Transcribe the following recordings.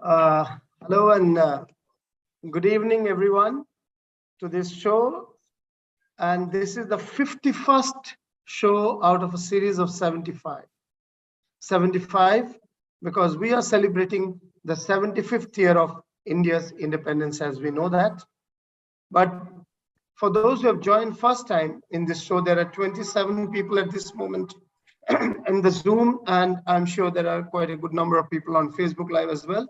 Uh, Hello and good evening, everyone, to this show. And this is the 51st show out of a series of 75. 75 because we are celebrating the 75th year of India's independence, as we know that. But for those who have joined first time in this show, there are 27 people at this moment in the Zoom, and I'm sure there are quite a good number of people on Facebook Live as well.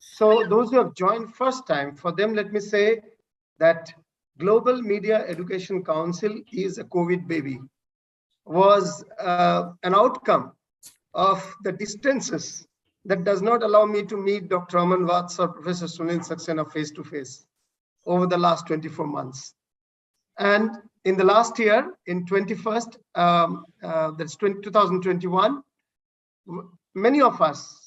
So those who have joined first time, for them, let me say that Global Media Education Council is a COVID baby, was an outcome of the distances that does not allow me to meet Dr. Aman Vats or Professor Sunil Saxena face to face over the last 24 months. And in the last year, in 21st, that's 2021, many of us,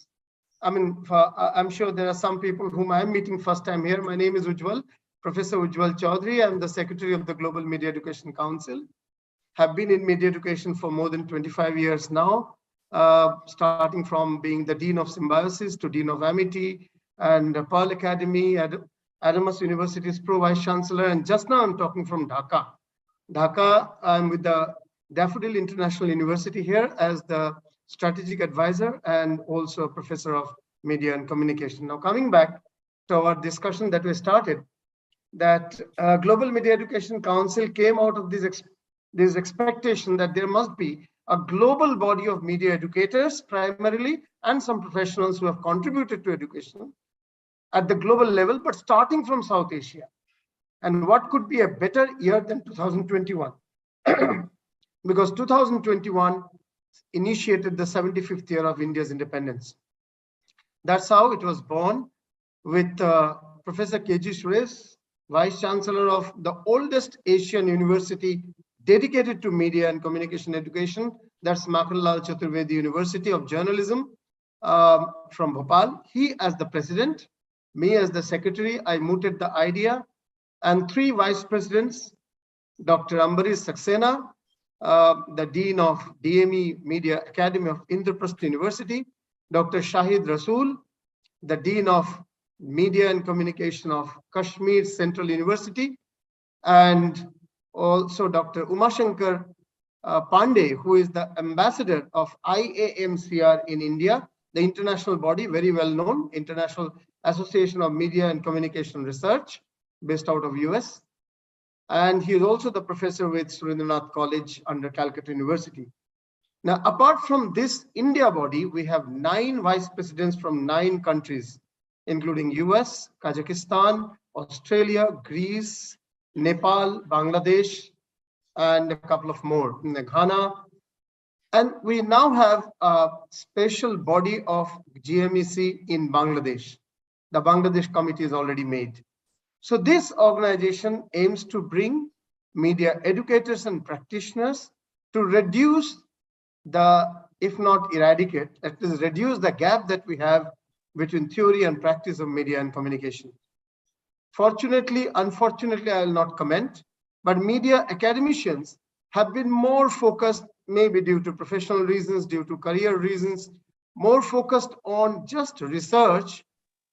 I'm sure there are some people whom I'm meeting first time here. My name is Ujjwal, Professor Ujjwal Chaudhary. I'm the Secretary of the Global Media Education Council. Have been in media education for more than 25 years now, starting from being the Dean of Symbiosis to Dean of Amity and Pearl Academy, Adams University's Pro Vice Chancellor. And just now I'm talking from Dhaka. Dhaka, I'm with the Daffodil International University here as the strategic advisor and also a professor of media and communication. Now, coming back to our discussion that we started, that Global Media Education Council came out of this expectation that there must be a global body of media educators primarily and some professionals who have contributed to education at the global level, but starting from South Asia. And what could be a better year than 2021? Because 2021 initiated the 75th year of India's independence. That's how it was born, with Professor K.G. Suresh, Vice Chancellor of the oldest Asian university dedicated to media and communication education. That's Makhanlal Chaturvedi University of Journalism from Bhopal. He as the president, me as the secretary. I mooted the idea, and three vice presidents, Dr. Ambarish Saxena, the Dean of DME Media Academy of Indraprastha University, Dr. Shahid Rasool, the Dean of Media and Communication of Kashmir Central University, and also Dr. Umashankar Pandey, who is the ambassador of IAMCR in India, the international body, very well known, International Association of Media and Communication Research, based out of US. And he is also the professor with Surendranath College under Calcutta University. Now, apart from this India body, we have 9 vice presidents from 9 countries, including US, Kazakhstan, Australia, Greece, Nepal, Bangladesh, and a couple of more, Ghana. And we now have a special body of GMEC in Bangladesh. The Bangladesh committee is already made. So this organization aims to bring media educators and practitioners to reduce if not eradicate, at least reduce the gap that we have between theory and practice of media and communication. Fortunately, unfortunately, I will not comment, but media academicians have been more focused, maybe due to professional reasons, due to career reasons, more focused on just research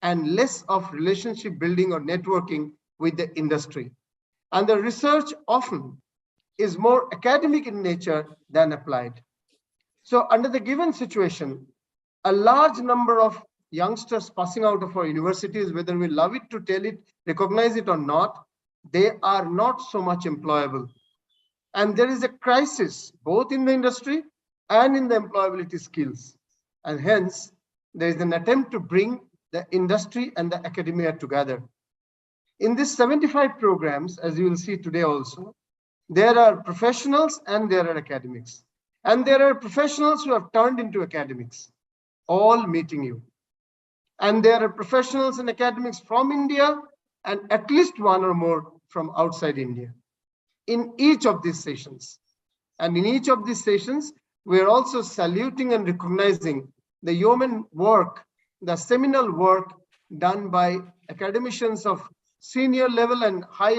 and less of relationship building or networking with the industry. And the research often is more academic in nature than applied. So under the given situation, a large number of youngsters passing out of our universities, whether we love it to tell it, recognize it or not, they are not so much employable. And there is a crisis both in the industry and in the employability skills. And hence, there is an attempt to bring the industry and the academia together. In these 75 programs, as you will see today also, there are professionals and there are academics. And there are professionals who have turned into academics, all meeting you. And there are professionals and academics from India and at least one or more from outside India in each of these sessions. And in each of these sessions, we are also saluting and recognizing the yeoman work, the seminal work done by academicians of senior level and high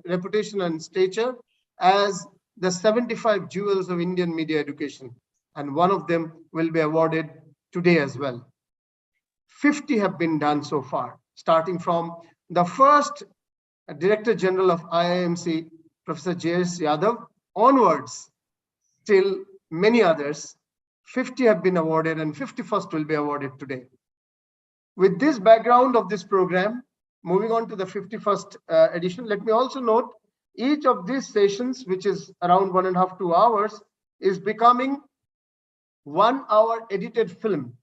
reputation and stature as the 75 jewels of Indian media education. And one of them will be awarded today as well. 50 have been done so far, starting from the first Director General of IIMC, Professor J.S. Yadav, onwards till many others. 50 have been awarded and 51st will be awarded today. With this background of this program, moving on to the 51st edition, let me also note each of these sessions, which is around 1.5 to 2 hours, is becoming 1 hour edited film.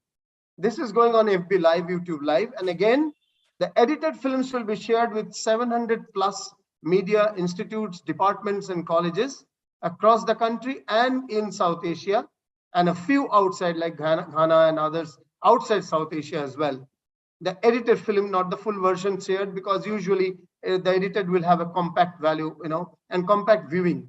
This is going on FB Live, YouTube Live. And again, the edited films will be shared with 700 plus media institutes, departments, and colleges across the country and in South Asia, and a few outside like Ghana and others outside South Asia as well. The edited film, not the full version shared, because usually the edited will have a compact value, and compact viewing.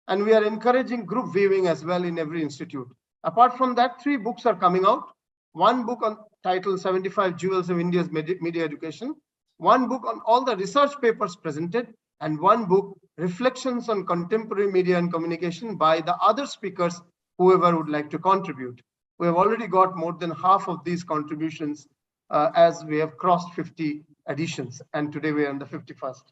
And we are encouraging group viewing as well in every institute. Apart from that, 3 books are coming out. One book on titled 75 Jewels of India's Media Education, one book on all the research papers presented, and one book, Reflections on Contemporary Media and Communication, by the other speakers, whoever would like to contribute. We have already got more than half of these contributions as we have crossed 50 editions, and today we are on the 51st.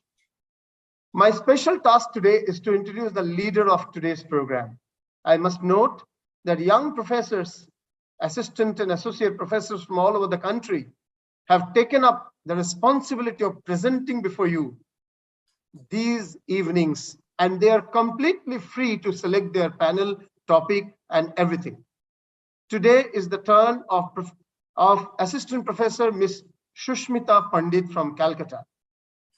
My special task today is to introduce the leader of today's program. I must note that young professors, assistant and associate professors from all over the country have taken up the responsibility of presenting before you these evenings, and they are completely free to select their panel, topic, and everything. Today is the turn of Assistant Professor Ms. Shushmita Pandit from Calcutta.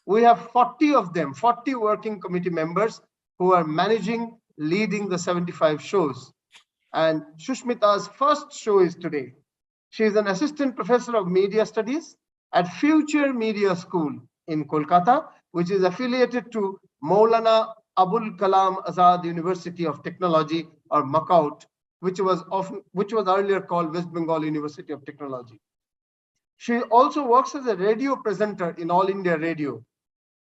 We have 40 of them, 40 working committee members who are managing, leading the 75 shows. And Shushmita's first show is today. She is an assistant professor of media studies at Future Media School in Kolkata, which is affiliated to Maulana Abul Kalam Azad University of Technology, or MAKAUT, which was earlier called West Bengal University of Technology. She also works as a radio presenter in All India Radio.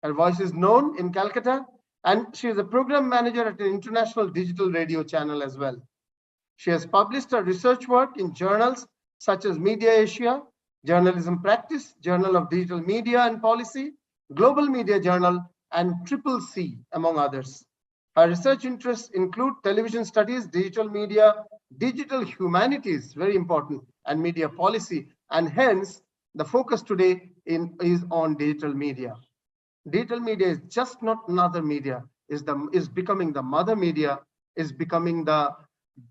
Her voice is known in Calcutta, and she is a program manager at an international digital radio channel as well. She has published her research work in journals such as Media Asia, Journalism Practice, Journal of Digital Media and Policy, Global Media Journal, and CCC, among others. Her research interests include television studies, digital media, digital humanities, very important, and media policy. And hence, the focus today is on digital media. Digital media is just not another media, is becoming the mother media, is becoming the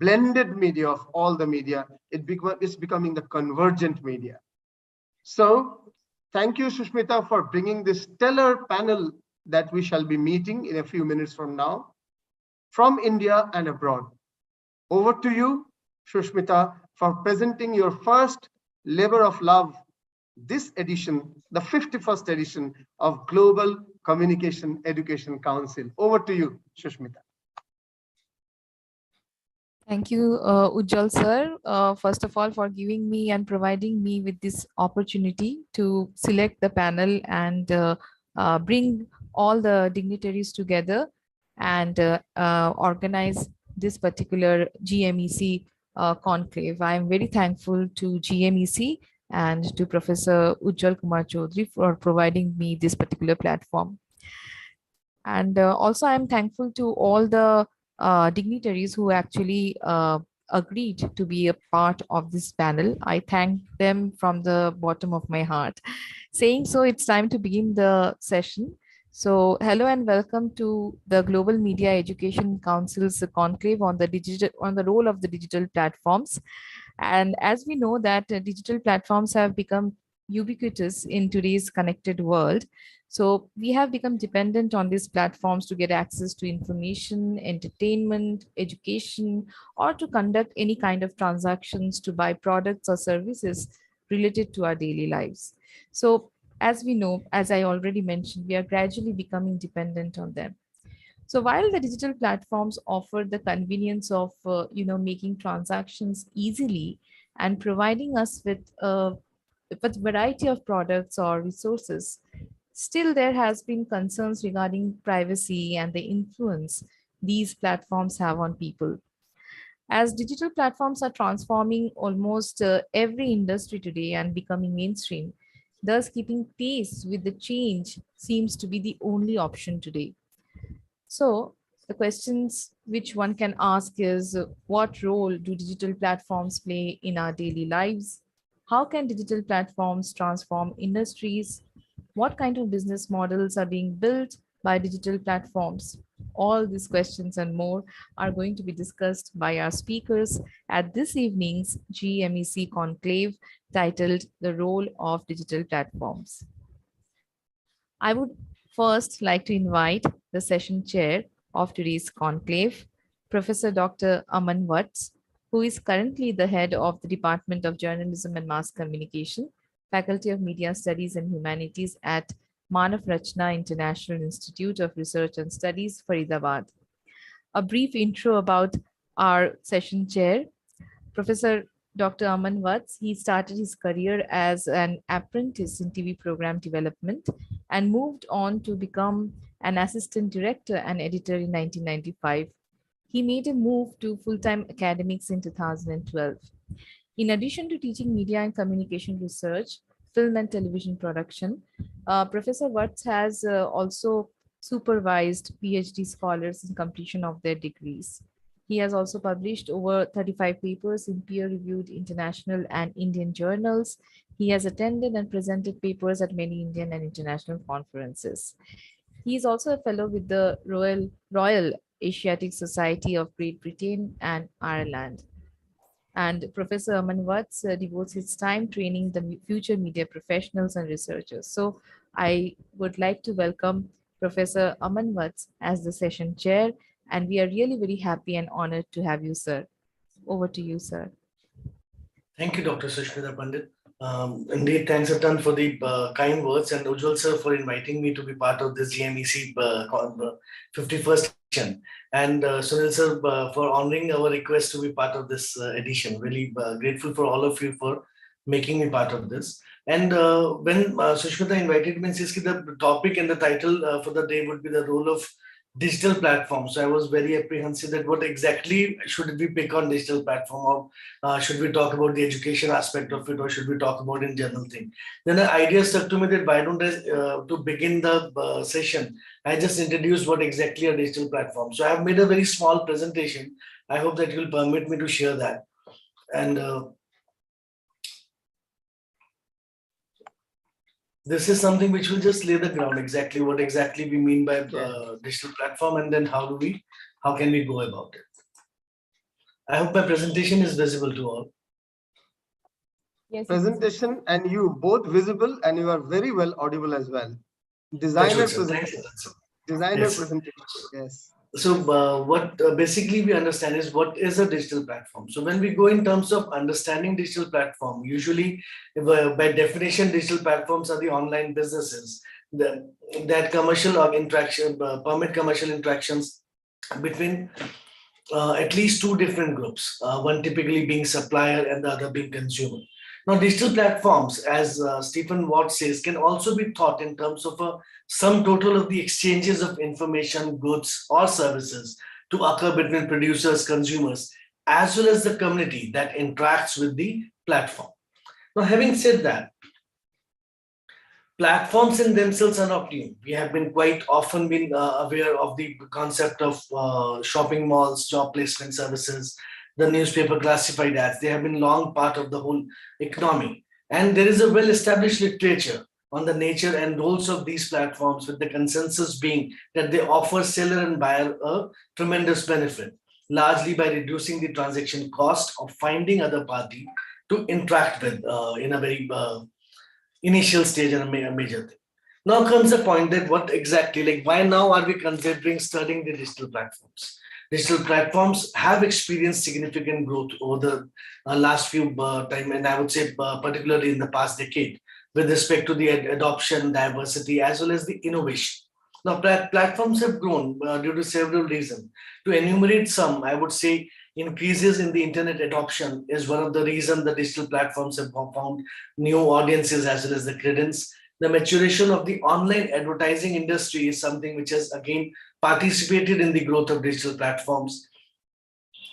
blended media of all the media. It's becoming the convergent media. So thank you, Shushmita, for bringing this stellar panel that we shall be meeting in a few minutes from now, from India and abroad. Over to you, Shushmita, for presenting your first labor of love, this edition, the 51st edition of Global Communication Education Council. Over to you, Shushmita. Thank you, Ujjal sir, first of all, for giving me and providing me with this opportunity to select the panel and bring all the dignitaries together and organize this particular GMEC conclave. I am very thankful to GMEC and to Professor Ujjal Kumar Chaudhary for providing me this particular platform. And also, I am thankful to all the dignitaries who actually agreed to be a part of this panel. I thank them from the bottom of my heart. Saying so, it's time to begin the session. So hello and welcome to the Global Media Education Council's conclave on the role of the digital platforms. And as we know that digital platforms have become ubiquitous in today's connected world, so we have become dependent on these platforms to get access to information, entertainment, education, or to conduct any kind of transactions to buy products or services related to our daily lives. So as we know, as I already mentioned, we are gradually becoming dependent on them. So while the digital platforms offer the convenience of making transactions easily and providing us with a variety of products or resources, still there has been concerns regarding privacy and the influence these platforms have on people. As digital platforms are transforming almost every industry today and becoming mainstream, thus keeping pace with the change seems to be the only option today. So, the questions which one can ask is what role do digital platforms play in our daily lives? How can digital platforms transform industries? What kind of business models are being built by digital platforms? All these questions and more are going to be discussed by our speakers at this evening's GMEC conclave titled The Role of Digital Platforms. I would first like to invite the session chair of today's conclave, Professor Dr. Aman Watts, who is currently the head of the Department of Journalism and Mass Communication, Faculty of Media Studies and Humanities at Manav Rachna International Institute of Research and Studies, Faridabad. A brief intro about our session chair. Professor Dr. Aman Watts, he started his career as an apprentice in TV program development and moved on to become an assistant director and editor in 1995. He made a move to full-time academics in 2012. In addition to teaching media and communication research, film and television production, Professor Watts has also supervised PhD scholars in completion of their degrees. He has also published over 35 papers in peer-reviewed international and Indian journals. He has attended and presented papers at many Indian and international conferences. He is also a fellow with the Royal Asiatic Society of Great Britain and Ireland. And Professor Aman Watts devotes his time training the future media professionals and researchers. So I would like to welcome Professor Aman Watts as the session chair, and we are really very happy and honored to have you, sir. Over to you, sir. Thank you, Dr. Sushmita Pandit. Indeed, thanks a ton for the kind words, and Ujjwal sir for inviting me to be part of this GMEC 51st edition, and Sunil sir for honoring our request to be part of this edition. Really grateful for all of you for making me part of this. And when Sushmita invited me, says the topic and the title for the day would be the role of digital platforms. So I was very apprehensive that what exactly should we pick on digital platform, or should we talk about the education aspect of it, or should we talk about in general thing? Then the idea struck to me that why don't I, to begin the session, I just introduce what exactly a digital platform. So I have made a very small presentation. I hope that you will permit me to share that. And this is something which will just lay the ground exactly what exactly we mean by digital platform, and then how can we go about it. I hope my presentation is visible to all. Yes, presentation and you both visible, and you are very well audible as well. Designer presentation. Yes. So what basically we understand is what is a digital platform. So when we go in terms of understanding digital platform, usually by definition, digital platforms are the online businesses that commercial or interaction permit commercial interactions between at least two different groups, one typically being supplier and the other being consumer. Now, digital platforms, as Stephen Watt says, can also be thought in terms of a sum total of the exchanges of information, goods, or services to occur between producers, consumers, as well as the community that interacts with the platform. Now, having said that, platforms in themselves are not new. We have been quite often been aware of the concept of shopping malls, job placement services, the newspaper classified ads. They have been long part of the whole economy. And there is a well-established literature on the nature and roles of these platforms, with the consensus being that they offer seller and buyer a tremendous benefit, largely by reducing the transaction cost of finding other party to interact with in a very initial stage and a major thing. Now comes the point that what exactly, like why now are we considering studying the digital platforms? Digital platforms have experienced significant growth over the last few time, and I would say particularly in the past decade, with respect to the adoption, diversity, as well as the innovation. Now, platforms have grown due to several reasons. To enumerate some, I would say increases in the internet adoption is one of the reasons the digital platforms have found new audiences as well as the credence. The maturation of the online advertising industry is something which has again participated in the growth of digital platforms.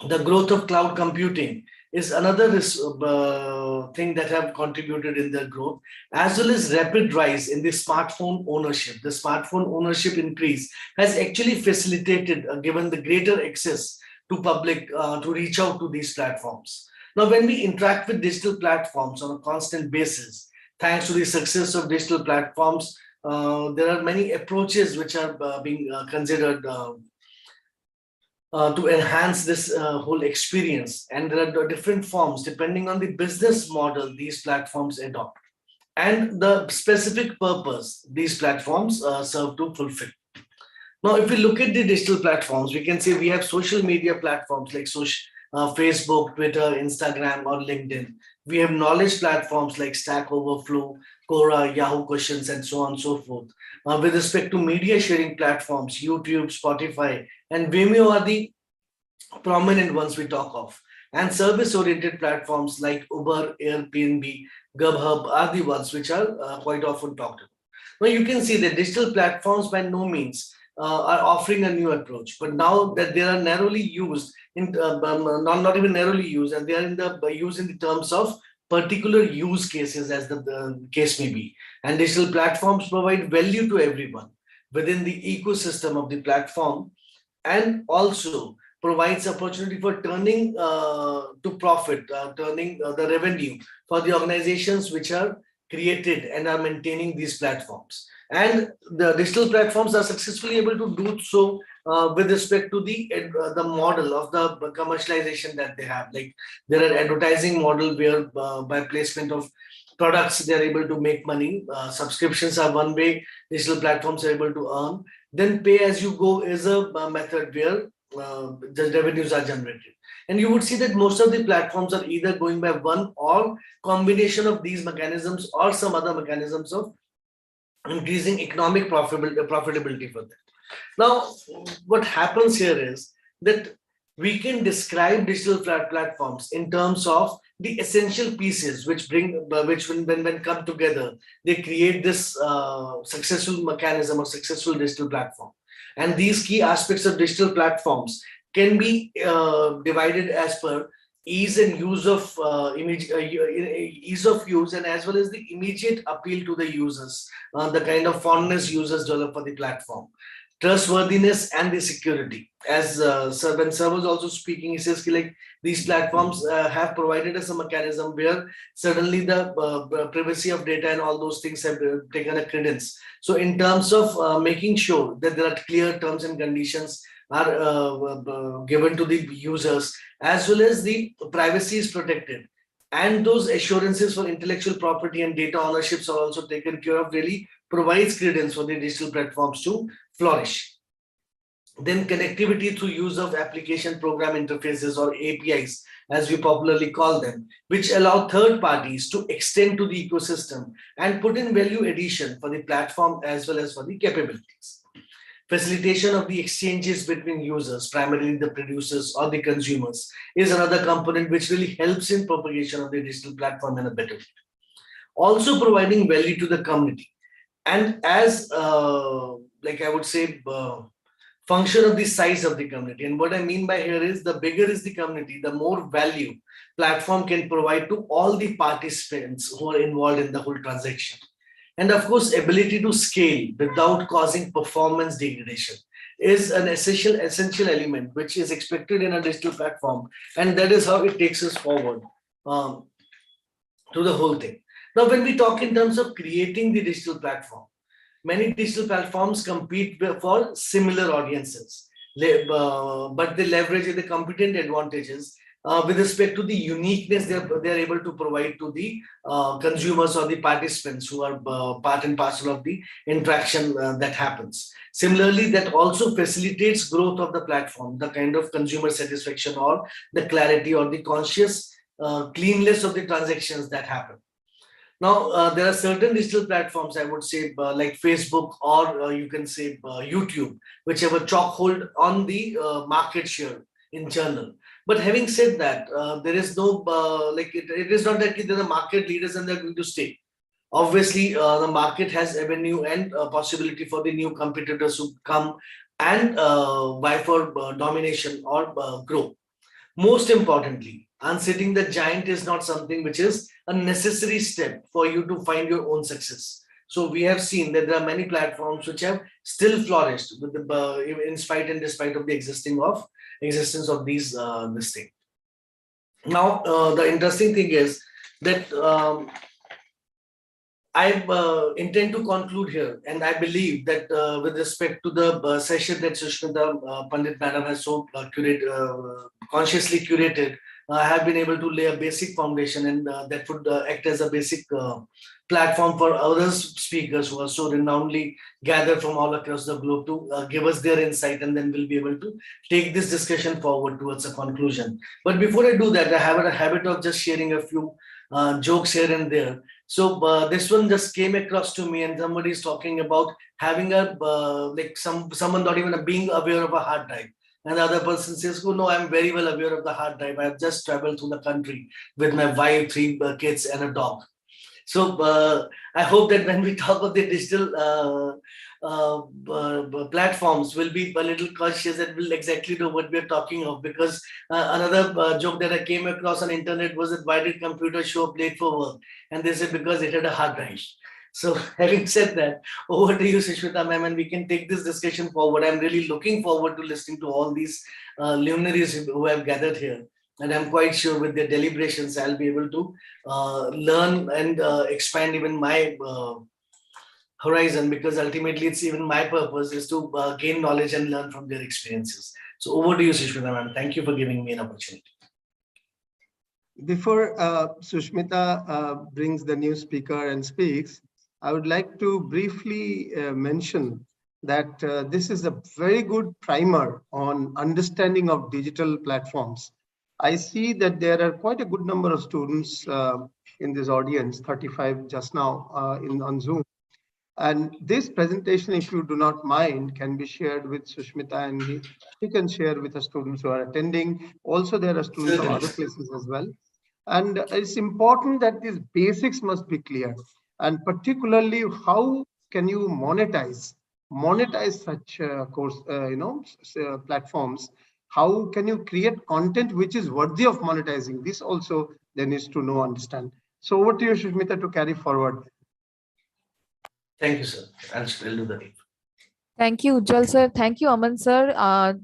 The growth of cloud computing is another thing that have contributed in their growth, as well as rapid rise in the smartphone ownership. The smartphone ownership increase has actually facilitated, given the greater access to public to reach out to these platforms. Now, when we interact with digital platforms on a constant basis, thanks to the success of digital platforms, there are many approaches which are being considered to enhance this whole experience. And there are different forms depending on the business model these platforms adopt and the specific purpose these platforms serve to fulfill. Now, if we look at the digital platforms, we can say we have social media platforms like Facebook, Twitter, Instagram, or LinkedIn. We have knowledge platforms like Stack Overflow, Quora, Yahoo Questions, and so on and so forth. With respect to media sharing platforms, YouTube, Spotify, and Vimeo are the prominent ones we talk of. And service-oriented platforms like Uber, Airbnb, Govt are the ones which are quite often talked about. Now you can see that digital platforms by no means are offering a new approach, but now that they are narrowly used, not even narrowly used, and they are in the used in the terms of particular use cases as the case may be. And digital platforms provide value to everyone within the ecosystem of the platform, and also provides opportunity for turning to profit, turning the revenue for the organizations which are created and are maintaining these platforms. And the digital platforms are successfully able to do so with respect to the model of the commercialization that they have. Like there are advertising model where by placement of products they are able to make money. Subscriptions are one way digital platforms are able to earn. Then pay as you go is a method where the revenues are generated. And you would see that most of the platforms are either going by one or combination of these mechanisms or some other mechanisms of increasing economic profitability for them. Now, what happens here is that we can describe digital platforms in terms of the essential pieces which when come together, they create this successful mechanism or successful digital platform. And these key aspects of digital platforms can be divided as per ease and use of ease of use, and as well as the immediate appeal to the users, the kind of fondness users develop for the platform, trustworthiness, and the security. As when Sir was also speaking, he says like these platforms have provided us a mechanism where suddenly the privacy of data and all those things have taken a credence. So in terms of making sure that there are clear terms and conditions are given to the users, as well as the privacy is protected, and those assurances for intellectual property and data ownerships are also taken care of, really provides credence for the digital platforms to flourish. Then connectivity through use of application program interfaces or APIs, as we popularly call them, which allow third parties to extend to the ecosystem and put in value addition for the platform as well as for the capabilities. Facilitation of the exchanges between users, primarily the producers or the consumers, is another component which really helps in propagation of the digital platform in a better way. Also providing value to the community. And as like I would say, function of the size of the community. And what I mean by here is the bigger is the community, the more value platform can provide to all the participants who are involved in the whole transaction. And of course, ability to scale without causing performance degradation is an essential element which is expected in a digital platform. And that is how it takes us forward to the whole thing. Now, when we talk in terms of creating the digital platform, many digital platforms compete for similar audiences, but they leverage the competent advantages with respect to the uniqueness they are able to provide to the consumers or the participants who are part and parcel of the interaction that happens. Similarly, that also facilitates growth of the platform, the kind of consumer satisfaction or the clarity or the conscious cleanliness of the transactions that happen. Now, there are certain digital platforms, I would say, like Facebook or you can say YouTube, which have a chokehold on the market share in general. But having said that, there is no, it is not that they're the market leaders and they're going to stay. Obviously, the market has avenue and possibility for the new competitors who come and vie for domination or grow. Most importantly, unseating the giant is not something which is a necessary step for you to find your own success. So we have seen that there are many platforms which have still flourished with the in spite and despite of the existence of these this thing. Now the interesting thing is that I intend to conclude here, and I believe that with respect to the session that Sushmita Pandit Madam has so consciously curated, I have been able to lay a basic foundation, and that would act as a basic platform for other speakers who are so renownedly gathered from all across the globe to give us their insight, and then we'll be able to take this discussion forward towards a conclusion. But before I do that, I have a habit of just sharing a few jokes here and there. So this one just came across to me, and somebody is talking about having a like someone not even being aware of a hard drive, and the other person says, "Oh no, I'm very well aware of the hard drive. I have just traveled through the country with my wife, three kids, and a dog." So I hope that when we talk of the digital platforms, we'll be a little cautious and we'll exactly know what we're talking of. Because another joke that I came across on internet was that why did computers show up late for work? And they said because it had a hard drive. So having said that, over to you, Sushmita ma'am, and we can take this discussion forward. I'm really looking forward to listening to all these luminaries who have gathered here. And I'm quite sure with their deliberations, I'll be able to learn and expand even my horizon, because ultimately it's even my purpose is to gain knowledge and learn from their experiences. So over to you, Sushmita ma'am. Thank you for giving me an opportunity. Before Sushmita brings the new speaker and speaks, I would like to briefly mention that this is a very good primer on understanding of digital platforms. I see that there are quite a good number of students in this audience, 35 just now on Zoom. And this presentation, if you do not mind, can be shared with Sushmita, and she can share with the students who are attending. Also, there are students from other places as well. And it's important that these basics must be clear, and particularly how can you monetize such course, platforms. How can you create content which is worthy of monetizing? This also there needs to know, understand. So over to you, Sushmita, to carry forward. Thank you, sir. I'll do the deep. Thank you, Ujjwal sir. Thank you, Aman sir.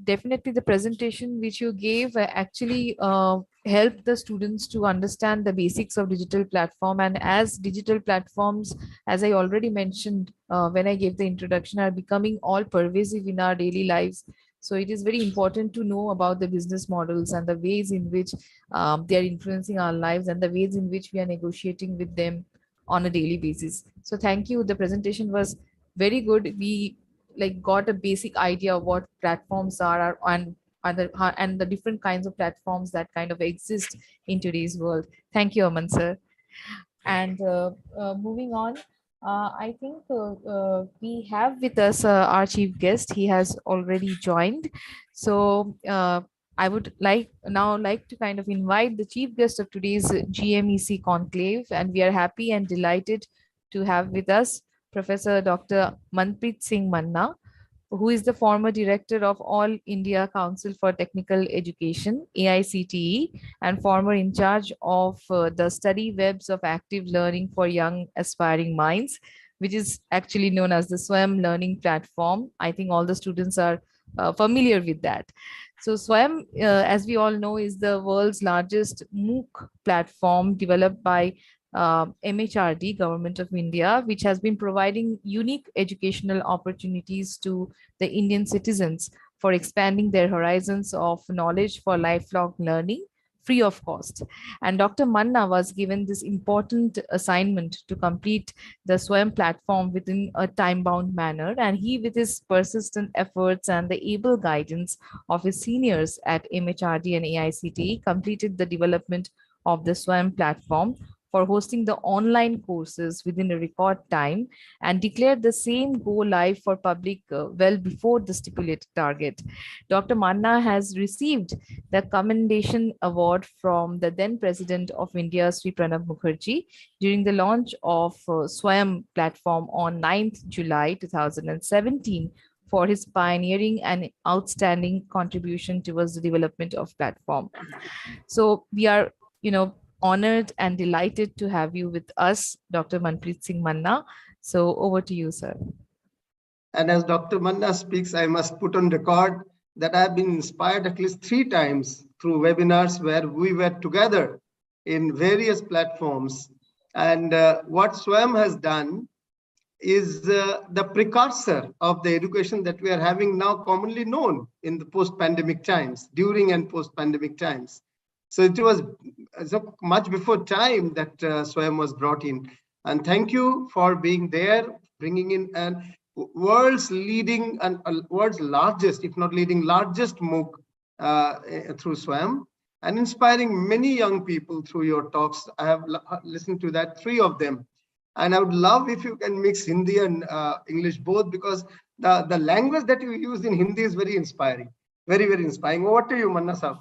Definitely the presentation which you gave actually helped the students to understand the basics of digital platform. And as digital platforms, as I already mentioned when I gave the introduction, are becoming all pervasive in our daily lives. So it is very important to know about the business models and the ways in which they are influencing our lives and the ways in which we are negotiating with them on a daily basis. So thank you. The presentation was very good. We got a basic idea of what platforms are and the different kinds of platforms that kind of exist in today's world. Thank you, Aman sir. And moving on, I think we have with us our chief guest. He has already joined. So I would like to kind of invite the chief guest of today's GMEC conclave, and we are happy and delighted to have with us Professor Dr. Manpreet Singh Manna, who is the former director of All India Council for Technical Education, AICTE, and former in charge of the study webs of active learning for young aspiring minds, which is actually known as the SWAYAM learning platform. I think all the students are familiar with that. So SWAYAM, as we all know, is the world's largest MOOC platform developed by MHRD, Government of India, which has been providing unique educational opportunities to the Indian citizens for expanding their horizons of knowledge for lifelong learning free of cost. And Dr. Manna was given this important assignment to complete the SWAYAM platform within a time-bound manner. And he, with his persistent efforts and the able guidance of his seniors at MHRD and AICTE, completed the development of the SWAYAM platform for hosting the online courses within a record time, and declared the same go live for public well before the stipulated target. Dr. Manna has received the Commendation Award from the then President of India, Sri Pranab Mukherjee, during the launch of SWAYAM platform on 9th July 2017 for his pioneering and outstanding contribution towards the development of platform. So we are, honored and delighted to have you with us, Dr. Manpreet Singh Manna. So over to you, sir. And as Dr. Manna speaks, I must put on record that I have been inspired at least 3 times through webinars where we were together in various platforms. And what SWAYAM has done is the precursor of the education that we are having now, commonly known in the post-pandemic times, during and post-pandemic times. So it was so much before time that SWAYAM was brought in. And thank you for being there, bringing in an world's leading and world's largest, if not leading, largest MOOC through SWAYAM, and inspiring many young people through your talks. I have listened to that, 3 of them. And I would love if you can mix Hindi and English both, because the language that you use in Hindi is very inspiring, very, very inspiring. Over to you, Manna Sahab.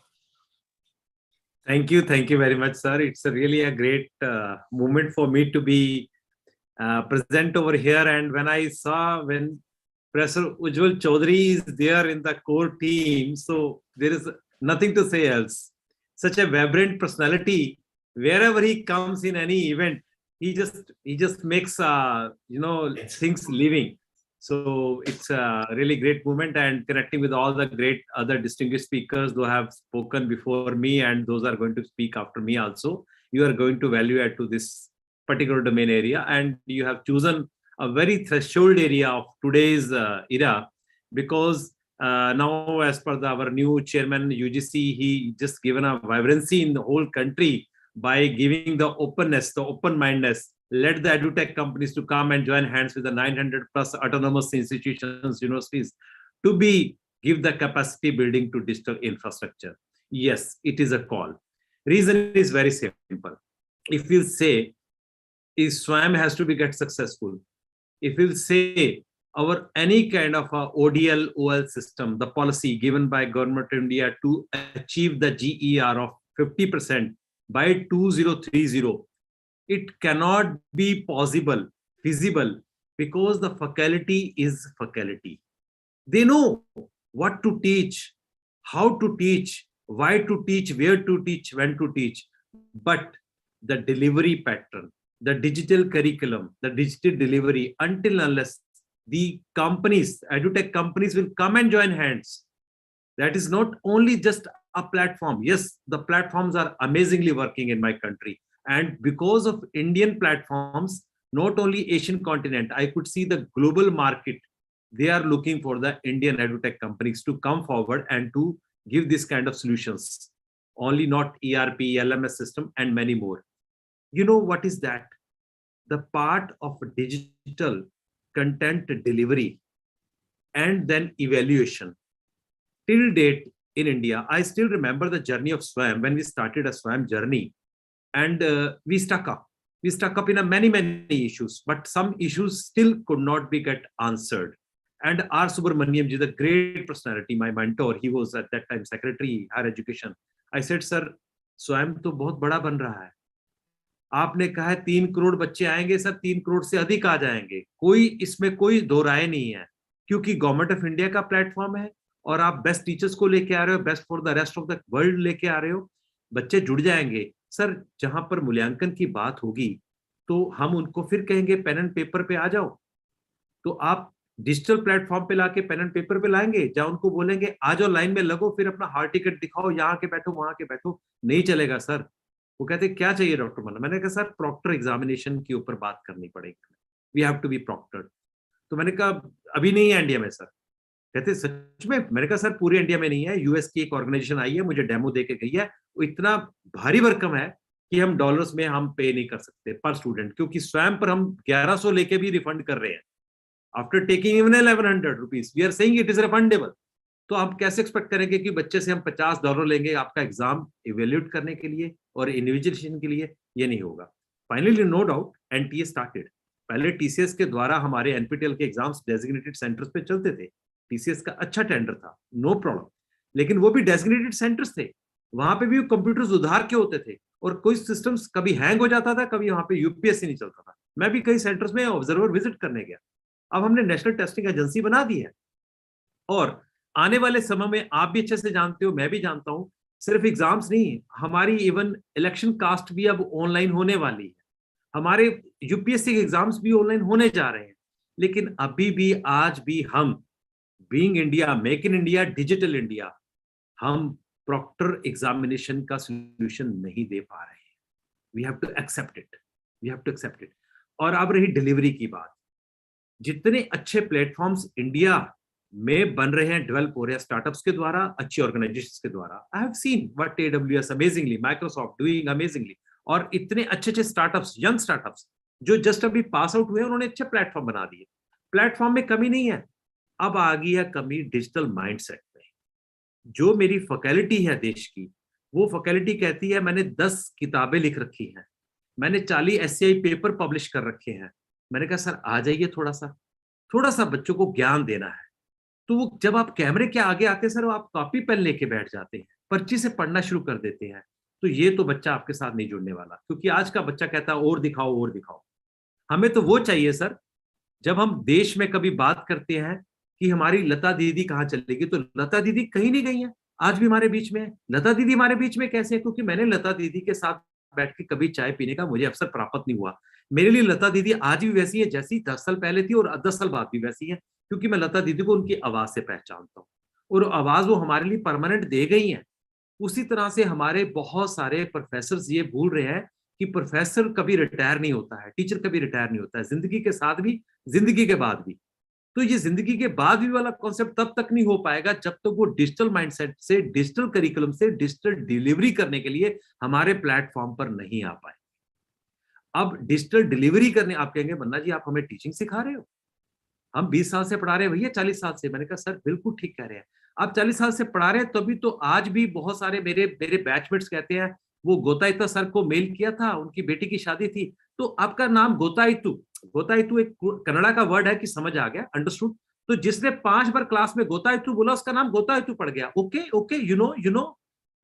Thank you very much, sir. It's really a great moment for me to be present over here. And when I saw when Professor Ujjwal Chaudhary is there in the core team, so there is nothing to say else. Such a vibrant personality. Wherever he comes in any event, he just makes things living. So it's a really great moment, and connecting with all the great other distinguished speakers who have spoken before me and those are going to speak after me also. You are going to value add to this particular domain area, and you have chosen a very threshold area of today's era, because now, as per our new chairman UGC, he just given a vibrancy in the whole country by giving the openness, the open-mindedness. Let the edutech companies to come and join hands with the 900 plus autonomous institutions, universities, to give the capacity building to digital infrastructure. Yes, it is a call. Reason is very simple. If you say, is SWAYAM has to get successful. If you say our any kind of a ODL OL system, the policy given by Government of India to achieve the GER of 50% by 2030, it cannot be feasible, because the faculty is faculty. They know what to teach, how to teach, why to teach, where to teach, when to teach. But the delivery pattern, the digital curriculum, the digital delivery, until unless the companies, edutech companies will come and join hands. That is not only just a platform. Yes, the platforms are amazingly working in my country. And because of Indian platforms, not only Asian continent, I could see the global market. They are looking for the Indian edutech companies to come forward and to give this kind of solutions. Only not ERP, LMS system, and many more. You know what is that? The part of digital content delivery and then evaluation. Till date in India, I still remember the journey of SWAYAM when we started a SWAYAM journey. And we stuck up in many issues, but some issues still could not be get answered. And R. Subramaniam ji, the great personality, my mentor, he was at that time Secretary Higher Education. I said, sir, SWAYAM तो बहुत बड़ा बन रहा है. आपने कहा है 3 करोड़ बच्चे आएंगे, सर 3 करोड़ से अधिक आ जाएंगे. इसमें कोई दो राय नहीं है, क्योंकि गवर्नमेंट ऑफ इंडिया का प्लेटफॉर्म है और आप बेस्ट टीचर्स को लेके आ रहे हो, best for the rest of the world लेके आ रहे हो. बच्चे जुड़ जाएंगे. सर, जहां पर मूल्यांकन की बात होगी तो हम उनको फिर कहेंगे पेन एंड पेपर पे आ जाओ. तो आप डिजिटल प्लेटफॉर्म पे लाके पेन एंड पेपर पे लाएंगे, जहां उनको बोलेंगे आ जाओ लाइन में लगो, फिर अपना हाल टिकट दिखाओ, यहाँ के बैठो वहां के बैठो, नहीं चलेगा सर. वो कहते क्या चाहिए डॉक्टर मन्ना? मैंने कहा सर प्रॉक्टर एग्जामिनेशन के ऊपर बात करनी पड़ेगी, we have to be proctored. तो मैंने कहा अभी नहीं है इंडिया में सर. कहते सच में? मैंने कहा सर पूरे इंडिया में नहीं है, यूएस की एक ऑर्गेनाइजेशन आई है, मुझे डेमो देके गई है, वो इतना भारी भरकम है कि हम डॉलर्स में हम पे नहीं कर सकते पर स्टूडेंट, क्योंकि स्वयं पर हम 1100 लेके भी रिफंड कर रहे हैं. After taking even 1100 rupees we are saying it is refundable. तो आप कैसे एक्सपेक्ट करेंगे कि बच्चे से हम $50 लेंगे आपका एग्जाम इवेल्यूएट करने के लिए और इन्विजिलेशन के लिए? ये नहीं होगा. Finally no doubt NTA started. पहले टीसीएस के द्वारा हमारे एनपीटीएल के एग्जाम्स डेजिग्नेटेड सेंटर्स पे चलते थे. टीसीएस का अच्छा टेंडर था, नो प्रॉब्लम, लेकिन वो भी डेजिग्नेटेड सेंटर्स थे. वहां पे भी कंप्यूटर्स उधार के होते थे और कोई सिस्टम्स कभी हैंग हो जाता था, कभी वहां पे यूपीएससी नहीं चलता था. मैं भी कई सेंटर्स में ऑब्जर्वर विजिट करने गया. अब हमने नेशनल टेस्टिंग एजेंसी बना दी है, और आने वाले समय में आप भी अच्छे से जानते हो, मैं भी जानता हूं, सिर्फ एग्जाम्स नहीं, हमारी इवन इलेक्शन कास्ट भी अब ऑनलाइन होने वाली है, हमारे यूपीएससी के एग्जाम्स भी ऑनलाइन होने जा रहे हैं। लेकिन अभी भी आज भी हम being India, make in India, digital India, हम प्रॉक्टर एग्जामिनेशन का सोल्यूशन नहीं दे पा रहे हैं। We have to accept it, we have to accept it. और अब रही डिलीवरी की बात, जितने अच्छे प्लेटफॉर्म्स इंडिया में बन रहे हैं, डेवलप हो रहे हैं स्टार्टअप्स के द्वारा, अच्छी ऑर्गेनाइजेशंस के द्वारा, I have seen what AWS amazingly, Microsoft doing amazingly, और इतने अच्छे अच्छे स्टार्टअप्स, यंग स्टार्टअप्स जो जस्ट अभी पास आउट हुए, उन्होंने अच्छे प्लेटफॉर्म बना दिए। प्लेटफॉर्म में कमी नहीं है, अब आ गई है कमी डिजिटल माइंडसेट में। जो मेरी फैकल्टी है देश की, वो फैकल्टी कहती है मैंने 10 किताबें लिख रखी हैं, मैंने 40 SCI पेपर पब्लिश कर रखे हैं। मैंने कहा सर आ जाइए, थोड़ा सा बच्चों को ज्ञान देना है। तो वो जब आप कैमरे के आगे आते हैं सर, वो आप कॉपी पेन लेके बैठ जाते हैं, पर्ची से पढ़ना शुरू कर देते हैं, तो ये तो बच्चा आपके साथ नहीं जुड़ने वाला, क्योंकि आज का बच्चा कहता है और दिखाओ और दिखाओ। हमें तो वो चाहिए सर, जब हम देश में कभी बात करते हैं कि हमारी लता दीदी कहाँ चली गई, तो लता दीदी कहीं नहीं गई है, आज भी हमारे बीच में है। लता दीदी हमारे बीच में कैसे है? क्योंकि मैंने लता दीदी के साथ बैठ के कभी चाय पीने का मुझे अवसर प्राप्त नहीं हुआ। मेरे लिए लता दीदी आज भी वैसी है जैसी 10 साल पहले थी, और 10 साल बाद भी वैसी है, क्योंकि मैं लता दीदी को उनकी आवाज से पहचानता हूँ, और आवाज वो हमारे लिए परमानेंट दे गई है। उसी तरह से हमारे बहुत सारे प्रोफेसर ये भूल रहे हैं कि प्रोफेसर कभी रिटायर नहीं होता है, टीचर कभी रिटायर नहीं होता है, जिंदगी के साथ भी, जिंदगी के बाद भी। तो ये जिंदगी के बाद भी वाला कॉन्सेप्ट तब तक नहीं हो पाएगा जब तक वो डिजिटल माइंडसेट से, डिजिटल करिकुलम से डिजिटल डिलीवरी करने के लिए हमारे प्लेटफॉर्म पर नहीं आ पाए। अब डिजिटल डिलीवरी करने, आप कहेंगे मन्ना जी आप हमें टीचिंग सिखा रहे हो, हम 20 साल से पढ़ा रहे हैं, भैया 40 साल से। मैंने कहा सर बिल्कुल ठीक कह रहे हैं, आप 40 साल से पढ़ा रहे हैं, तभी तो आज भी बहुत सारे मेरे बैचमेट्स कहते हैं, वो गोताइता सर को मेल किया था, उनकी बेटी की शादी थी, तो आपका नाम गोताइतु, गोताइतु एक कन्नड़ा का वर्ड है कि समझ आ गया, अंडरस्टूड। तो जिसने 5 बार क्लास में गोताइतु बोला, उसका नाम गोताइतु पड़ गया। Okay okay, you know.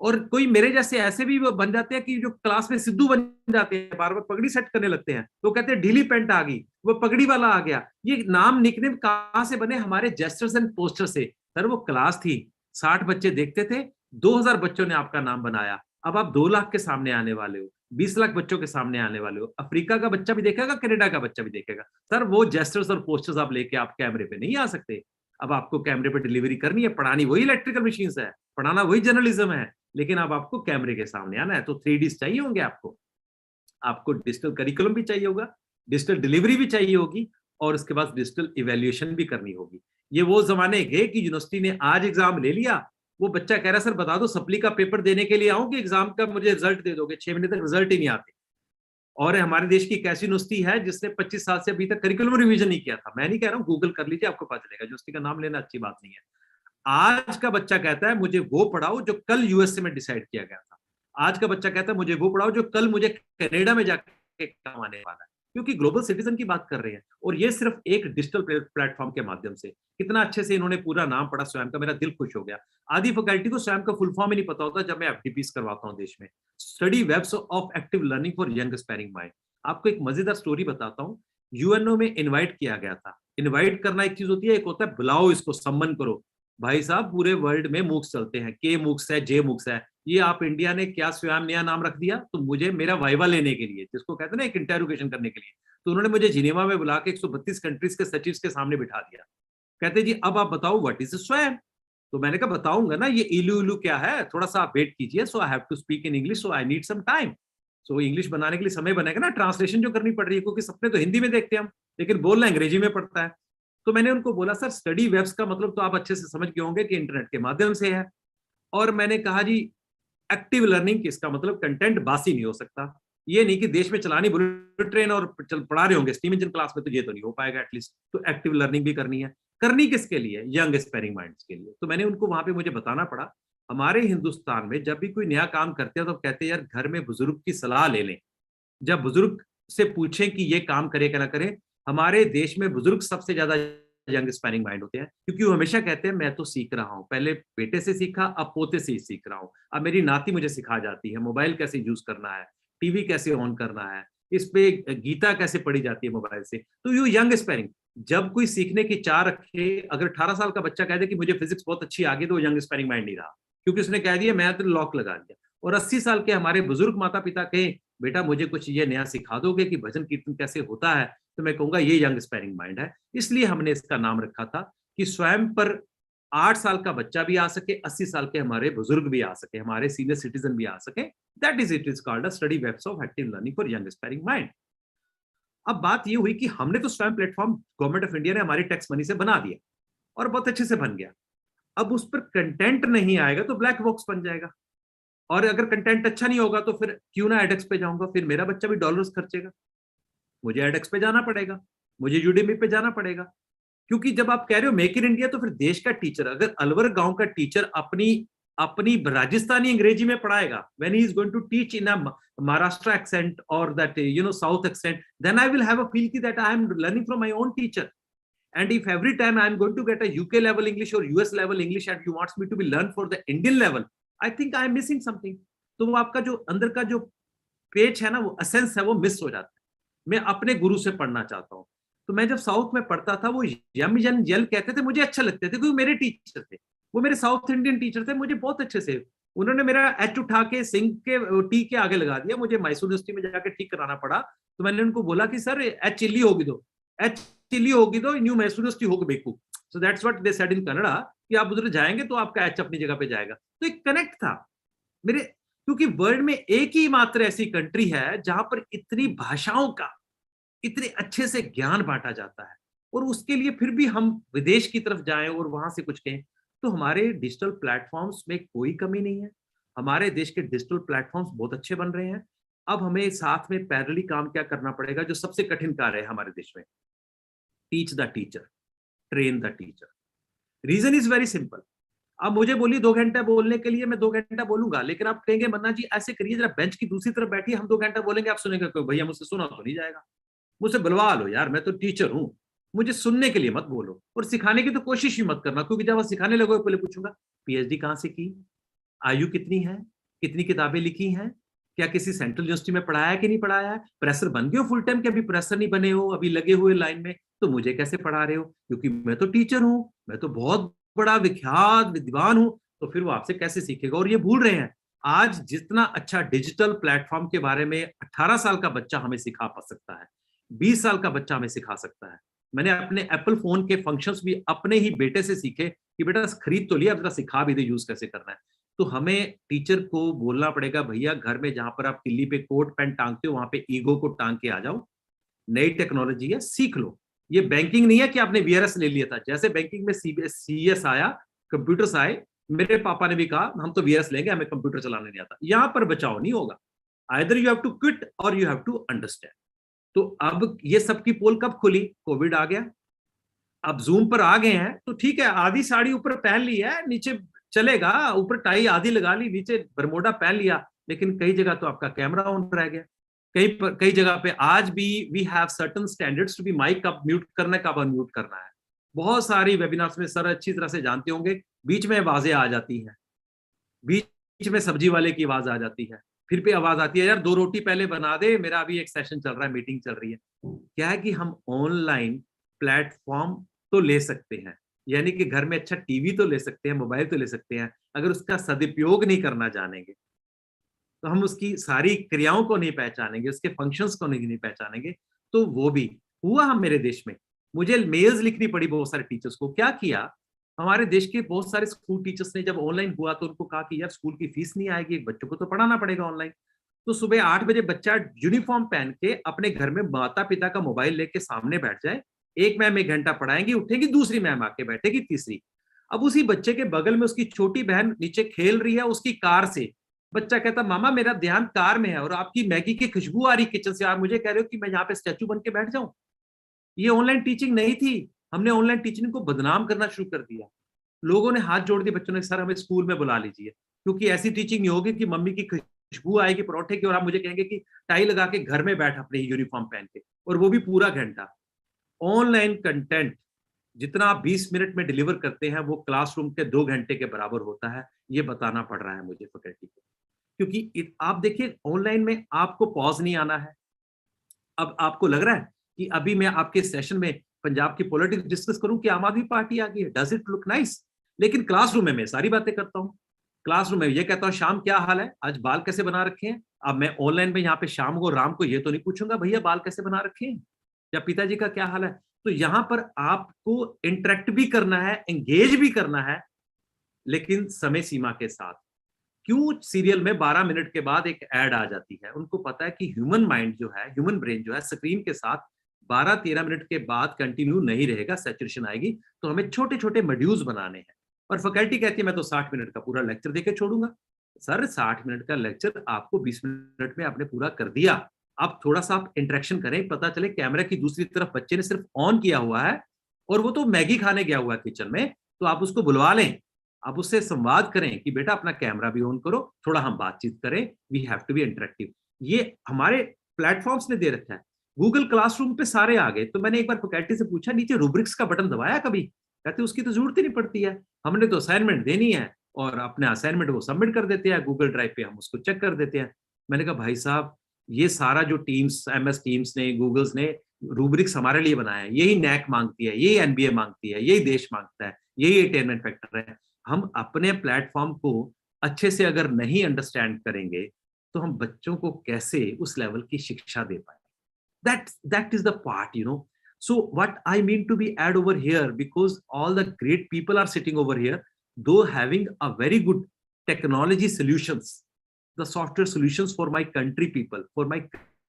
और कोई मेरे जैसे ऐसे भी बन जाते हैं कि जो क्लास में सिद्धू बन जाते हैं, बार बार पगड़ी सेट करने लगते हैं, तो कहते हैं ढीली पेंट आ गई, वो पगड़ी वाला आ गया। ये नाम निकनेम कहां से बने? हमारे जेस्टर्स एंड पोस्टर से। सर वो क्लास थी, 60 बच्चे देखते थे, 2000 बच्चों ने आपका नाम बनाया। अब आप 2 लाख के सामने आने वाले हो, 20 लाख बच्चों के सामने आने वाले हो। अफ्रीका का बच्चा भी देखेगा, कनाडा का बच्चा भी देखेगा। सर वो जेस्टर्स और पोस्टर्स आप लेके आप कैमरे पे नहीं आ सकते। अब आपको कैमरे पे डिलीवरी करनी है, पढ़ानी वही इलेक्ट्रिकल मशीन है, पढ़ाना वही जर्नलिज्म है, लेकिन अब आपको कैमरे के सामने आना है। तो 3Ds चाहिए होंगे आपको डिजिटल करिकुलम भी चाहिए होगा, डिजिटल डिलीवरी भी चाहिए होगी, और उसके बाद डिजिटल इवैल्यूएशन भी करनी होगी। ये वो जमाने गए कि यूनिवर्सिटी ने आज एग्जाम ले लिया, वो बच्चा कह रहा सर बता दो सप्ली का पेपर देने के लिए आऊं कि एग्जाम का मुझे रिजल्ट दे दोगे? 6 महीने तक रिजल्ट ही नहीं आते। और हमारे देश की एक ऐसी यूनिवर्सिटी है जिसने 25 साल से अभी तक करिकुलम रिवीजन नहीं किया था। मैं नहीं कह रहा हूँ, गूगल कर लीजिए, आपको पता चलेगा। यूनिवर्सिटी का नाम लेना अच्छी बात नहीं है। आज का बच्चा कहता है मुझे वो पढ़ाओ जो कल यूएसए में डिसाइड किया गया था। आज का बच्चा कहता है मुझे वो पढ़ाओ जो कल मुझे कनाडा में जाके काम आने वाला है, क्योंकि ग्लोबल सिटीजन की बात कर रहे हैं। और ये सिर्फ एक डिजिटल प्लेटफॉर्म के माध्यम से। कितना अच्छे से इन्होंने पूरा नाम पढ़ा स्वयं का, मेरा दिल खुश हो गया। आधी फैकल्टी को स्वयं का फुल फॉर्म ही नहीं पता होता जब मैं FDPs करवाता हूँ देश में, study webs of active learning for young aspiring mind. आपको एक मजेदार स्टोरी बताता हूँ। UNO में इन्वाइट किया गया था। इन्वाइट करना एक चीज होती है, एक होता है बुलाओ इसको, सम्मन करो। भाई साहब पूरे वर्ल्ड में मूक्स चलते हैं, के मूक्स है, जे मूक्स है, ये आप इंडिया ने क्या स्वयं नया नाम रख दिया? तो मुझे मेरा वाइवा लेने के लिए, जिसको कहते हैं ना एक इंटरोगेशन करने के लिए, तो उन्होंने मुझे जिनेवा में बुला के 132 कंट्रीज के सचिव के सामने बिठा दिया। कहते जी अब आप बताओ व्हाट इज स्वयं। तो मैंने कहा बताऊंगा ना, ये इलू इलू क्या है, थोड़ा सा आप वेट कीजिए। So I have to speak in English, so I need some time. So English बनाने के लिए समय बनेगा ना, ट्रांसलेशन जो करनी पड़ रही है, क्योंकि सपने तो हिंदी में देखते हैं हम, लेकिन बोलना अंग्रेजी में पड़ता है। तो मैंने उनको बोला सर स्टडी वेब्स का मतलब तो आप अच्छे से समझ गए होंगे कि इंटरनेट के माध्यम से है। और मैंने कहा जी एक्टिव लर्निंग किसका मतलब कंटेंट बासी नहीं हो सकता। ये नहीं कि देश में चलानी बुलेट ट्रेन और पढ़ा रहे होंगे स्टीम इंजन क्लास में, तो ये तो नहीं हो पाएगा एटलीस्ट। तो एक्टिव लर्निंग भी करनी है। करनी किसके लिए? यंग एस्पायरिंग माइंड्स के लिए। तो मैंने उनको वहां पे मुझे बताना पड़ा, हमारे हिंदुस्तान में जब भी कोई नया काम करते हैं तो कहते हैं यार घर में बुजुर्ग की सलाह ले लें। जब बुजुर्ग से पूछें कि ये काम करे क्या ना करें, हमारे देश में बुजुर्ग सबसे ज्यादा यंग एस्पायरिंग माइंड होते हैं, क्योंकि वो हमेशा कहते हैं मैं तो सीख रहा हूँ, पहले बेटे से सीखा, अब पोते से ही सीख रहा हूँ, अब मेरी नाती मुझे सिखा जाती है मोबाइल कैसे यूज करना है, टीवी कैसे ऑन करना है, इस पे गीता कैसे पढ़ी जाती है मोबाइल से। तो यू यंग एस्पायरिंग। जब कोई सीखने की चाह रखे, अगर 18 साल का बच्चा कह दे कि मुझे फिजिक्स बहुत अच्छी आ गई, तो यंग एस्पायरिंग माइंड नहीं रहा, क्योंकि उसने कह दिया मैं तो लॉक लगा दिया। और 80 साल के हमारे बुजुर्ग माता पिता कहें बेटा मुझे कुछ ये नया सिखा दोगे कि भजन कीर्तन कैसे होता है, तो मैं कहूंगा ये यंग एस्पायरिंग माइंड है। इसलिए हमने इसका नाम रखा था कि स्वयं पर 8 साल का बच्चा भी आ सके, 80 साल के हमारे बुजुर्ग भी आ सके, हमारे सीनियर सिटीजन भी आ सके। That is it is called a study webs of active learning for young aspiring mind. अब बात ये हुई कि हमने तो स्वयं प्लेटफॉर्म गवर्नमेंट ऑफ इंडिया ने हमारी टैक्स मनी से बना दिया और बहुत अच्छे से बन गया। अब उस पर कंटेंट नहीं आएगा तो ब्लैक बॉक्स बन जाएगा, और अगर कंटेंट अच्छा नहीं होगा तो फिर क्यों ना एडेक्स पे जाऊंगा, फिर मेरा बच्चा भी डॉलर्स खर्चेगा, मुझे एडेक्स पे जाना पड़ेगा, मुझे यूडेमी पे जाना पड़ेगा। क्योंकि जब आप कह रहे हो मेक इन इंडिया, तो फिर देश का टीचर, अगर अलवर गांव का टीचर अपनी अपनी राजस्थानी अंग्रेजी में पढ़ाएगा, when he is going to teach in a Maharashtra accent और that south accent, then I will have a feel that I am learning from my own teacher. And if every time I am going to get a UK level English or US level English and he wants me to be learned for the Indian level, I think I am missing something. तो वो आपका जो अंदर का जो page है ना, वो एसेंस है, वो मिस हो जाता है। मैं अपने गुरु से पढ़ना चाहता हूँ। तो मैं जब साउथ में पढ़ता था, वो यम यन यल कहते थे, मुझे अच्छा लगते थे क्योंकि मेरे टीचर थे, वो मेरे साउथ इंडियन टीचर थे, मुझे बहुत अच्छे से उन्होंने मेरा एच उठा के सिंह के टी के आगे लगा दिया, मुझे मैसूर यूनिवर्सिटी में जाकर ठीक कराना पड़ा। तो मैंने उनको बोला कि सर एच चिल्ली होगी दो, एच चिल्ली होगी दो, न्यू मैसूर यूनिवर्सिटी होगी बेकू। So that's what they said in Kannada कि आप उधर जाएंगे तो आपका एच अपनी जगह पे जाएगा। तो एक कनेक्ट था मेरे, क्योंकि वर्ल्ड में एक ही मात्र ऐसी कंट्री है जहां पर इतनी भाषाओं का इतने अच्छे से ज्ञान बांटा जाता है, और उसके लिए फिर भी हम विदेश की तरफ जाएं और वहां से कुछ कहें। तो हमारे डिजिटल प्लेटफॉर्म्स में कोई कमी नहीं है, हमारे देश के डिजिटल प्लेटफॉर्म्स बहुत अच्छे बन रहे हैं। अब हमें साथ में पैरेलली काम क्या करना पड़ेगा, जो सबसे कठिन कार्य है हमारे देश में, teach the teacher, train the teacher. Reason is very simple. अब मुझे बोलिए 2 घंटा बोलने के लिए, मैं 2 घंटा बोलूंगा, लेकिन आप कहेंगे मन्ना जी ऐसे करिए जरा बेंच की दूसरी तरफ बैठिए, हम 2 घंटा बोलेंगे, आप सुनेंगे कोई, भैया मुझसे सुना तो नहीं जाएगा, मुझसे बुलवा लो यार, मैं तो टीचर हूं, मुझे सुनने के लिए मत बोलो, और सिखाने की तो कोशिश ही मत करना, क्योंकि जब आप सिखाने लगोगे पहले पूछूंगा पीएचडी कहाँ से की, आयु कितनी है, कितनी किताबें लिखी हैं, क्या किसी सेंट्रल यूनिवर्सिटी में पढ़ाया है कि नहीं पढ़ाया है, प्रेसर बन गए हो फुल टाइम, के अभी प्रेसर नहीं बने हो, अभी लगे हुए लाइन में, तो मुझे कैसे पढ़ा रहे हो, क्योंकि मैं तो टीचर हूं, मैं तो बहुत बड़ा विख्यात विद्वान हूं, तो फिर वो आपसे कैसे सीखेगा। और ये भूल रहे हैं, आज जितना अच्छा डिजिटल प्लेटफॉर्म के बारे में 18 साल का बच्चा हमें सिखा पा सकता है, 20 साल का बच्चा हमें सिखा सकता है। मैंने अपने एप्पल फोन के फंक्शंस भी अपने ही बेटे से सीखे कि बेटा खरीद तो लिया, अब जरा सिखा भी दे यूज कैसे करना है। तो हमें टीचर को बोलना पड़ेगा भैया घर में जहां पर आप किल्ली पे कोट पैंट टांगते हो, वहां पे ईगो को टांग के आ जाओ, नई टेक्नोलॉजी है सीख लो। ये बैंकिंग नहीं है कि आपने वीआरएस ले लिया था, जैसे बैंकिंग में सीएस आया, कंप्यूटर्स आए, मेरे पापा ने भी कहा हम तो वीआरएस लेंगे, हमें कंप्यूटर चलाने नहीं आता। यहां पर बचाव नहीं होगा, either you have to quit और यू हैव टू अंडरस्टैंड। तो अब ये सबकी पोल कब खुली, कोविड आ गया, अब जूम पर आ गए हैं, तो ठीक है आधी साड़ी ऊपर पहन ली है, नीचे चलेगा, ऊपर टाई आधी लगा ली, नीचे बरमोडा पहन लिया, लेकिन कई जगह तो आपका कैमरा ऑन रह गया, कई जगह पे आज भी we have certain standards to be mike कब म्यूट करना है, कब अनम्यूट करना है। बहुत सारी वेबिनार्स में सर अच्छी तरह से जानते होंगे, बीच में आवाजें आ जाती हैं, बीच में सब्जी वाले की आवाज आ जाती है, फिर भी आवाज आती है यार 2 रोटी पहले बना दे, मेरा अभी एक सेशन चल रहा है, मीटिंग चल रही है। क्या है कि हम ऑनलाइन प्लेटफॉर्म तो ले सकते हैं, यानी कि घर में अच्छा टीवी तो ले सकते हैं, मोबाइल तो ले सकते हैं, अगर उसका सदुपयोग नहीं करना जानेंगे, तो हम उसकी सारी क्रियाओं को नहीं पहचानेंगे, उसके फंक्शंस को नहीं पहचानेंगे, तो वो भी हुआ हम मेरे देश में। मुझे मेल्स लिखनी पड़ी बहुत सारे टीचर्स को। क्या किया हमारे देश के बहुत सारे स्कूल टीचर्स ने, जब ऑनलाइन हुआ तो उनको कहा कि यार स्कूल की फीस नहीं आएगी, बच्चों को तो पढ़ाना पड़ेगा ऑनलाइन। तो सुबह 8 बजे बच्चा यूनिफॉर्म पहन के अपने घर में माता पिता का मोबाइल लेके सामने बैठ जाए, एक मैम 1 घंटा पढ़ाएंगी, उठेगी, दूसरी मैम आके बैठेगी, तीसरी। अब उसी बच्चे के बगल में उसकी छोटी बहन नीचे खेल रही है उसकी कार से, बच्चा कहता मामा मेरा ध्यान कार में है और आपकी मैगी की खुशबू आ रही किचन से, आप मुझे कह रहे हो कि मैं यहाँ पे स्टैचू बन के बैठ जाऊं। ये ऑनलाइन टीचिंग नहीं थी, हमने ऑनलाइन टीचिंग को बदनाम करना शुरू कर दिया। लोगों ने हाथ जोड़ दिए, बच्चों ने सर हमें स्कूल में बुला लीजिए, क्योंकि ऐसी टीचिंग नहीं होगी कि मम्मी की खुशबू आएगी परोठे की और आप मुझे कहेंगे कि टाई लगा के घर में बैठ अपने यूनिफॉर्म पहन के, और वो भी पूरा घंटा। ऑनलाइन कंटेंट जितना आप 20 मिनट में डिलीवर करते हैं वो क्लासरूम के 2 घंटे के बराबर होता है, ये बताना पड़ रहा है मुझे फैकल्टी को। क्योंकि आप देखिए ऑनलाइन में आपको पॉज नहीं आना है। अब आपको लग रहा है कि अभी मैं आपके सेशन में पंजाब की पॉलिटिक्स डिस्कस करूं कि आम आदमी पार्टी आ गई है, डज इट लुक नाइस? लेकिन क्लासरूम में मैं सारी बातें करता हूँ। क्लासरूम में ये कहता हूँ, शाम क्या हाल है, आज बाल कैसे बना रखे हैं? अब मैं ऑनलाइन में यहाँ पे शाम को राम को ये तो नहीं पूछूंगा भैया बाल कैसे बना रखे हैं, या पिताजी का क्या हाल है। तो यहाँ पर आपको इंटरेक्ट भी करना है, एंगेज भी करना है, लेकिन समय सीमा के साथ। क्यों सीरियल में 12 मिनट के बाद एक ऐड आ जाती है? उनको पता है कि ह्यूमन माइंड जो है, ह्यूमन ब्रेन जो है, स्क्रीन के साथ 12-13 मिनट के बाद कंटिन्यू नहीं रहेगा, सैचुरेशन आएगी। तो हमें छोटे छोटे मॉड्यूल्स बनाने हैं। और फैकल्टी कहती है मैं तो 60 मिनट का पूरा लेक्चर देके छोड़ूंगा। सर 60 मिनट का लेक्चर आपको 20 मिनट में आपने पूरा कर दिया। आप थोड़ा सा आप इंटरेक्शन करें, पता चले कैमरा की दूसरी तरफ बच्चे ने सिर्फ ऑन किया हुआ है और वो तो मैगी खाने गया हुआ है किचन में, तो आप उसको बुलवा लें, आप उससे संवाद करें कि बेटा अपना कैमरा भी ऑन करो, थोड़ा हम बातचीत करें, we have to be interactive. ये हमारे प्लेटफॉर्म्स ने दे रखा है। गूगल क्लासरूम पे सारे आ गए। तो मैंने एक बार फैकल्टी से पूछा, नीचे रूब्रिक्स का बटन दबाया कभी? कहते उसकी तो जरूरत ही नहीं पड़ती है, हमने तो असाइनमेंट देनी है और अपने असाइनमेंट वो सबमिट कर देते हैं गूगल ड्राइव पे, हम उसको चेक कर देते हैं। मैंने कहा भाई साहब ये सारा जो टीम्स, MS टीम्स ने, गूगल्स ने रूब्रिक्स हमारे लिए बनाया है, यही नैक मांगती है, यही NBA मांगती है, यही देश मांगता है, यही अटेनमेंट फैक्टर है। हम अपने प्लेटफॉर्म को अच्छे से अगर नहीं अंडरस्टैंड करेंगे तो हम बच्चों को कैसे उस लेवल की शिक्षा दे पाए? That is the part, you know. So what I mean to be add over here, because all the great people are sitting over here, though having a very good technology solutions, the software solutions for my country people, for my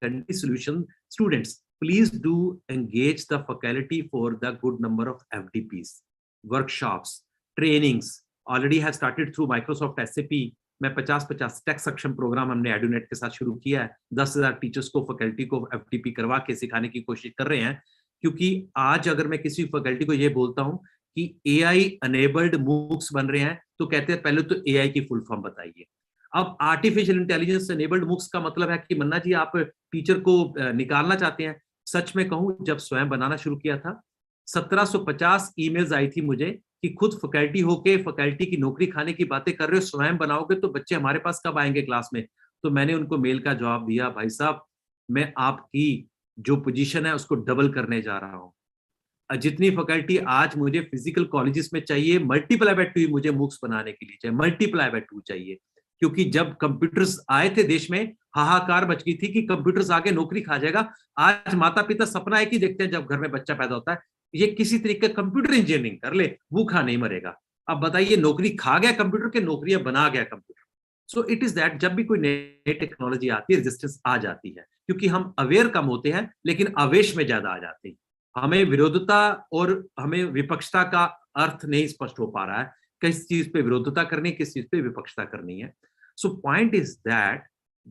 country solution students, please do engage the faculty for the good number of FDPs, workshops, trainings. Already have started through Microsoft SAP. मैं 50-50 take सक्षम programme हमने एडुनेट के साथ शुरू किया है। 10,000 teachers को, faculty को FTP करवा के सिखाने की कोशिश कर रहे हैं। क्योंकि आज अगर मैं किसी फैकल्टी को ये बोलता हूँ कि AI अनेबल्ड मूक्स बन रहे हैं, तो कहते हैं पहले तो AI की फुल फॉर्म बताइए। अब आर्टिफिशियल इंटेलिजेंस अनेबल्ड मूक्स का मतलब है कि मन्ना जी आप टीचर को निकालना चाहते हैं। सच में कहूँ, जब स्वयं बनाना शुरू किया था, 1750 ईमेल्स आई थी मुझे कि खुद फैकल्टी होके फैकल्टी की नौकरी खाने की बातें कर रहे हो, स्वयं बनाओगे तो बच्चे हमारे पास कब आएंगे क्लास में? तो मैंने उनको मेल का जवाब दिया, भाई साहब मैं आपकी जो पोजीशन है उसको डबल करने जा रहा हूँ। जितनी फैकल्टी आज मुझे फिजिकल कॉलेजेस में चाहिए, मल्टीप्लाई बाय 2 मुझे मूक्स बनाने के लिए चाहिए, मल्टीप्लाई बाय 2 चाहिए। क्योंकि जब कंप्यूटर्स आए थे देश में, हाहाकार मच गई थी कि कंप्यूटर्स आगे नौकरी खा जाएगा। आज माता पिता सपना एक ही देखते हैं जब घर में बच्चा पैदा होता है, ये किसी तरीके का कंप्यूटर इंजीनियरिंग कर ले, भूखा नहीं मरेगा। अब बताइए, नौकरी खा गया कंप्यूटर के, नौकरियां बना गया computer. So it is that, जब भी कोई नई टेक्नोलॉजी आती है, रेजिस्टेंस आ जाती है, क्योंकि हम अवेयर कम होते हैं लेकिन आवेश में ज्यादा आ जाते हैं। हमें विरोधता और हमें विपक्षता का अर्थ नहीं स्पष्ट हो पा रहा है, किस चीज पे विरोधता करनी, किस चीज पे विपक्षता करनी है। So point is that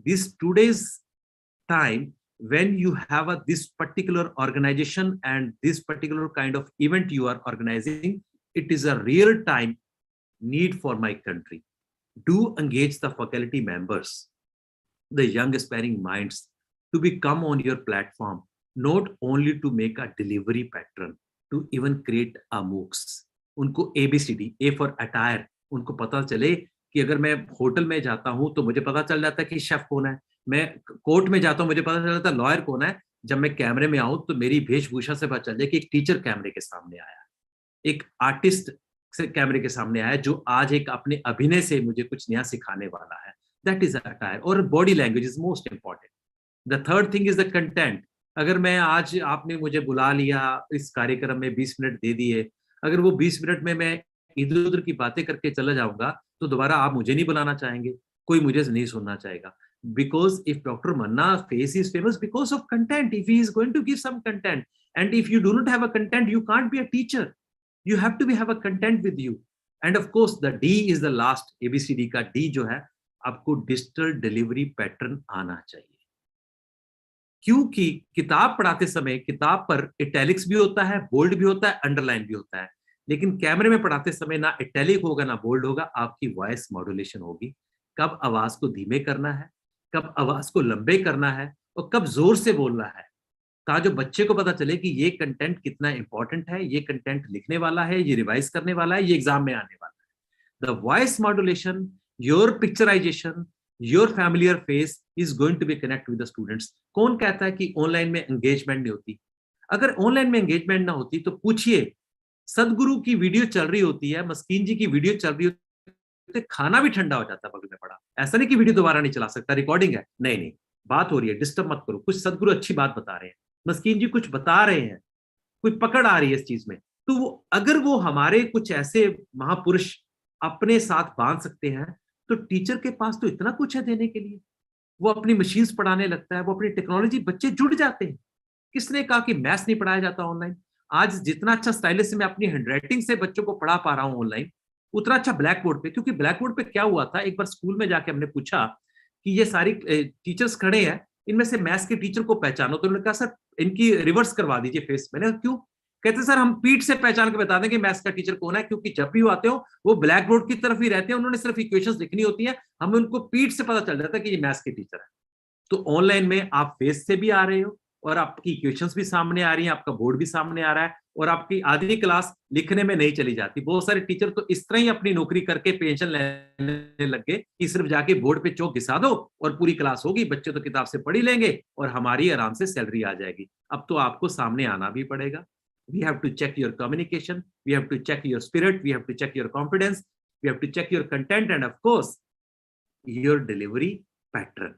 this today's time, when you have this particular organization and this particular kind of event you are organizing, it is a real time need for my country. Do engage the faculty members, the young aspiring minds, to become on your platform, not only to make a delivery pattern, to even create a MOOCs. उनको ABCD, A for attire, उनको पता चले कि अगर मैं hotel में जाता हूं तो मुझे पता चल जाता है कि शेफ कौन है, मैं कोर्ट में जाता हूं मुझे पता चल जाता है लॉयर कौन है। जब मैं कैमरे में आऊं तो मेरी वेशभूषा से पता चल जाए कि एक टीचर कैमरे के सामने आया, एक आर्टिस्ट से कैमरे के सामने आया जो आज एक अपने अभिनय से मुझे कुछ नया सिखाने वाला है। That is attire. और body language is most important. The third thing is the content. अगर मैं आज, आपने मुझे बुला लिया इस कार्यक्रम में, 20 मिनट दे दिए, अगर वो 20 मिनट में मैं इधर उधर की बातें करके चला जाऊंगा तो दोबारा आप मुझे नहीं बुलाना चाहेंगे, कोई मुझे नहीं सुनना चाहेगा। Because if Dr. Manna's face is famous because of content, if he is going to give some content, and if you do not have a content, you can't be a teacher. You have to have a content with you. And of course, the D is the last, ABCD का D जो है, आपको digital delivery pattern आना चाहिए। क्योंकि किताब पढ़ाते समय किताब पर इटैलिक्स भी होता है, बोल्ड भी होता है, अंडरलाइन भी होता है, लेकिन कैमरे में पढ़ाते समय ना इटैलिक होगा ना बोल्ड होगा, आपकी वॉइस मॉड्यूलेशन होगी। कब आवाज को धीमे करना है, कब आवाज को लंबे करना है और कब जोर से बोलना है, ताकि जो बच्चे को पता चले कि ये कंटेंट कितना इंपॉर्टेंट है, ये कंटेंट लिखने वाला है, ये रिवाइज करने वाला है, ये एग्जाम में आने वाला है। The voice modulation, your picturisation, your familiar face is going to be connect with the students. कौन कहता है कि ऑनलाइन में एंगेजमेंट नहीं होती? अगर ऑनलाइन में एंगेजमेंट ना होती तो पूछिए, सदगुरु की वीडियो चल रही होती है, मस्कीन जी की वीडियो चल रही होती है, खाना भी ठंडा हो जाता बगल में पड़ा। ऐसा नहीं कि वीडियो दोबारा नहीं चला सकता, रिकॉर्डिंग है, नहीं नहीं, बात हो रही है, डिस्टर्ब मत करो। कुछ सदगुरु अच्छी बात बता रहे हैं, मस्कीन जी कुछ बता रहे हैं, कोई पकड़ आ रही है इस चीज में, तो वो अगर वो हमारे कुछ ऐसे महापुरुष अपने साथ बांध सकते हैं, तो टीचर के पास तो इतना कुछ है देने के लिए। वो अपनी मशीन्स पढ़ाने लगता है, वो अपनी टेक्नोलॉजी, बच्चे जुड़ जाते हैं। किसने कहा कि मैथ्स नहीं पढ़ाया जाता ऑनलाइन? आज जितना अच्छा स्टाइलिश से मैं अपनी हैंडराइटिंग से बच्चों को पढ़ा पा रहा हूँ ऑनलाइन, उतना अच्छा ब्लैक बोर्ड पे। क्योंकि ब्लैक बोर्ड पे क्या हुआ था, एक बार स्कूल में जाके हमने पूछा कि ये सारी टीचर्स खड़े हैं, इनमें से मैथ्स के टीचर को पहचानो। तो उन्होंने कहा सर इनकी रिवर्स करवा दीजिए फेस। मैंने कहा क्यों? कहते सर हम पीठ से पहचान के बता दें कि मैथ्स का टीचर कौन है, क्योंकि जब भी वो आते हो वो ब्लैक बोर्ड की तरफ ही रहते हैं, उन्होंने सिर्फ इक्वेशंस लिखनी होती है, हमें उनको पीठ से पता चल जाता है कि ये मैथ्स के टीचर है। तो ऑनलाइन में आप फेस से भी आ रहे हो और आपकी इक्वेशंस भी सामने आ रही हैं, आपका बोर्ड भी सामने आ रहा है, और आपकी आधी क्लास लिखने में नहीं चली जाती। बहुत सारे टीचर तो इस तरह ही अपनी नौकरी करके पेंशन लेने लग गए कि सिर्फ जाके बोर्ड पे चौक घिसा दो और पूरी क्लास होगी, बच्चे तो किताब से पढ़ ही लेंगे और हमारी आराम से सैलरी आ जाएगी। अब तो आपको सामने आना भी पड़ेगा। We have to check your communication, we have to check your spirit, we have to check your confidence, we have to check your content and of course your delivery pattern.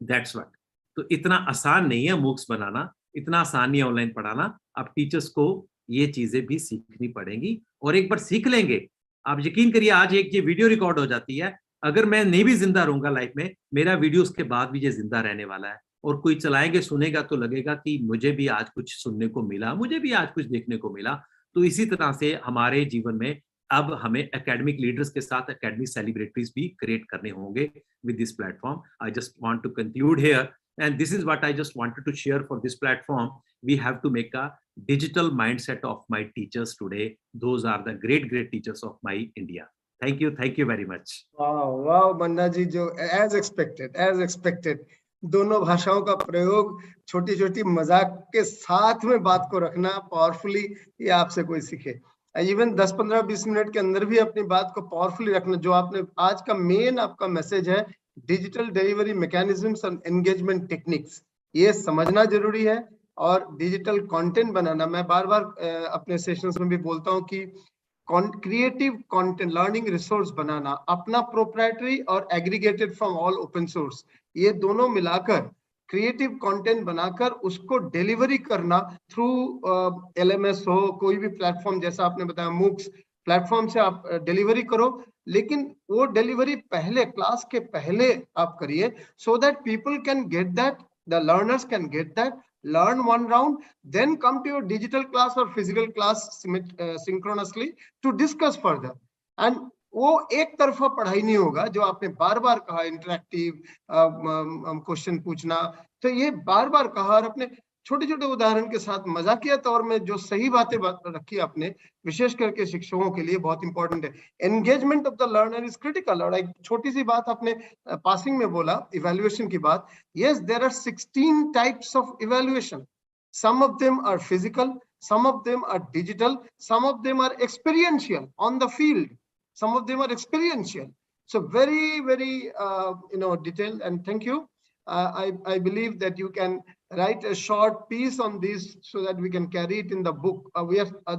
That's what. तो इतना आसान नहीं है MOOCs बनाना, इतना आसान नहीं है online पढ़ाना। अब टीचर्स को ये चीजें भी सीखनी पड़ेंगी, और एक बार सीख लेंगे, आप यकीन करिए आज एक ये वीडियो रिकॉर्ड हो जाती है, अगर मैं नहीं भी जिंदा रहूंगा लाइफ में, मेरा वीडियो उसके बाद भी ये जिंदा रहने वाला है, और कोई चलाएंगे सुनेगा तो लगेगा कि मुझे भी आज कुछ सुनने को मिला, मुझे भी आज कुछ देखने को मिला। तो इसी तरह से हमारे जीवन में अब हमें एकेडमिक लीडर्स के साथ एकेडमिक सेलिब्रिटीज भी क्रिएट करने होंगे with this platform. I just want to conclude here, and this is what I just wanted to share for this platform. We have to make a digital mindset of my teachers today. Those are the great teachers of my India. Thank you very much. वाह वाह मन्ना जी, जो as expected दोनों भाषाओं का प्रयोग छोटी छोटी मजाक के साथ में बात को रखना पावरफुली, ये आपसे कोई सीखे। इवन 10-15-20 मिनट के अंदर भी अपनी बात को पावरफुली रखना। जो आपने आज का मेन आपका मैसेज है, digital delivery mechanisms and engagement techniques, ये समझना जरूरी है। और डिजिटल कंटेंट बनाना, मैं बार बार अपने सेशंस में भी बोलता हूँ कि क्रिएटिव कंटेंट लर्निंग रिसोर्स बनाना, अपना प्रोप्राइटरी और aggregated from all open source, ये दोनों मिलाकर क्रिएटिव कंटेंट बनाकर उसको डिलीवरी करना थ्रू LMS हो, कोई भी प्लेटफॉर्म, जैसा आपने बताया मूक्स प्लेटफॉर्म से आप डिलीवरी करो। लेकिन वो डिलीवरी पहले क्लास के पहले आप करिए, so that people can get that, the learners can get that, learn one round, then come to your digital class or physical class synchronously to discuss further. And वो एक तरफा पढ़ाई नहीं होगा, जो आपने बार बार कहा इंटरेक्टिव क्वेश्चन पूछना, तो ये बार बार कहा, और अपने छोटे छोटे उदाहरण के साथ मजाकिया तौर में जो सही बातें रखी आपने, विशेष करके शिक्षकों के लिए बहुत इंपॉर्टेंट है। Engagement of the learner is critical. और एक छोटी सी बात आपने पासिंग में बोला इवैल्यूएशन की बात। Yes, there are 16 types of evaluation. some of them are physical, some of them are digital, some of them are experiential on the field, some of them are experiential. So very detailed, and thank you. I believe that you can write a short piece on this so that we can carry it in the book.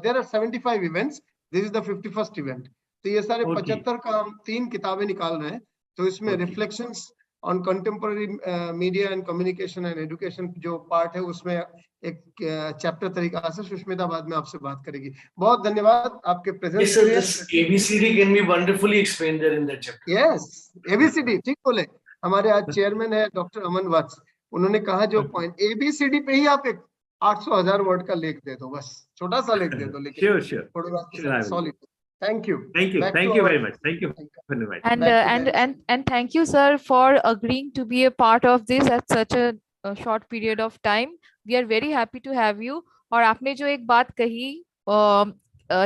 There are 75 events. This is the 51st event. तो ये सारे 75 का हम 3 किताबें निकाल रहे हैं। तो इसमें reflections on contemporary media and communication and education जो पार्ट है, उसमें एक चैप्टर तरीका से सुष्मिता बाद में आपसे बात करेगी। बहुत धन्यवाद आपके प्रेजेंस के लिए। ABCD can be wonderfully explained there in that chapter. Yes, ABCD ठीक बोले। हमारे आज चेयरमैन है डॉक्टर अमन वत्स, उन्होंने कहा जो पॉइंट ABCD पे ही आप एक 800,000 वर्ड का लेख दे दो, बस छोटा सा लेख दे दो, लेकिन Sure. Solid. Thank you. Thank you very much. Thank you very much. And thank you, sir, for agreeing to be a part of this at such a short period of time. We are very happy to have you. और आपने जो एक बात कही,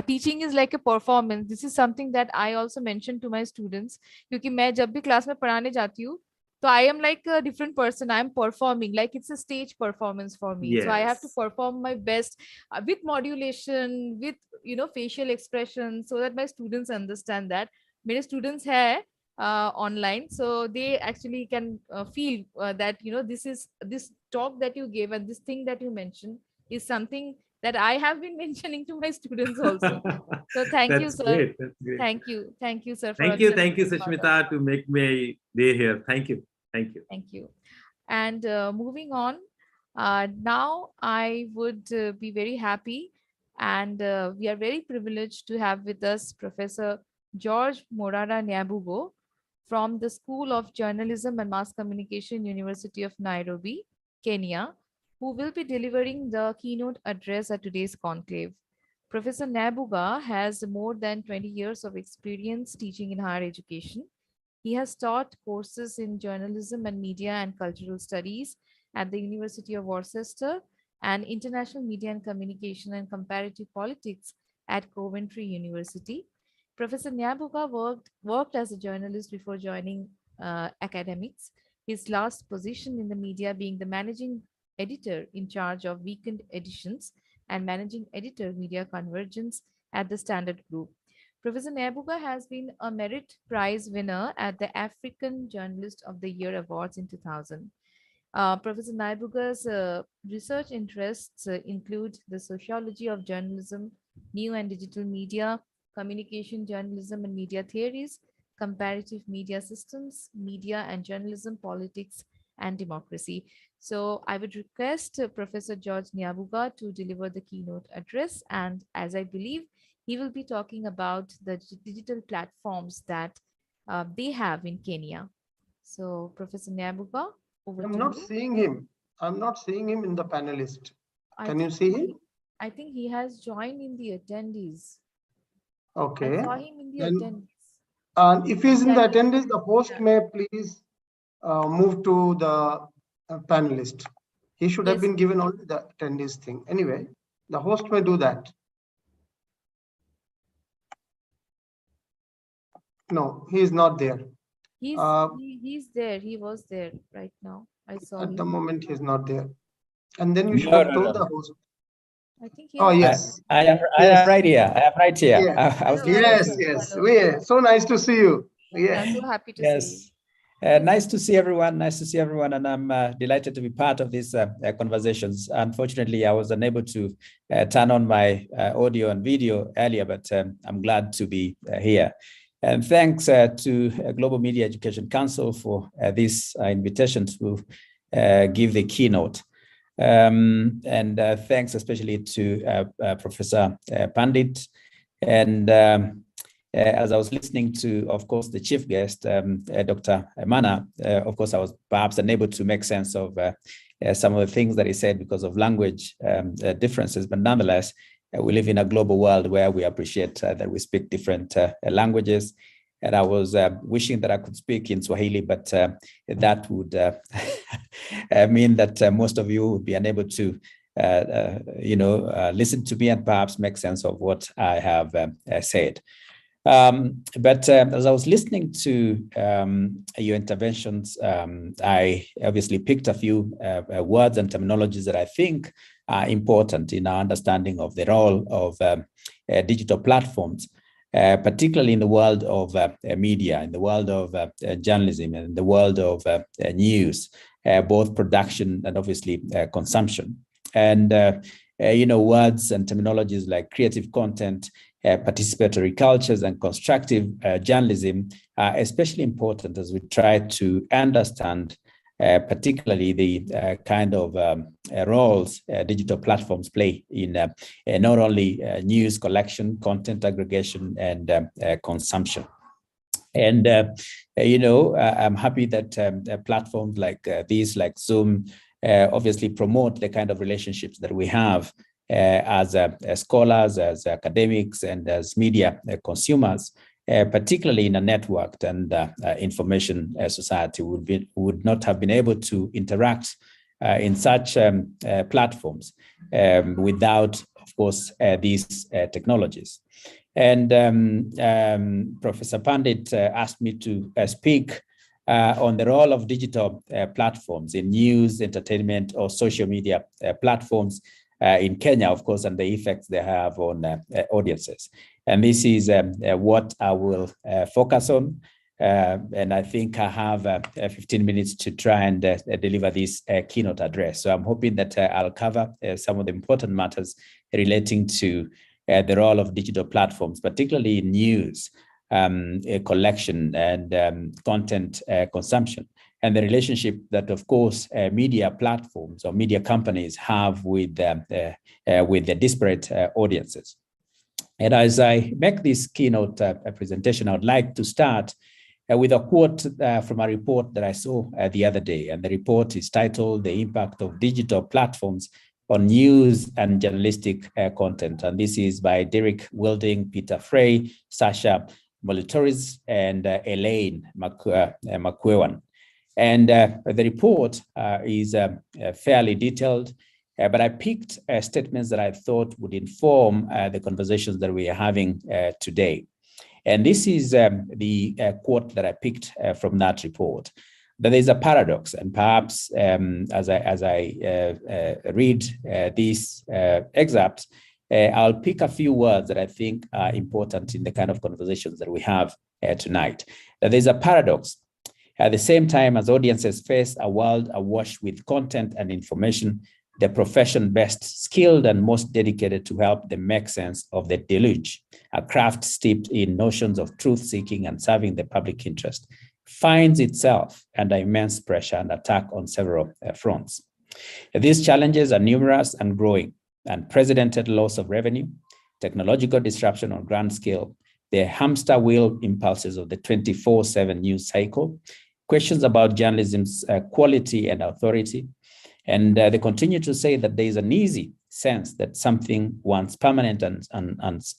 teaching is like a performance. This is something that I also mention to my students. क्योंकि मैं जब भी क्लास में पढ़ाने जाती हूँ, so I am like a different person. I am performing, like it's a stage performance for me. So I have to perform my best with modulation, with facial expression, so that my students understand that. मेरे students हैं online, so they actually can feel that this talk that you gave and this thing that you mentioned is something that I have been mentioning to my students also. So thank you, That's sir. great. That's great. Thank you, sir, for Thank you, accepting this Sushmita, to make my day here. Thank you. Thank you. Thank you. And moving on, now I would be very happy, and we are very privileged to have with us Professor George Morara Nyabugo from the School of Journalism and Mass Communication, University of Nairobi, Kenya, who will be delivering the keynote address at today's conclave. Professor Nyabuga has more than 20 years of experience teaching in higher education. He has taught courses in journalism and media and cultural studies at the University of Worcester and international media and communication and comparative politics at Coventry University. Professor Nyabuga worked as a journalist before joining academics, his last position in the media being the managing editor in charge of weekend editions and managing editor media convergence at the Standard Group. Professor Nyabuga has been a Merit Prize winner at the African Journalist of the Year Awards in 2000. Professor Nyabuga's research interests include the sociology of journalism, new and digital media, communication journalism and media theories, comparative media systems, media and journalism, politics, and democracy. So I would request Professor George Nyabuga to deliver the keynote address. And as I believe, he will be talking about the digital platforms that they have in Kenya. So Professor Nyabuga, over to I'm not you. seeing him. I'm not seeing him in the panelist. I Can you think see him? I think he has joined in the attendees. Okay. I saw him in the Then- attendees. And if he's in the Yeah, he- attendees, the host yeah. may please move to the panelist. He should have Yes. been given only the attendees thing. Anyway, the host may do that. No, he is not there. He's there. He was there right now. I saw At him. the moment, he's not there. And then you should No, have no, told no. the host. I think he Oh, has yes. I am Yes. right here. I am right here. Yeah. I was Hello, Yes, hello, yes. hello. Yeah. So nice to see you. Yeah, Yeah. so happy to see you. yes. Nice to see everyone. Nice to see everyone, and I'm delighted to be part of these conversations. Unfortunately, I was unable to turn on my audio and video earlier, but I'm glad to be here. And thanks to Global Media Education Council for this invitation to give the keynote. And thanks especially to Professor Pandit. And as I was listening to, of course, the chief guest, Dr. Emana, of course, I was perhaps unable to make sense of some of the things that he said because of language differences, but nonetheless, we live in a global world where we appreciate that we speak different languages. And I was wishing that I could speak in Swahili, but that would mean that most of you would be unable to, listen to me and perhaps make sense of what I have said. But as I was listening to your interventions, I obviously picked a few words and terminologies that I think are important in our understanding of the role of digital platforms, particularly in the world of media, in the world of journalism, and in the world of news, both production and obviously consumption. And words and terminologies like creative content, participatory cultures, and constructive journalism are especially important as we try to understand particularly the kind of roles digital platforms play in not only news collection, content aggregation, and consumption. And, I'm happy that platforms like these, like Zoom, obviously promote the kind of relationships that we have as scholars, as academics, and as media consumers, particularly in a networked and information society. Would not have been able to interact in such platforms without, of course, these technologies. And Professor Pandit asked me to speak on the role of digital platforms in news, entertainment, or social media platforms in Kenya, of course, and the effects they have on audiences. And this is what I will focus on. And I think I have 15 minutes to try and deliver this keynote address. So I'm hoping that I'll cover some of the important matters relating to the role of digital platforms, particularly in news collection and content consumption, and the relationship that, of course, media platforms or media companies have with the disparate audiences. And as I make this keynote presentation, I would like to start with a quote from a report that I saw the other day. And the report is titled "The Impact of Digital Platforms on News and Journalistic Content." And this is by Derek Wilding, Peter Frey, Sasha Molitoris, and Elaine McEwan. And the report is fairly detailed, but I picked statements that I thought would inform the conversations that we are having today. And this is the quote that I picked from that report. That there's a paradox, and perhaps as I read this excerpt, I'll pick a few words that I think are important in the kind of conversations that we have tonight. That there's a paradox. At the same time as audiences face a world awash with content and information, the profession best skilled and most dedicated to help them make sense of the deluge, a craft steeped in notions of truth-seeking and serving the public interest, finds itself under immense pressure and attack on several fronts. These challenges are numerous and growing: unprecedented loss of revenue, technological disruption on grand scale, the hamster wheel impulses of the 24/7 news cycle, questions about journalism's quality and authority. And they continue to say that there is an easy sense that something once permanent and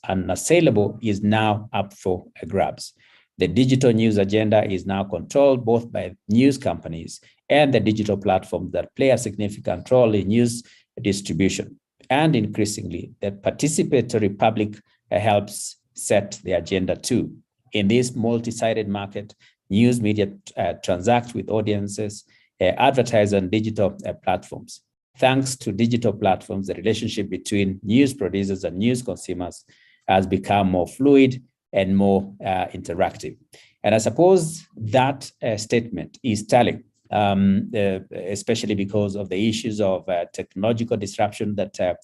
unassailable is now up for grabs. The digital news agenda is now controlled both by news companies and the digital platforms that play a significant role in news distribution. And increasingly, the participatory public helps set the agenda too. In this multi-sided market, news media transact with audiences, advertise on digital platforms. Thanks to digital platforms, the relationship between news producers and news consumers has become more fluid and more interactive. And I suppose that statement is telling, especially because of the issues of technological disruption that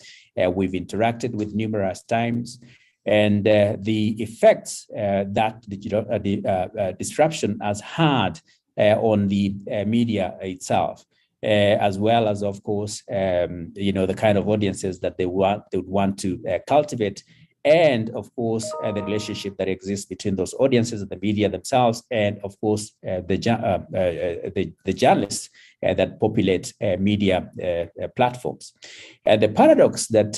we've interacted with numerous times, and the effects that digital disruption has had on the media itself, as well as, of course, the kind of audiences that they would want to cultivate, and of course the relationship that exists between those audiences and the media themselves, and of course the journalists that populate media platforms. The paradox that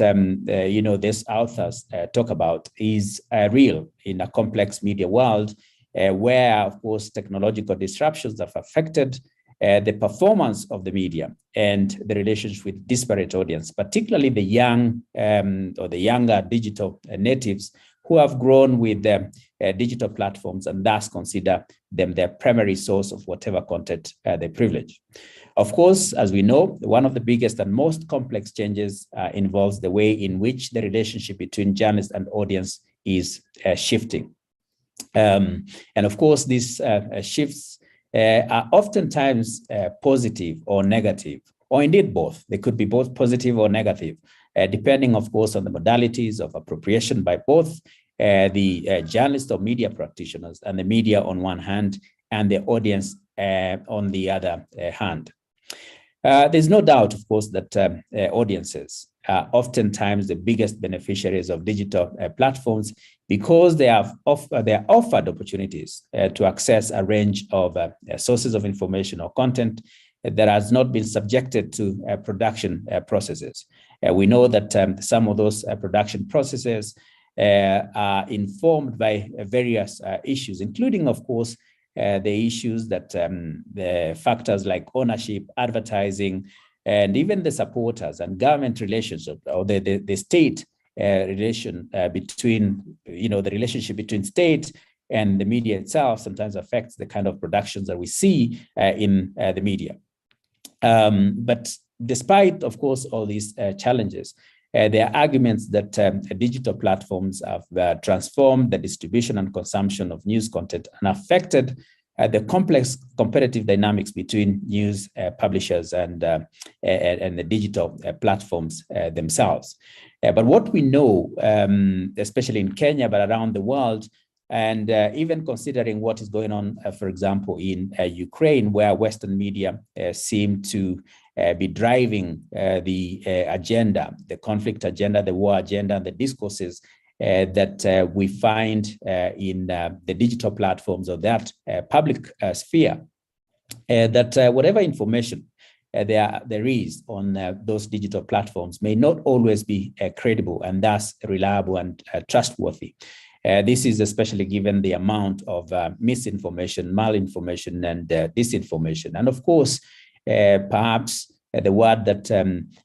these authors talk about is real in a complex media world, where, of course, technological disruptions have affected the performance of the media and the relationship with disparate audience, particularly the young or the younger digital natives who have grown with digital platforms and thus consider them their primary source of whatever content they privilege. Of course, as we know, one of the biggest and most complex changes involves the way in which the relationship between journalist and audience is shifting. And of course, these shifts are oftentimes positive or negative, or indeed both. They could be both positive or negative, depending, of course, on the modalities of appropriation by both the journalists or media practitioners and the media on one hand, and the audience on the other hand. There's no doubt, of course, that audiences are oftentimes the biggest beneficiaries of digital platforms, because they are offered opportunities to access a range of sources of information or content that has not been subjected to production processes. We know that some of those production processes are informed by various issues, including, of course, the issues that the factors like ownership, advertising, and even the supporters and government relationship, or the state relation between, the relationship between state and the media itself sometimes affects the kind of productions that we see in the media. But despite, of course, all these challenges, there are arguments that digital platforms have transformed the distribution and consumption of news content and affected the complex competitive dynamics between news publishers and the digital platforms themselves. But what we know, especially in Kenya, but around the world, and even considering what is going on, for example, in Ukraine, where Western media seem to be driving the agenda, the conflict agenda, the war agenda, and the discourses that we find in the digital platforms of that public sphere, that whatever information there is on those digital platforms may not always be credible and thus reliable and trustworthy. This is especially given the amount of misinformation, malinformation, and disinformation. And of course, perhaps the word that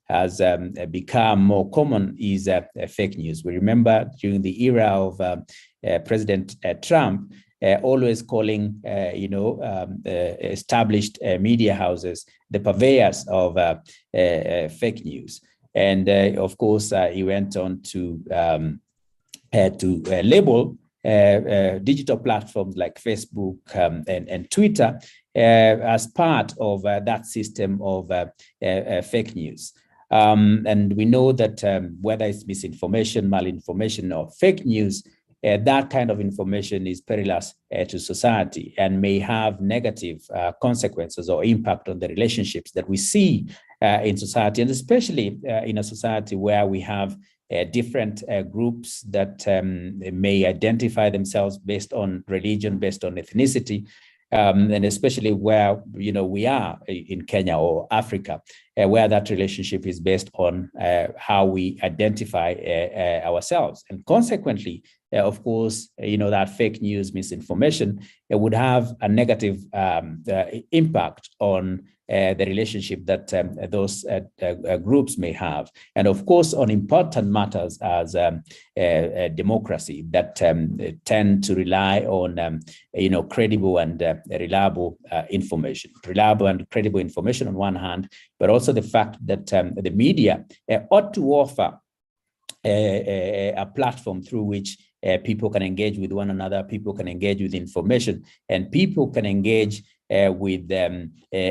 has become more common is fake news. We remember during the era of President Trump, always calling, established media houses the purveyors of fake news. And of course, he went on to label digital platforms like Facebook and Twitter as part of that system of fake news. And we know that whether it's misinformation, malinformation, or fake news, that kind of information is perilous to society and may have negative consequences or impact on the relationships that we see in society, and especially in a society where we have different groups that may identify themselves based on religion, based on ethnicity, and especially where we are in Kenya or Africa, where that relationship is based on how we identify ourselves. And consequently, of course, that fake news, misinformation, it would have a negative impact on the relationship that those groups may have. And of course, on important matters as democracy that tend to rely on, credible and reliable information. Reliable and credible information on one hand, but also the fact that the media ought to offer a platform through which people can engage with one another, people can engage with information, and people can engage with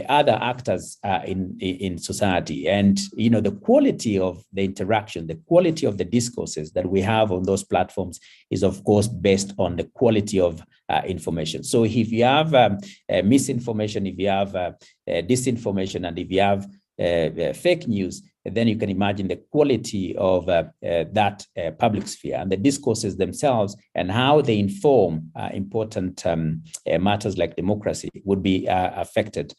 other actors in society. And the quality of the interaction, the quality of the discourses that we have on those platforms is of course based on the quality of information. So if you have misinformation, if you have disinformation, and if you have fake news, then you can imagine the quality of that public sphere and the discourses themselves and how they inform important matters like democracy would be affected.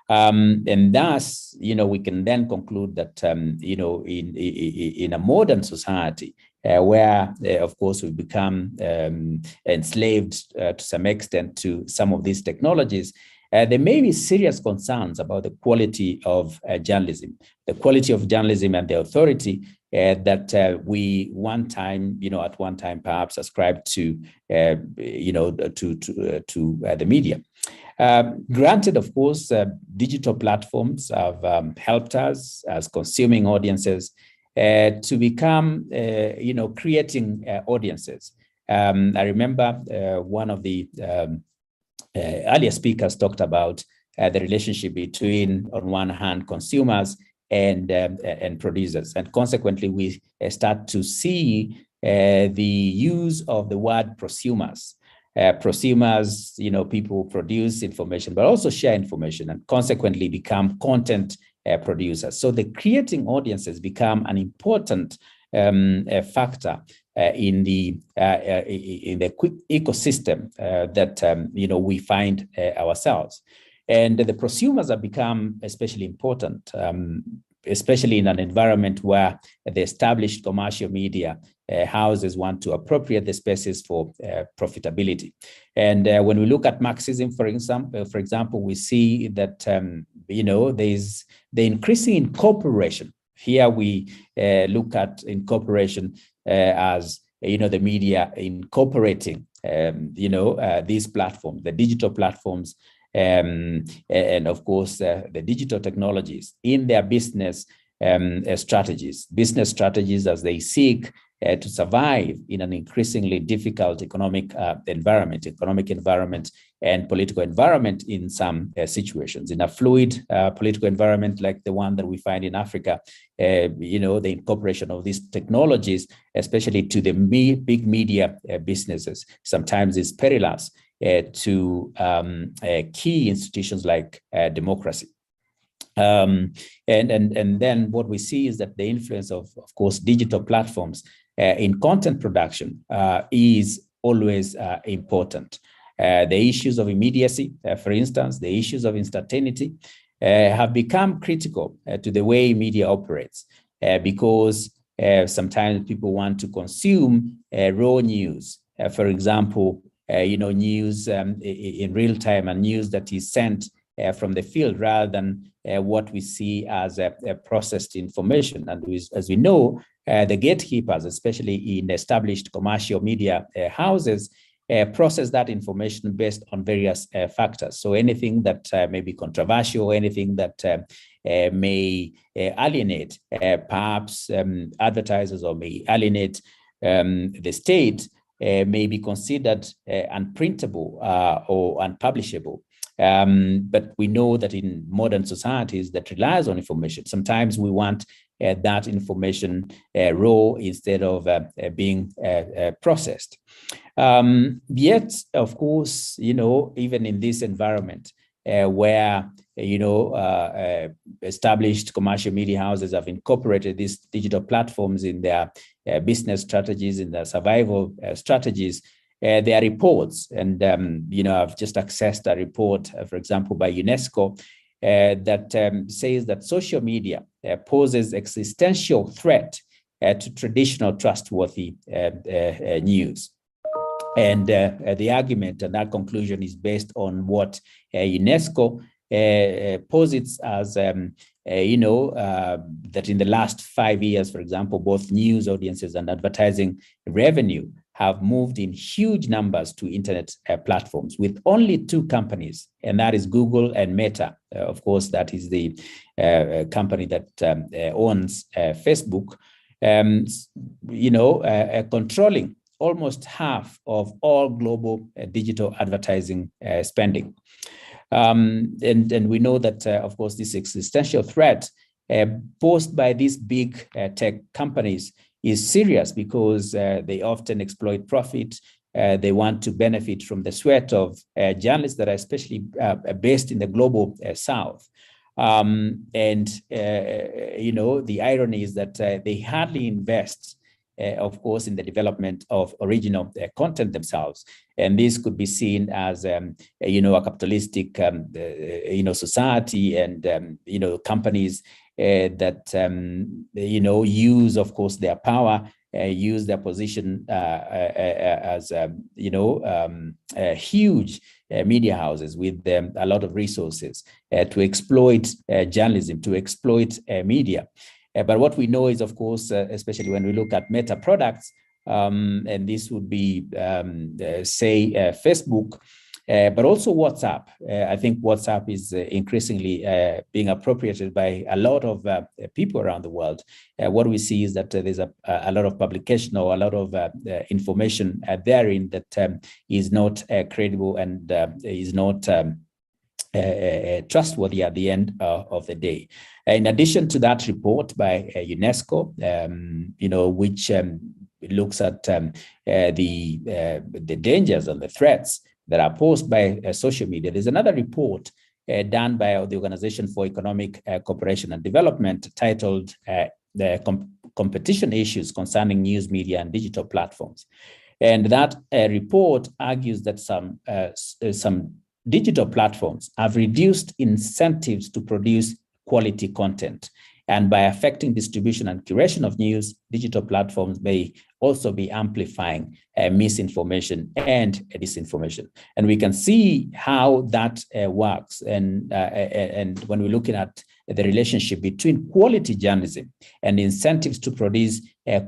And thus, we can then conclude that, in a modern society where, of course, we become enslaved to some extent to some of these technologies, there may be serious concerns about the quality of journalism, and the authority that we at one time perhaps ascribed to, the media. Granted, of course, digital platforms have helped us as consuming audiences to become, creating audiences. I remember one of the earlier speakers talked about the relationship between, on one hand, consumers and producers, and consequently, we start to see the use of the word prosumers. Prosumers, people produce information, but also share information, and consequently become content producers. So the creating audiences become an important factor in the quick ecosystem that we find ourselves. And the prosumers have become especially important, especially in an environment where the established commercial media houses want to appropriate the spaces for profitability. And when we look at Marxism, for example, we see that there's the increasing incorporation. Here we look at incorporation as the media incorporating these platforms, the digital platforms, and of course the digital technologies in their business strategies, business strategies, as they seek to survive in an increasingly difficult economic environment and political environment in some situations. In a fluid political environment like the one that we find in Africa, the incorporation of these technologies, especially to the big media businesses, sometimes is perilous to key institutions like democracy. And then what we see is that the influence of course, digital platforms in content production is always important. The issues of immediacy, for instance, the issues of instantaneity have become critical to the way media operates because sometimes people want to consume raw news. For example, news in real time and news that is sent from the field rather than what we see as processed information. And as we know, the gatekeepers, especially in established commercial media houses, process that information based on various factors. So anything that may be controversial, anything that may alienate perhaps advertisers or may alienate the state may be considered unprintable or unpublishable. But we know that in modern societies that relies on information, sometimes we want that information raw instead of being processed. Yet, of course, even in this environment where, established commercial media houses have incorporated these digital platforms in their business strategies, in their survival strategies, there are reports, and I've just accessed a report, for example, by UNESCO that says that social media poses existential threat to traditional trustworthy news. And the argument and that conclusion is based on what UNESCO posits as, that in the last 5 years, for example, both news audiences and advertising revenue have moved in huge numbers to internet platforms with only 2 companies, and that is Google and Meta. Of course, that is the company that owns Facebook, controlling almost half of all global digital advertising spending. And we know that, of course, this existential threat posed by these big tech companies is serious because they often exploit profit. They want to benefit from the sweat of journalists that are especially based in the global South. The irony is that they hardly invest, of course, in the development of original content themselves. And this could be seen as, a capitalistic, society and, companies that, use, of course, their power, use their position as, huge media houses with a lot of resources to exploit journalism, to exploit media. But what we know is, of course, especially when we look at Meta products, and this would be, Facebook, but also WhatsApp. I think WhatsApp is increasingly being appropriated by a lot of people around the world. What we see is that there's a lot of publication or a lot of information therein that is not credible and is not trustworthy at the end of the day. In addition to that report by UNESCO, which looks at the dangers and the threats that are posed by social media, there's another report done by the Organization for Economic Cooperation and Development titled the Competition Issues Concerning News Media and Digital Platforms. And that report argues that some digital platforms have reduced incentives to produce quality content. And by affecting distribution and curation of news, digital platforms may also be amplifying misinformation and disinformation. And we can see how that works. And when we're looking at the relationship between quality journalism and incentives to produce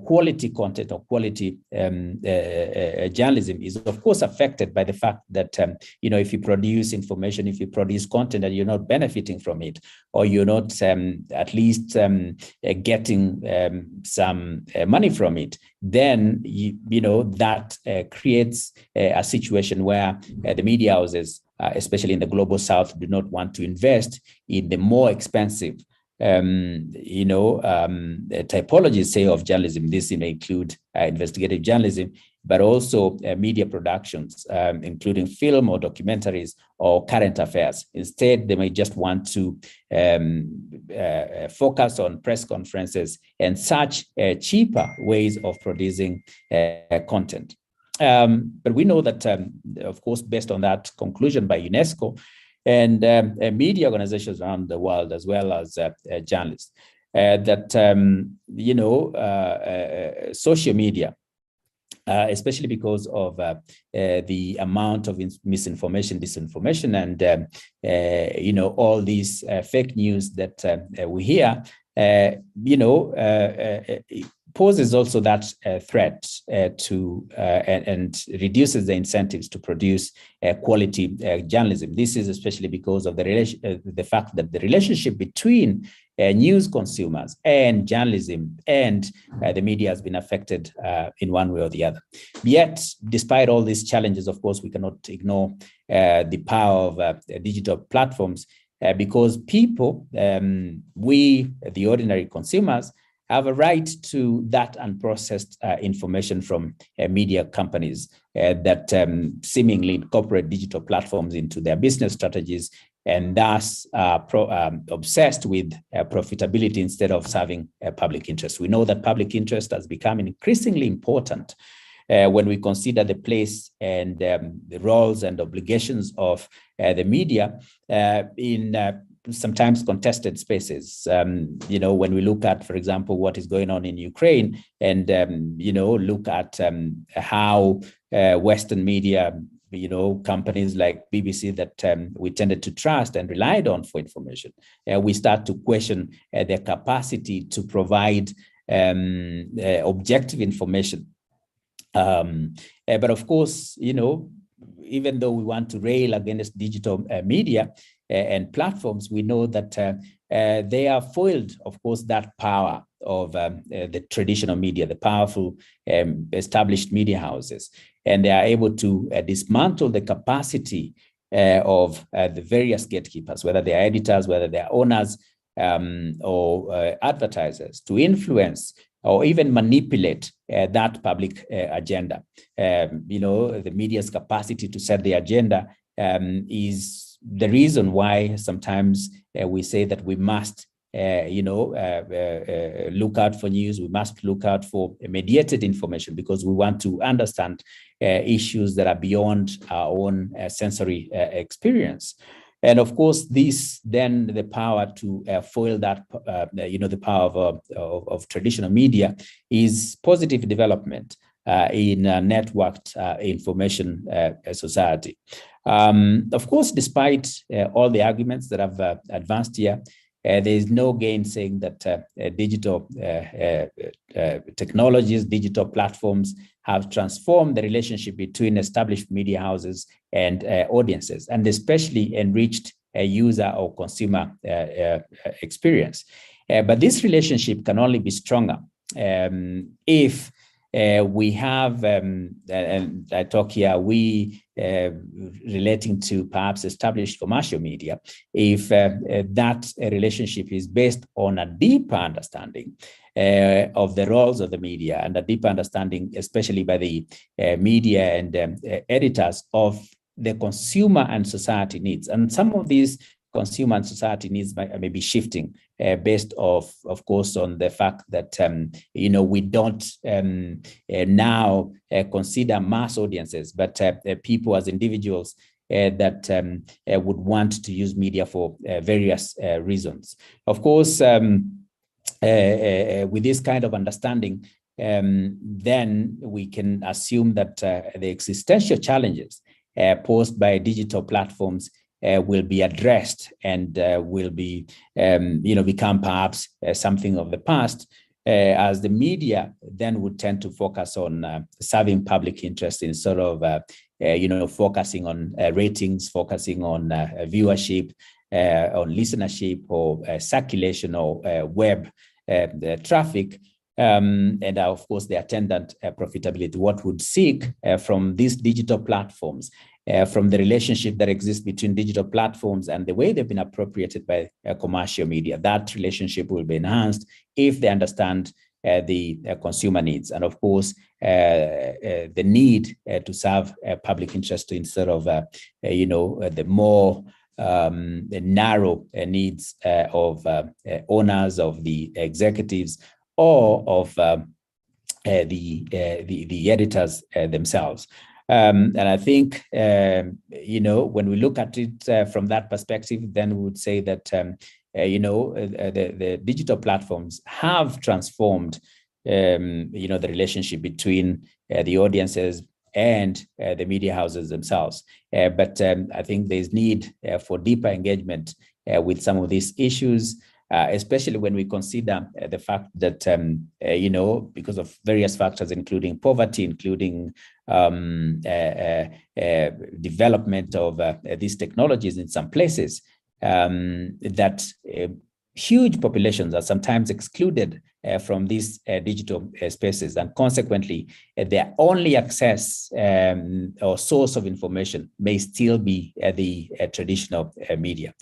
quality content or quality journalism is, of course, affected by the fact that, if you produce information, if you produce content and you're not benefiting from it, or you're not at least getting some money from it, then, that creates a situation where the media houses, especially in the global south, do not want to invest in the more expensive typologies, say, of journalism. This may include investigative journalism, but also media productions, including film or documentaries or current affairs. Instead, they may just want to focus on press conferences and such cheaper ways of producing content. But we know that, of course, based on that conclusion by UNESCO, and media organizations around the world, as well as journalists, that social media, especially because of the amount of misinformation, disinformation, and all these fake news that we hear, poses also that threat to and reduces the incentives to produce quality journalism. This is especially because of the fact that the relationship between news consumers and journalism and the media has been affected in one way or the other. Yet, despite all these challenges, of course, we cannot ignore the power of digital platforms because people, we, the ordinary consumers, have a right to that unprocessed information from media companies that seemingly incorporate digital platforms into their business strategies and thus obsessed with profitability instead of serving public interest. We know that public interest has become increasingly important when we consider the place and the roles and obligations of the media in sometimes contested spaces. When we look at, for example, what is going on in Ukraine and, look at how Western media, companies like BBC that we tended to trust and relied on for information, we start to question their capacity to provide objective information. But of course, even though we want to rail against digital media and platforms, we know that they are foiled, of course, that power of the traditional media, the powerful established media houses, and they are able to dismantle the capacity of the various gatekeepers, whether they are editors, whether they are owners or advertisers, to influence or even manipulate that public agenda. The media's capacity to set the agenda is the reason why sometimes we say that we must, look out for news. We must look out for mediated information because we want to understand issues that are beyond our own sensory experience. And of course, this then the power to foil that, the power of traditional media is positive development in a networked information society. Of course, despite all the arguments that have advanced here, there is no gainsaying that digital technologies, digital platforms have transformed the relationship between established media houses and audiences, and especially enriched a user or consumer experience. But this relationship can only be stronger if we have, and I talk here, we relating to perhaps established commercial media, if that relationship is based on a deeper understanding of the roles of the media and a deeper understanding, especially by the media and editors, of the consumer and society needs. And some of these consumer and society needs may be shifting based of course, on the fact that, we don't now consider mass audiences, but people as individuals that would want to use media for various reasons. Of course, with this kind of understanding, then we can assume that the existential challenges posed by digital platforms will be addressed and will be, become perhaps something of the past, as the media then would tend to focus on serving public interest instead of, focusing on ratings, focusing on viewership, on listenership or circulation or web traffic. And of course, the attendant profitability, what would seek from these digital platforms, from the relationship that exists between digital platforms and the way they've been appropriated by commercial media. That relationship will be enhanced if they understand the consumer needs. And of course, the need to serve public interest instead of, the more the narrow needs of owners, of the executives, or of the editors themselves. And I think, when we look at it from that perspective, then we would say that, the digital platforms have transformed, the relationship between the audiences and the media houses themselves. But I think there's need for deeper engagement with some of these issues, especially when we consider the fact that, because of various factors, including poverty, including development of these technologies in some places, that huge populations are sometimes excluded from these digital spaces, and consequently, their only access or source of information may still be the traditional media.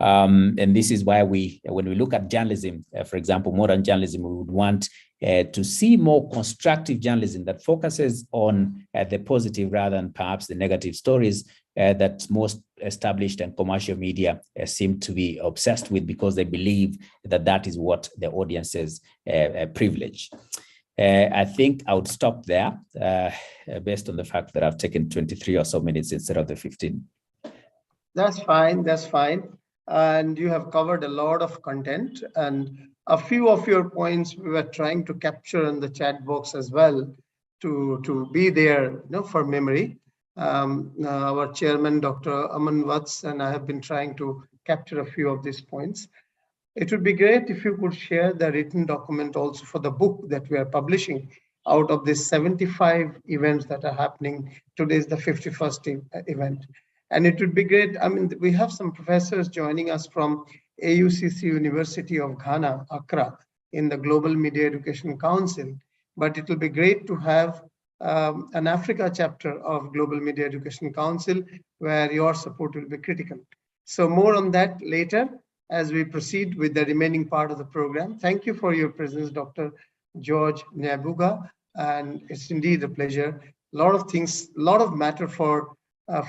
And this is why when we look at journalism, for example, modern journalism, we would want to see more constructive journalism that focuses on the positive rather than perhaps the negative stories that most established and commercial media seem to be obsessed with, because they believe that that is what the audiences privilege. I think I would stop there based on the fact that I've taken 23 or so minutes instead of the 15. That's fine. That's fine. And you have covered a lot of content, and a few of your points we were trying to capture in the chat box as well to be there, for memory. Our chairman, Dr. Aman Vats, and I have been trying to capture a few of these points. It would be great if you could share the written document also for the book that we are publishing out of these 75 events that are happening. Today is the 51st event. And it would be great. I mean, we have some professors joining us from AUCC University of Ghana, Accra, in the Global Media Education Council. But it will be great to have an Africa chapter of Global Media Education Council, where your support will be critical. So more on that later as we proceed with the remaining part of the program. Thank you for your presence, Dr. George Nyabuga. And it's indeed a pleasure. A lot of things, a lot of matter for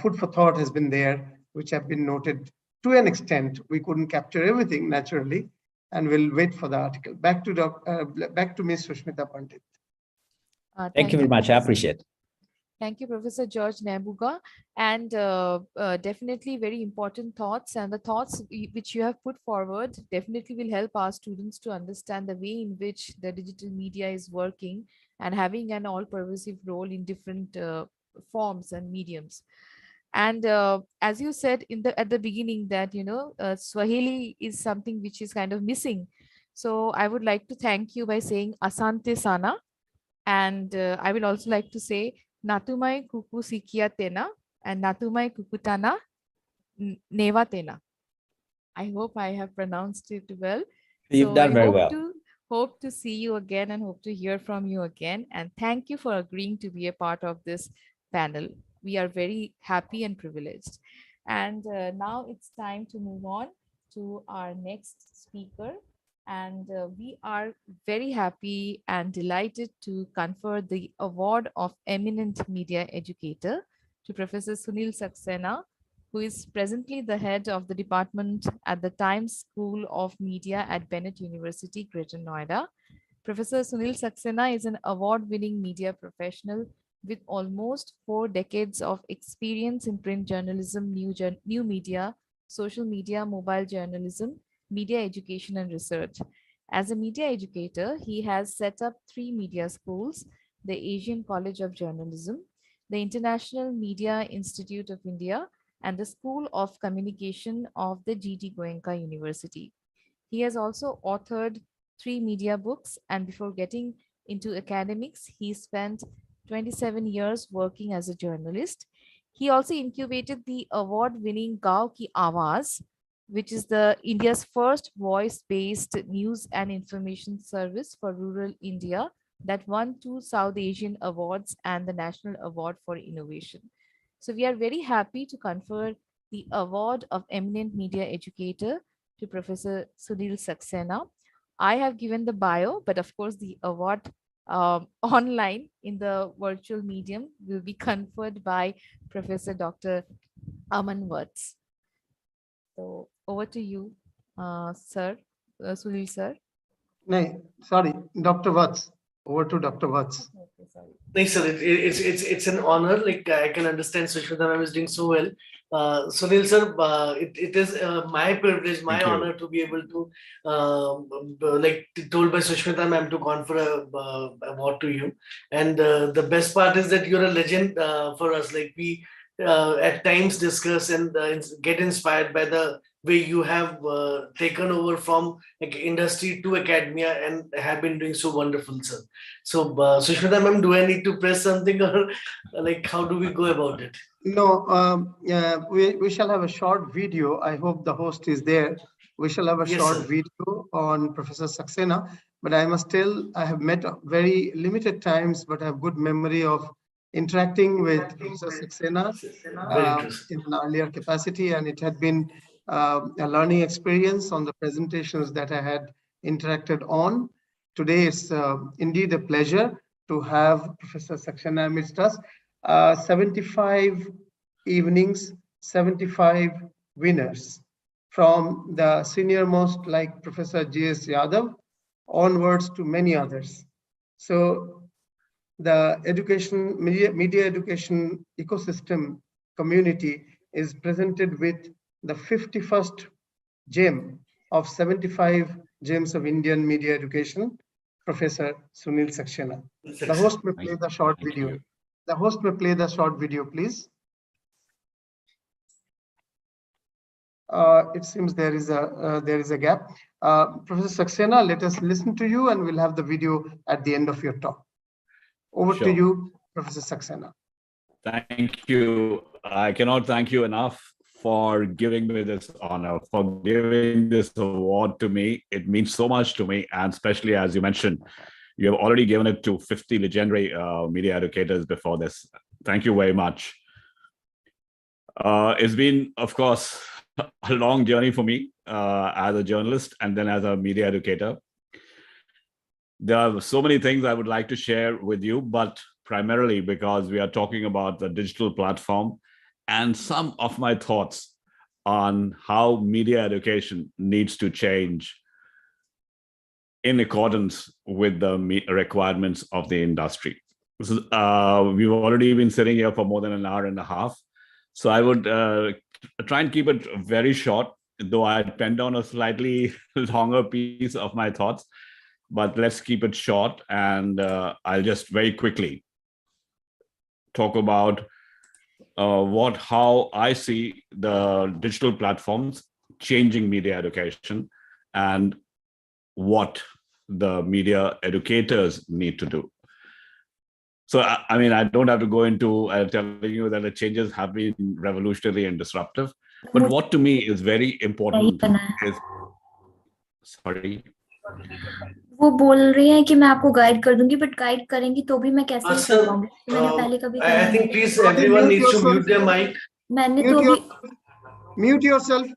food for thought has been there, which have been noted to an extent. We couldn't capture everything naturally, and we'll wait for the article. Back to Ms. Sushmita Pandit. Thank you very much. I appreciate it. Thank you, Professor George Nyabuga. And definitely very important thoughts, and the thoughts which you have put forward definitely will help our students to understand the way in which the digital media is working and having an all-pervasive role in different forms and mediums. And as you said at the beginning that, Swahili is something which is kind of missing. So I would like to thank you by saying Asante Sana. And I will also like to say Natumai Kuku Sikia Tena and Natumai Kukutana Neva Tena. I hope I have pronounced it well. You've done very well. Hope to see you again and hope to hear from you again. And thank you for agreeing to be a part of this panel. We are very happy and privileged. And now it's time to move on to our next speaker. And we are very happy and delighted to confer the award of Eminent Media Educator to Professor Sunil Saxena, who is presently the head of the department at the Times School of Media at Bennett University, Greater Noida. Professor Sunil Saxena is an award-winning media professional with almost 4 decades of experience in print journalism, new media, social media, mobile journalism, media education and research. As a media educator, he has set up 3 media schools, the Asian College of Journalism, the International Media Institute of India, and the School of Communication of the G.T. Goenka University. He has also authored 3 media books, and before getting into academics, he spent 27 years working as a journalist. He also incubated the award-winning Gaon Ki Awaaz, which is the India's first voice-based news and information service for rural India that won 2 South Asian awards and the National Award for Innovation. So we are very happy to confer the award of eminent media educator to Professor Sunil Saxena. I have given the bio, but of course the award online in the virtual medium will be conferred by Professor Dr. Aman Watts. So over to you, sir, Sunil sir. No, sorry, Dr. Watts. Over to Dr. Watts. Okay, sorry. Thanks, sir. It's an honor. Like I can understand Sushmita ma'am is doing so well. Sunil sir, it is my privilege, my Thank you. honor to be able to, like told by Sushmita ma'am, to confer a award to you. And the best part is that you're a legend for us. Like we at times discuss and get inspired by the way you have taken over from like industry to academia and have been doing so wonderful, sir. So, Sushmita ma'am, do I need to press something or like how do we go about it? No, we shall have a short video. I hope the host is there. We shall have a Yes, short sir. video on Professor Saxena, but I must tell, I have met very limited times, but I have good memory of interacting with Professor Saxena Very true, sir. in an earlier capacity, and it had been a learning experience on the presentations that I had interacted on. Today, it's indeed a pleasure to have Professor Saxena amidst us. 75 evenings, 75 winners from the senior-most like Professor G.S. Yadav onwards to many others. So the education, media education ecosystem community is presented with the 51st gem of 75 gems of Indian media education, Professor Sunil Saxena. The host may play the short video. The host may play the short video, please. It seems there is a gap. Professor Saxena, let us listen to you, and we'll have the video at the end of your talk. Over to you, Professor Saxena. Thank you. I cannot thank you enough for giving me this honor, for giving this award to me. It means so much to me, and especially as you mentioned, you have already given it to 50 legendary media educators before this. Thank you very much. It's been, of course, a long journey for me as a journalist and then as a media educator. There are so many things I would like to share with you, but primarily because we are talking about the digital platform and some of my thoughts on how media education needs to change in accordance with the requirements of the industry. This is, we've already been sitting here for more than an hour and a half. So I would try and keep it very short, though I penned down a slightly longer piece of my thoughts, but let's keep it short. And I'll just very quickly talk about how I see the digital platforms changing media education and what the media educators need to do. So, I mean, I don't have to go into telling you that the changes have been revolutionary and disruptive, but what to me is very important is, sorry. वो बोल रही हैं कि मैं आपको guide कर दूंगी, but guide करेंगी तो भी मैं कैसे कर पाऊंगी? मैंने पहले कभी I think please everyone needs to mute their mic. मैंने तो अभी mute yourself.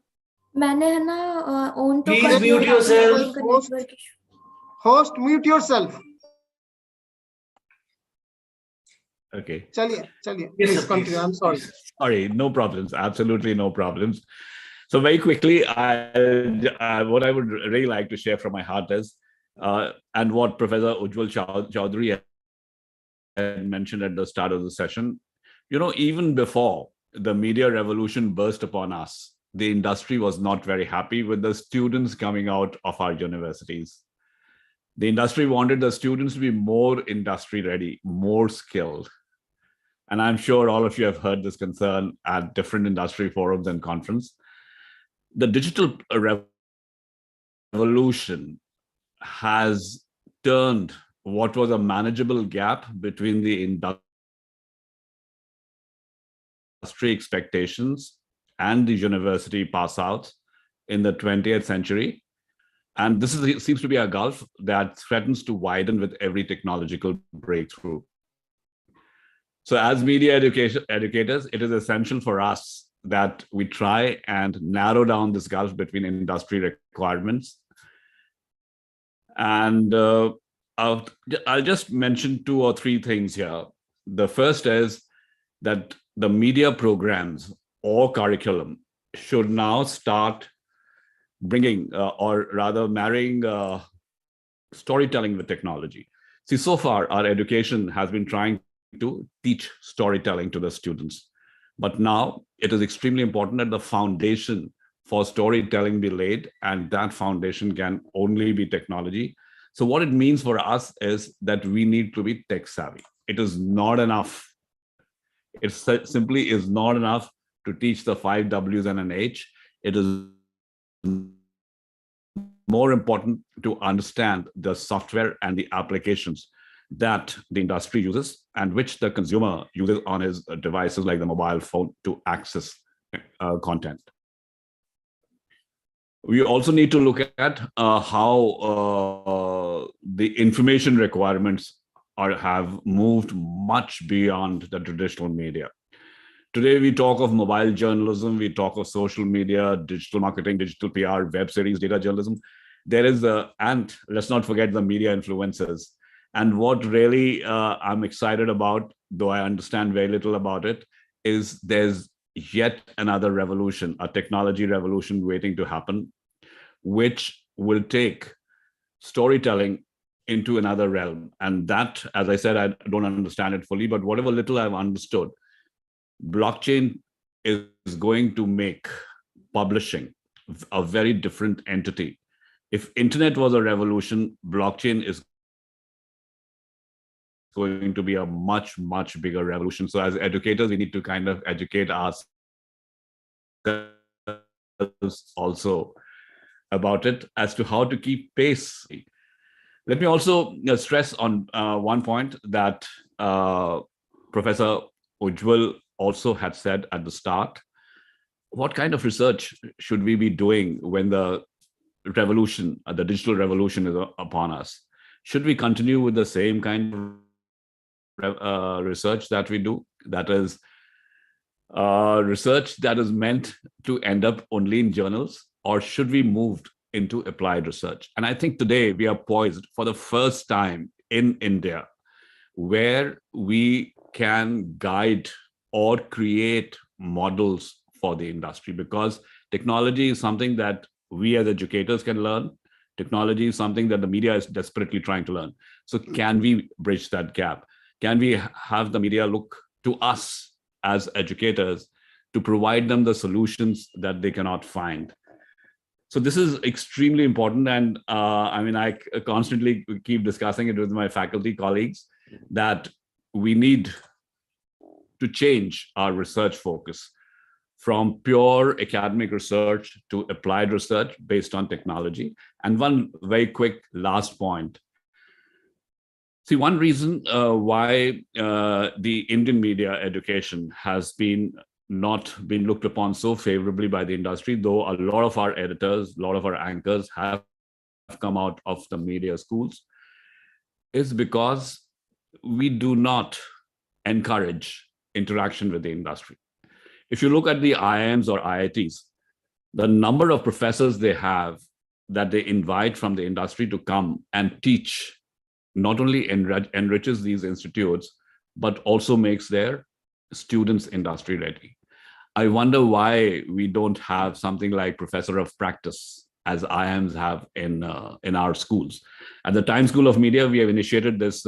मैंने है ना ऑन तो Please mute yourself. Host, mute yourself. Okay. Chaliye. Yes, Please sir, continue. I'm sorry. Sorry, no problems. Absolutely no problems. So very quickly, what I would really like to share from my heart is, and what Professor Ujjwal Chaudhary had mentioned at the start of the session, you know, even before the media revolution burst upon us, the industry was not very happy with the students coming out of our universities. The industry wanted the students to be more industry ready, more skilled. and I'm sure all of you have heard this concern at different industry forums and conference. The digital revolution has turned what was a manageable gap between the industry expectations and the university pass outs in the 20th century. And this seems to be a gulf that threatens to widen with every technological breakthrough. So as media educators, it is essential for us that we try and narrow down this gulf between industry requirements. And I'll just mention 2 or 3 things here. The first is that the media programs or curriculum should now start bringing, or rather marrying storytelling with technology. See, so far our education has been trying to teach storytelling to the students, but now it is extremely important that the foundation for storytelling be laid, and that foundation can only be technology. So what it means for us is that we need to be tech savvy. It is not enough. It simply is not enough to teach the 5 W's and an H. It is more important to understand the software and the applications that the industry uses and which the consumer uses on his devices like the mobile phone to access content. We also need to look at how the information requirements have moved much beyond the traditional media. Today, we talk of mobile journalism, we talk of social media, digital marketing, digital PR, web series, data journalism. There is and let's not forget the media influencers. And what really I'm excited about, though I understand very little about it, is there's yet another revolution, a technology revolution waiting to happen, which will take storytelling into another realm. And that, as I said, I don't understand it fully, but whatever little I've understood, blockchain is going to make publishing a very different entity. If internet was a revolution, blockchain is going to be a much, much bigger revolution. So as educators, we need to kind of educate ourselves also about it as to how to keep pace. Let me also stress on one point that Professor Ujjwal also had said at the start. What kind of research should we be doing when the revolution, the digital revolution is upon us? Should we continue with the same kind of research that we do? That is research that is meant to end up only in journals, or should we move into applied research? And I think today we are poised for the first time in India where we can guide or create models for the industry, because technology is something that we as educators can learn. Technology is something that the media is desperately trying to learn. So can we bridge that gap? Can we have the media look to us as educators to provide them the solutions that they cannot find? So this is extremely important. And I mean, I constantly keep discussing it with my faculty colleagues that we need to change our research focus from pure academic research to applied research based on technology. And one very quick last point. See, one reason why the Indian media education has not been looked upon so favorably by the industry, though a lot of our editors, a lot of our anchors have come out of the media schools, is because we do not encourage interaction with the industry. If you look at the IIMs or IITs, the number of professors they have that they invite from the industry to come and teach not only enriches these institutes, but also makes their students industry ready. I wonder why we don't have something like professor of practice as IIMs have in our schools. At the Times School of Media, we have initiated this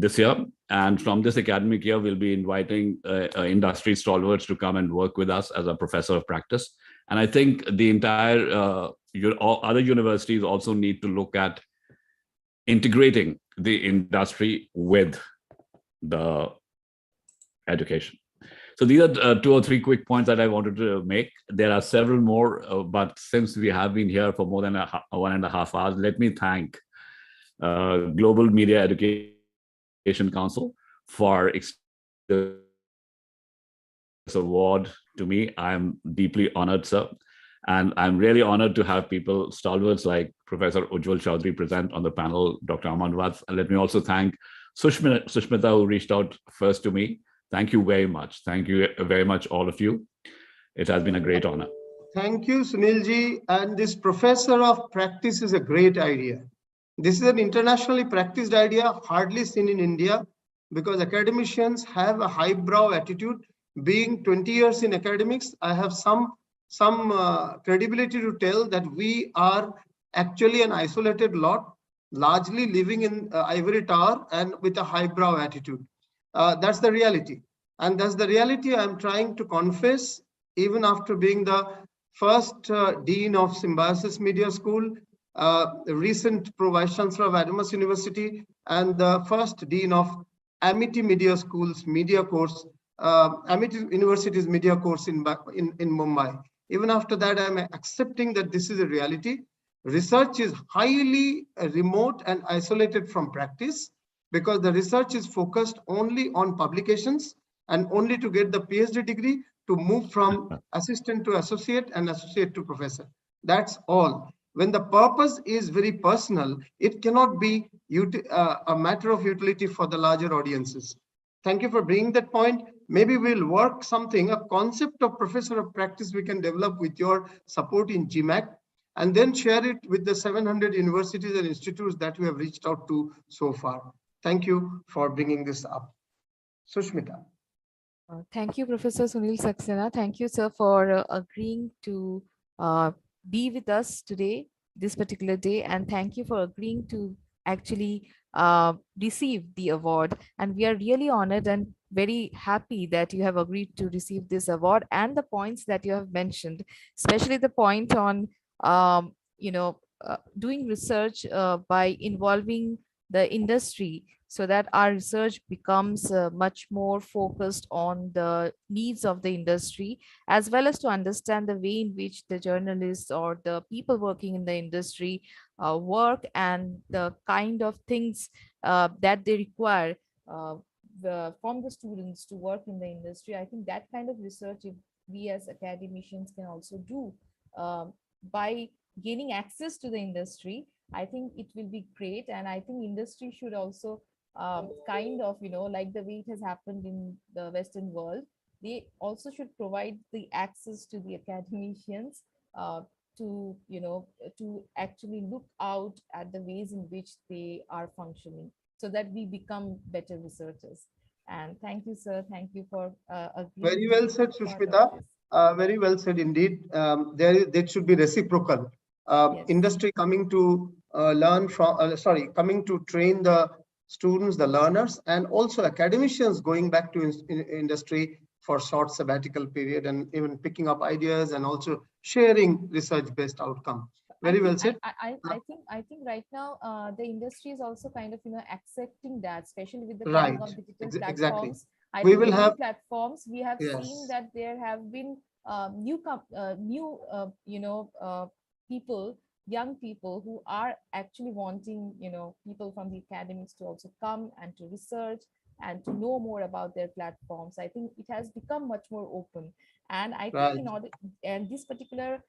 this year. And from this academic year, we'll be inviting industry stalwarts to come and work with us as a professor of practice. And I think the entire other universities also need to look at integrating the industry with the education. So these are 2 or 3 quick points that I wanted to make. There are several more, but since we have been here for more than 1.5 hours, let me thank Global Media Education Council for this award to me. I'm deeply honored, sir. And I'm really honored to have people, stalwarts like Professor Ujjwal Chaudhary present on the panel, Dr. Aman Vats. And let me also thank Sushmita, who reached out first to me. Thank you very much. Thank you very much, all of you. It has been a great honor. Thank you, Sunilji. And this professor of practice is a great idea. This is an internationally practiced idea, hardly seen in India, because academicians have a highbrow attitude. Being 20 years in academics, I have some credibility to tell that we are actually an isolated lot, largely living in ivory tower and with a highbrow attitude. That's the reality. And that's the reality I'm trying to confess, even after being the first dean of Symbiosis Media School, the recent Vice Chancellor of Adamas University, and the first dean of Amity Media School's media course, Amity University's media course in Mumbai. Even after that, I'm accepting that this is a reality. Research is highly remote and isolated from practice, because the research is focused only on publications and only to get the PhD degree, to move from assistant to associate and associate to professor. That's all. When the purpose is very personal, it cannot be a matter of utility for the larger audiences. Thank you for bringing that point. Maybe we'll work something, a concept of professor of practice we can develop with your support in GMAC, and then share it with the 700 universities and institutes that we have reached out to so far. Thank you for bringing this up. Sushmita. Thank you, Professor Sunil Saxena. Thank you, sir, for agreeing to be with us today, this particular day. And thank you for agreeing to actually receive the award. And we are really honored and very happy that you have agreed to receive this award, and the points that you have mentioned, especially the point on, doing research by involving the industry, so that our research becomes much more focused on the needs of the industry, as well as to understand the way in which the journalists or the people working in the industry work, and the kind of things that they require from the students to work in the industry. I think that kind of research, if we as academicians can also do by gaining access to the industry, I think it will be great. And I think industry should also kind of, like the way it has happened in the Western world, they also should provide the access to the academicians to actually look out at the ways in which they are functioning, so that we become better researchers. And thank you, sir. Thank you for agreeing. Very well said, Sushmita. Very well said indeed. There should be reciprocal. Yes. Industry coming to learn from, coming to train the students, the learners, and also academicians going back to industry for short sabbatical period, and even picking up ideas and also sharing research-based outcome. Very well said. I think right now the industry is also kind of accepting that, especially with the Right. coming of digital Exactly. platforms. I We think will the have new platforms. We have Yes. seen that there have been people, young people who are actually wanting people from the academics to also come and to research and to know more about their platforms. I think it has become much more open, and I think Right. in order, and this particular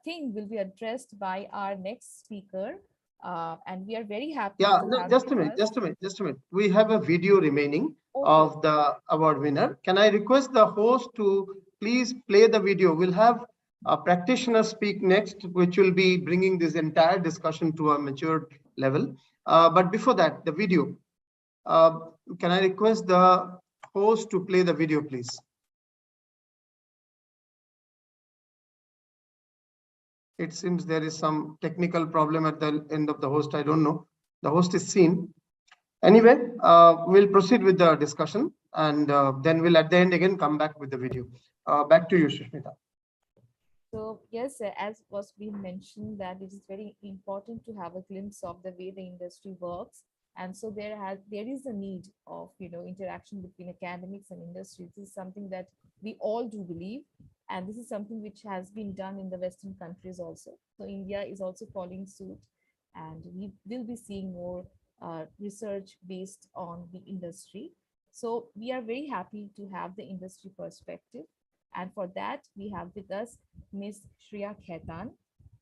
thing will be addressed by our next speaker, and we are very happy. Yeah, to no, have just a with minute, us. just a minute. We have a video remaining of the award winner. Can I request the host to please play the video? We'll have a practitioner speak next, which will be bringing this entire discussion to a mature level. But before that, the video. Can I request the host to play the video, please? It seems there is some technical problem at the end of the host. I don't know. The host is seen. Anyway, we'll proceed with the discussion, and then we'll at the end again come back with the video. Back to you, Sushmita. So yes, as was being mentioned, that it is very important to have a glimpse of the way the industry works, And so there is a need of interaction between academics and industry. This is something that we all do believe, and this is something which has been done in the Western countries also. So India is also following suit, and we will be seeing more research based on the industry. So we are very happy to have the industry perspective. And for that, we have with us Ms. Shreya Khaitan,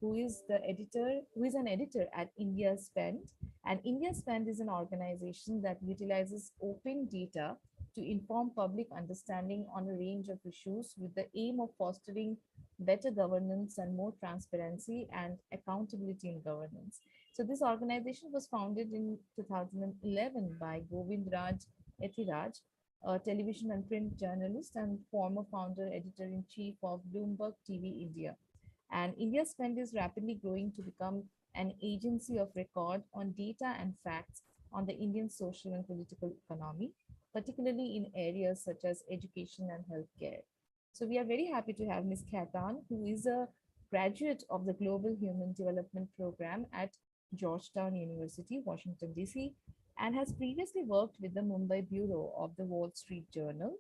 who is an editor at India Spend. And India Spend is an organization that utilizes open data to inform public understanding on a range of issues with the aim of fostering better governance and more transparency and accountability in governance. So this organization was founded in 2011 by Govindraj Ethiraj, a television and print journalist and former founder, editor-in-chief of Bloomberg TV India. And India Spend is rapidly growing to become an agency of record on data and facts on the Indian social and political economy, particularly in areas such as education and healthcare. So we are very happy to have Ms. Khaitan, who is a graduate of the Global Human Development Program at Georgetown University, Washington, D.C., and has previously worked with the Mumbai Bureau of the Wall Street Journal.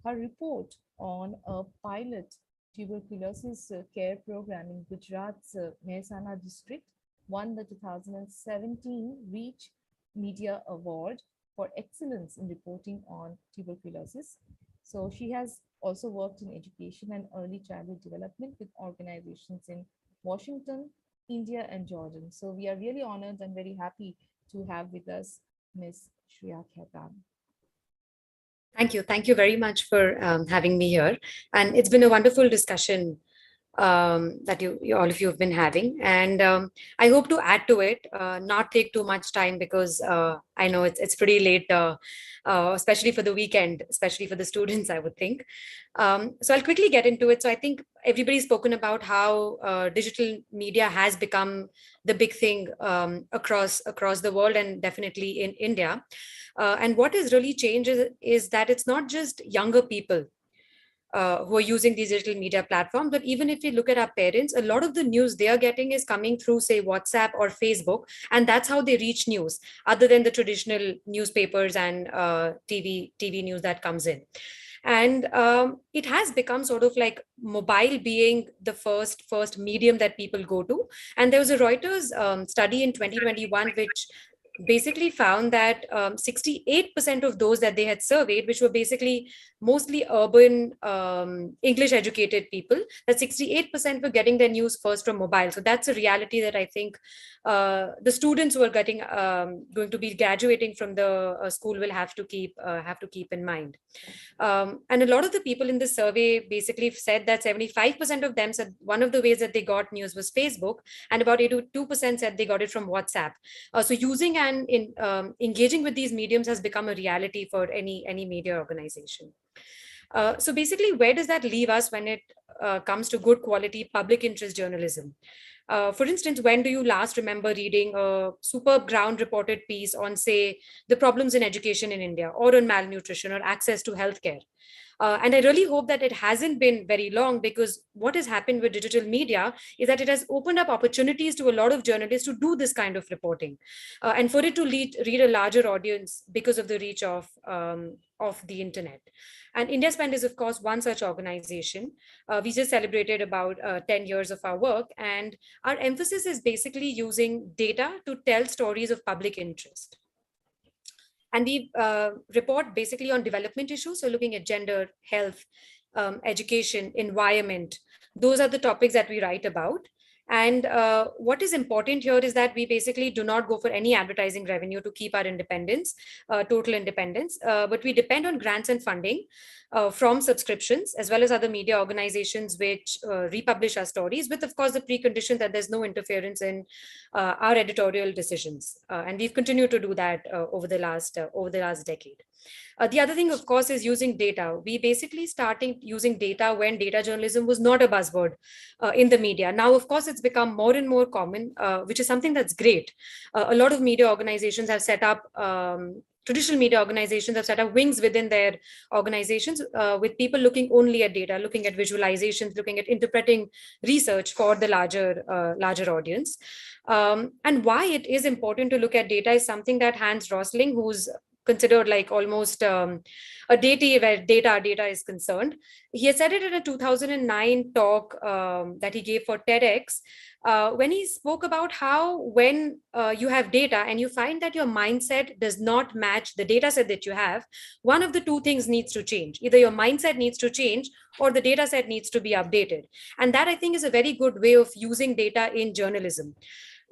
Her report on a pilot tuberculosis care program in Gujarat's Mehsana district won the 2017 Reach Media Award for excellence in reporting on tuberculosis. So she has also worked in education and early childhood development with organizations in Washington, India, and Jordan. So we are really honored and very happy to have with us Ms. Shreya Khaitan. Thank you. Thank you very much for having me here. And it's been a wonderful discussion that all of you have been having. And I hope to add to it, not take too much time, because I know it's pretty late, especially for the weekend, especially for the students, I would think. So I'll quickly get into it. So I think everybody's spoken about how digital media has become the big thing across the world, and definitely in India. And what has really changed is that it's not just younger people who are using these digital media platforms, but even if we look at our parents, a lot of the news they are getting is coming through, say, WhatsApp or Facebook, and that's how they reach news, other than the traditional newspapers and TV news that comes in. And it has become sort of like mobile being the first medium that people go to. And there was a Reuters study in 2021 which basically found that 68% of those that they had surveyed, which were basically mostly urban English educated people, that 68% were getting their news first from mobile. So that's a reality that I think the students who are going to be graduating from the school will have to keep in mind. And a lot of the people in the survey basically said that 75% of them said one of the ways that they got news was Facebook, and about 82% said they got it from WhatsApp. So using and engaging with these mediums has become a reality for any media organization. So basically, where does that leave us when it comes to good quality public interest journalism? For instance, when do you last remember reading a superb ground reported piece on, say, the problems in education in India, or on malnutrition, or access to healthcare? And I really hope that it hasn't been very long, because what has happened with digital media is that it has opened up opportunities to a lot of journalists to do this kind of reporting, and for it to reach a larger audience because of the reach of the internet. And India Spend is, of course, one such organization. We just celebrated about 10 years of our work, and our emphasis is basically using data to tell stories of public interest. And we report basically on development issues, so looking at gender, health, education, environment. Those are the topics that we write about. And what is important here is that we basically do not go for any advertising revenue to keep our independence, total independence, but we depend on grants and funding from subscriptions, as well as other media organizations which republish our stories, with, of course, the precondition that there's no interference in our editorial decisions. And we've continued to do that over the last decade. The other thing, of course, is using data. We basically started using data when data journalism was not a buzzword in the media. Now, of course, it's become more and more common, which is something that's great. A lot of media organizations have set up traditional media organizations have set up wings within their organizations with people looking only at data, looking at visualizations, looking at interpreting research for the larger audience. And why it is important to look at data is something that Hans Rosling, who's considered like almost a deity where data is concerned. He has said it in a 2009 talk that he gave for TEDx, when he spoke about how when you have data and you find that your mindset does not match the data set that you have, one of the two things needs to change. Either your mindset needs to change or the data set needs to be updated. And that, I think, is a very good way of using data in journalism.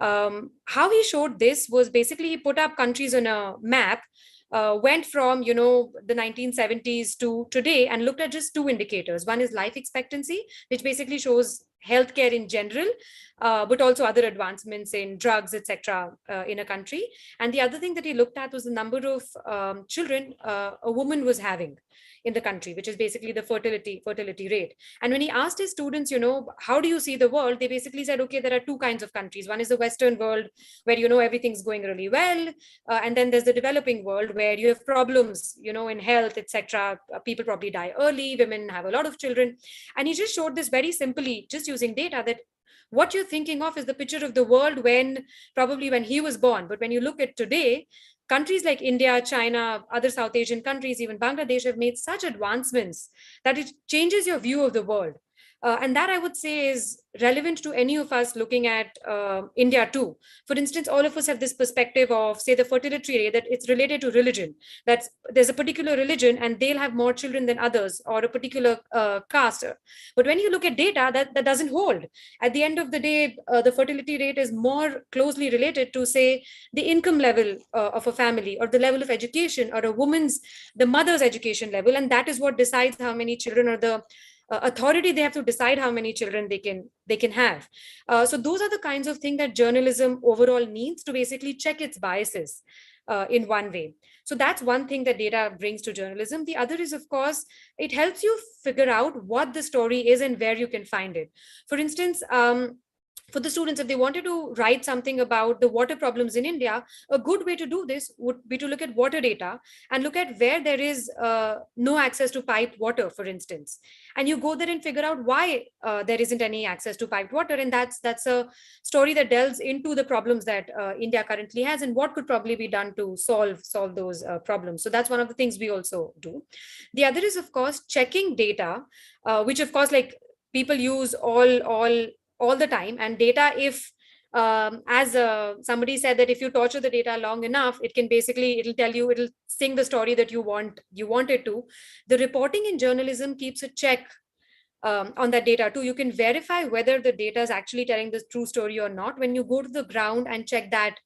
How he showed this was basically he put up countries on a map, went from the 1970s to today and looked at just two indicators. One is life expectancy, which basically shows healthcare in general, but also other advancements in drugs, etc., in a country. And the other thing that he looked at was the number of children a woman was having in the country, which is basically the fertility rate. And when he asked his students, how do you see the world? They basically said, okay, there are two kinds of countries. One is the Western world where, everything's going really well. And then there's the developing world where you have problems, in health, etc. People probably die early, women have a lot of children. And he just showed this very simply, just using data, that what you're thinking of is the picture of the world probably when he was born. But when you look at today, countries like India, China, other South Asian countries, even Bangladesh have made such advancements that it changes your view of the world. And that, I would say, is relevant to any of us looking at India too. For instance, all of us have this perspective of, say, the fertility rate, that it's related to religion. That's there's a particular religion and they'll have more children than others, or a particular caste. But when you look at data, that doesn't hold. At the end of the day, the fertility rate is more closely related to, say, the income level of a family, or the level of education, or the mother's education level. And that is what decides how many children, or the authority they have to decide how many children they can have. So those are the kinds of things that journalism overall needs to basically check its biases in one way. So that's one thing that data brings to journalism. The other is, of course, it helps you figure out what the story is and where you can find it. For instance, for the students, if they wanted to write something about the water problems in India, a good way to do this would be to look at water data and look at where there is no access to piped water, for instance. And you go there and figure out why there isn't any access to piped water. And that's a story that delves into the problems that India currently has and what could probably be done to solve those problems. So that's one of the things we also do. The other is, of course, checking data, which, of course, like people use all the time. And data, if as somebody said, that if you torture the data long enough, it'll tell you, it'll sing the story that you want it to. The reporting in journalism keeps a check on that data too. You can verify whether the data is actually telling the true story or not when you go to the ground and check that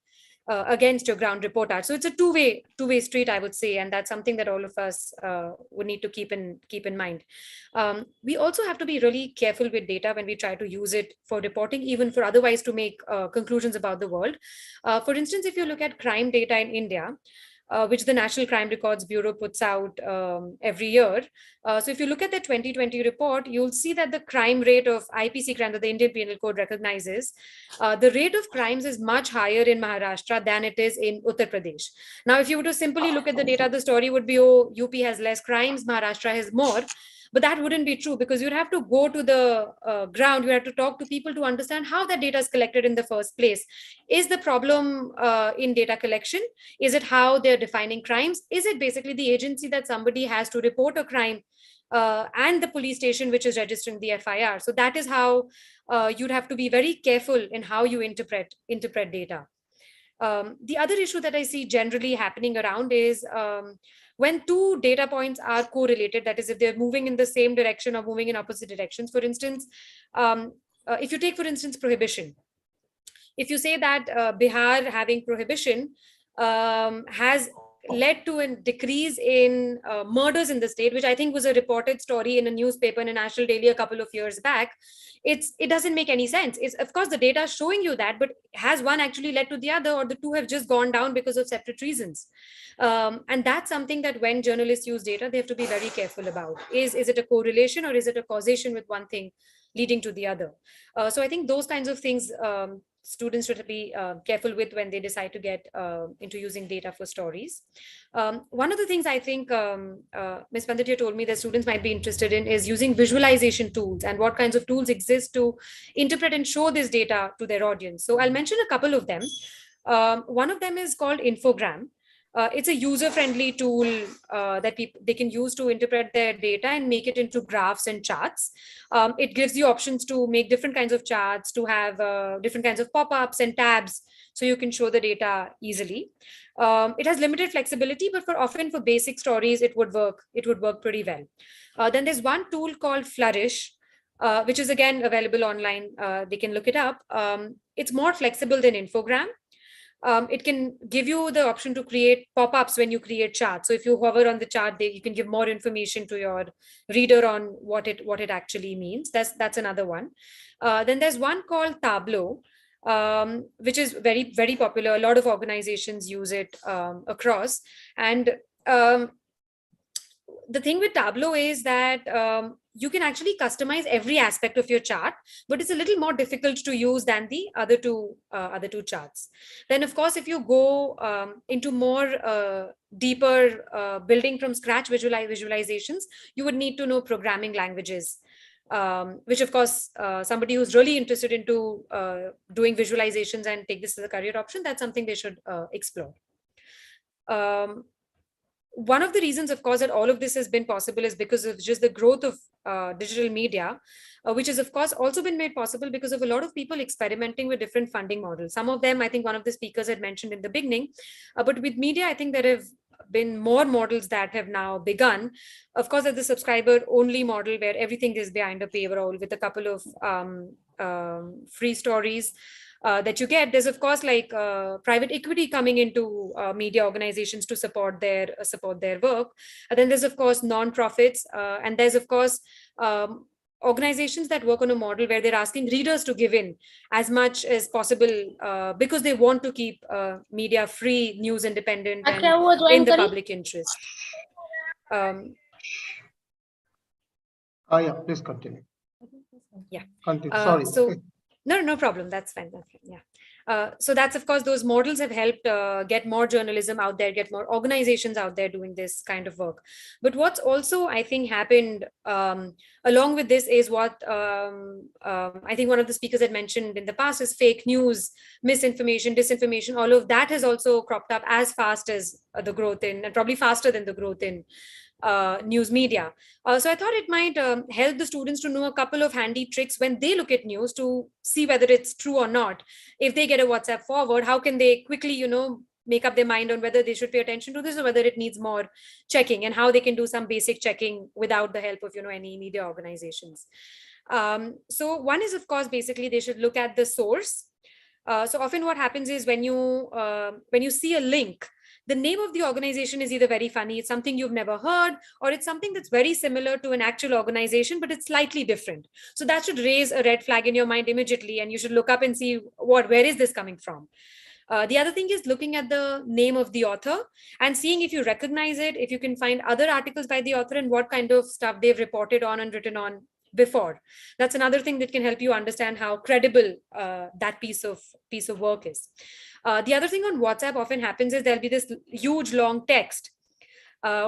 against your ground report art. So it's a two-way street, I would say, and that's something that all of us would need to keep in mind. We also have to be really careful with data when we try to use it for reporting, even for otherwise to make conclusions about the world. For instance, if you look at crime data in India, which the National Crime Records Bureau puts out every year. So if you look at the 2020 report, you'll see that the crime rate of IPC crime that the Indian Penal Code recognizes, the rate of crimes is much higher in Maharashtra than it is in Uttar Pradesh. Now, if you were to simply look at the data, the story would be, oh, UP has less crimes, Maharashtra has more. But that wouldn't be true, because you'd have to go to the ground, you have to talk to people to understand how that data is collected in the first place. Is the problem in data collection? Is it how they're defining crimes? Is it basically the agency that somebody has to report a crime and the police station which is registering the FIR? So that is how you'd have to be very careful in how you interpret data. The other issue that I see generally happening around is when two data points are correlated, that is, if they're moving in the same direction or moving in opposite directions. For instance, if you take, for instance, prohibition. If you say that Bihar having prohibition has led to a decrease in murders in the state, which I think was a reported story in a newspaper in a national daily a couple of years back. It doesn't make any sense. It's, of course, the data is showing you that, but has one actually led to the other, or the two have just gone down because of separate reasons? And that's something that when journalists use data, they have to be very careful about. Is it a correlation, or is it a causation with one thing leading to the other? So I think those kinds of things students should be careful with when they decide to get into using data for stories. One of the things I think Ms. Pandit told me that students might be interested in is using visualization tools, and what kinds of tools exist to interpret and show this data to their audience. So I'll mention a couple of them. One of them is called Infogram. It's a user-friendly tool that they can use to interpret their data and make it into graphs and charts. It gives you options to make different kinds of charts, to have different kinds of pop-ups and tabs, so you can show the data easily. It has limited flexibility, but often for basic stories, it would work pretty well. Then there's one tool called Flourish, which is again available online. They can look it up. It's more flexible than Infogram. It can give you the option to create pop-ups when you create charts. So if you hover on the chart, you can give more information to your reader on what it actually means. That's another one. Then there's one called Tableau, which is very, very popular. A lot of organizations use it across. And the thing with Tableau is that you can actually customize every aspect of your chart, but it's a little more difficult to use than the other two charts. Then, of course, if you go into more deeper building from scratch visualizations, you would need to know programming languages, which, of course, somebody who's really interested into doing visualizations and take this as a career option, that's something they should explore. One of the reasons, of course, that all of this has been possible is because of just the growth of digital media, which has, of course, also been made possible because of a lot of people experimenting with different funding models. Some of them, I think one of the speakers had mentioned in the beginning, but with media, I think there have been more models that have now begun. Of course, there's the subscriber only model where everything is behind a paywall with a couple of free stories that you get. There's, of course, like private equity coming into media organizations to support their work. And then there's, of course, non-profits, and there's, of course, organizations that work on a model where they're asking readers to give in as much as possible because they want to keep media free, news independent, and in the public interest. Yeah, please continue. Yeah. Continue. Sorry. So no problem. That's fine. Yeah. So that's, of course, those models have helped get more journalism out there, get more organizations out there doing this kind of work. But what's also, I think, happened along with this is what I think one of the speakers had mentioned in the past is fake news, misinformation, disinformation. All of that has also cropped up as fast as the growth in, and probably faster than the growth in news media. So I thought it might help the students to know a couple of handy tricks when they look at news to see whether it's true or not. If they get a WhatsApp forward, how can they quickly, make up their mind on whether they should pay attention to this or whether it needs more checking, and how they can do some basic checking without the help of, any media organizations. So one is, of course, basically they should look at the source. So often what happens is when you see a link, the name of the organization is either very funny, it's something you've never heard, or it's something that's very similar to an actual organization, but it's slightly different. So that should raise a red flag in your mind immediately, and you should look up and see where is this coming from. The other thing is looking at the name of the author and seeing if you recognize it, if you can find other articles by the author and what kind of stuff they've reported on and written on before. That's another thing that can help you understand how credible that piece of work is. The other thing on WhatsApp often happens is there'll be this huge long text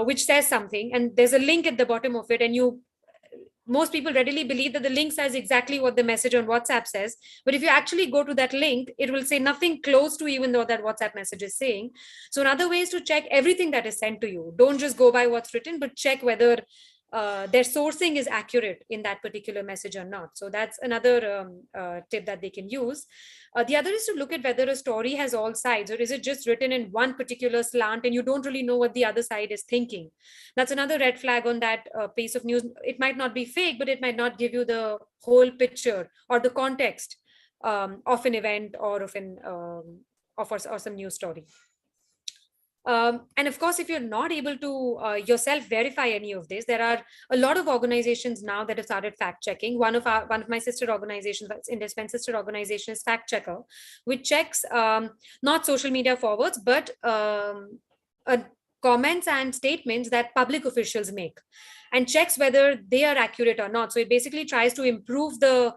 which says something, and there's a link at the bottom of it, and most people readily believe that the link says exactly what the message on WhatsApp says. But if you actually go to that link, it will say nothing close to even though that WhatsApp message is saying. So another way is to check everything that is sent to you. Don't just go by what's written, but check whether their sourcing is accurate in that particular message or not. So that's another tip that they can use. The other is to look at whether a story has all sides, or is it just written in one particular slant and you don't really know what the other side is thinking. That's another red flag on that piece of news. It might not be fake, but it might not give you the whole picture or the context of an event or of some news story. And of course, if you're not able to yourself verify any of this, there are a lot of organizations now that have started fact checking. One of my sister organizations, India's sister organization, is Fact Checker, which checks not social media forwards, but comments and statements that public officials make, and checks whether they are accurate or not. So it basically tries to improve the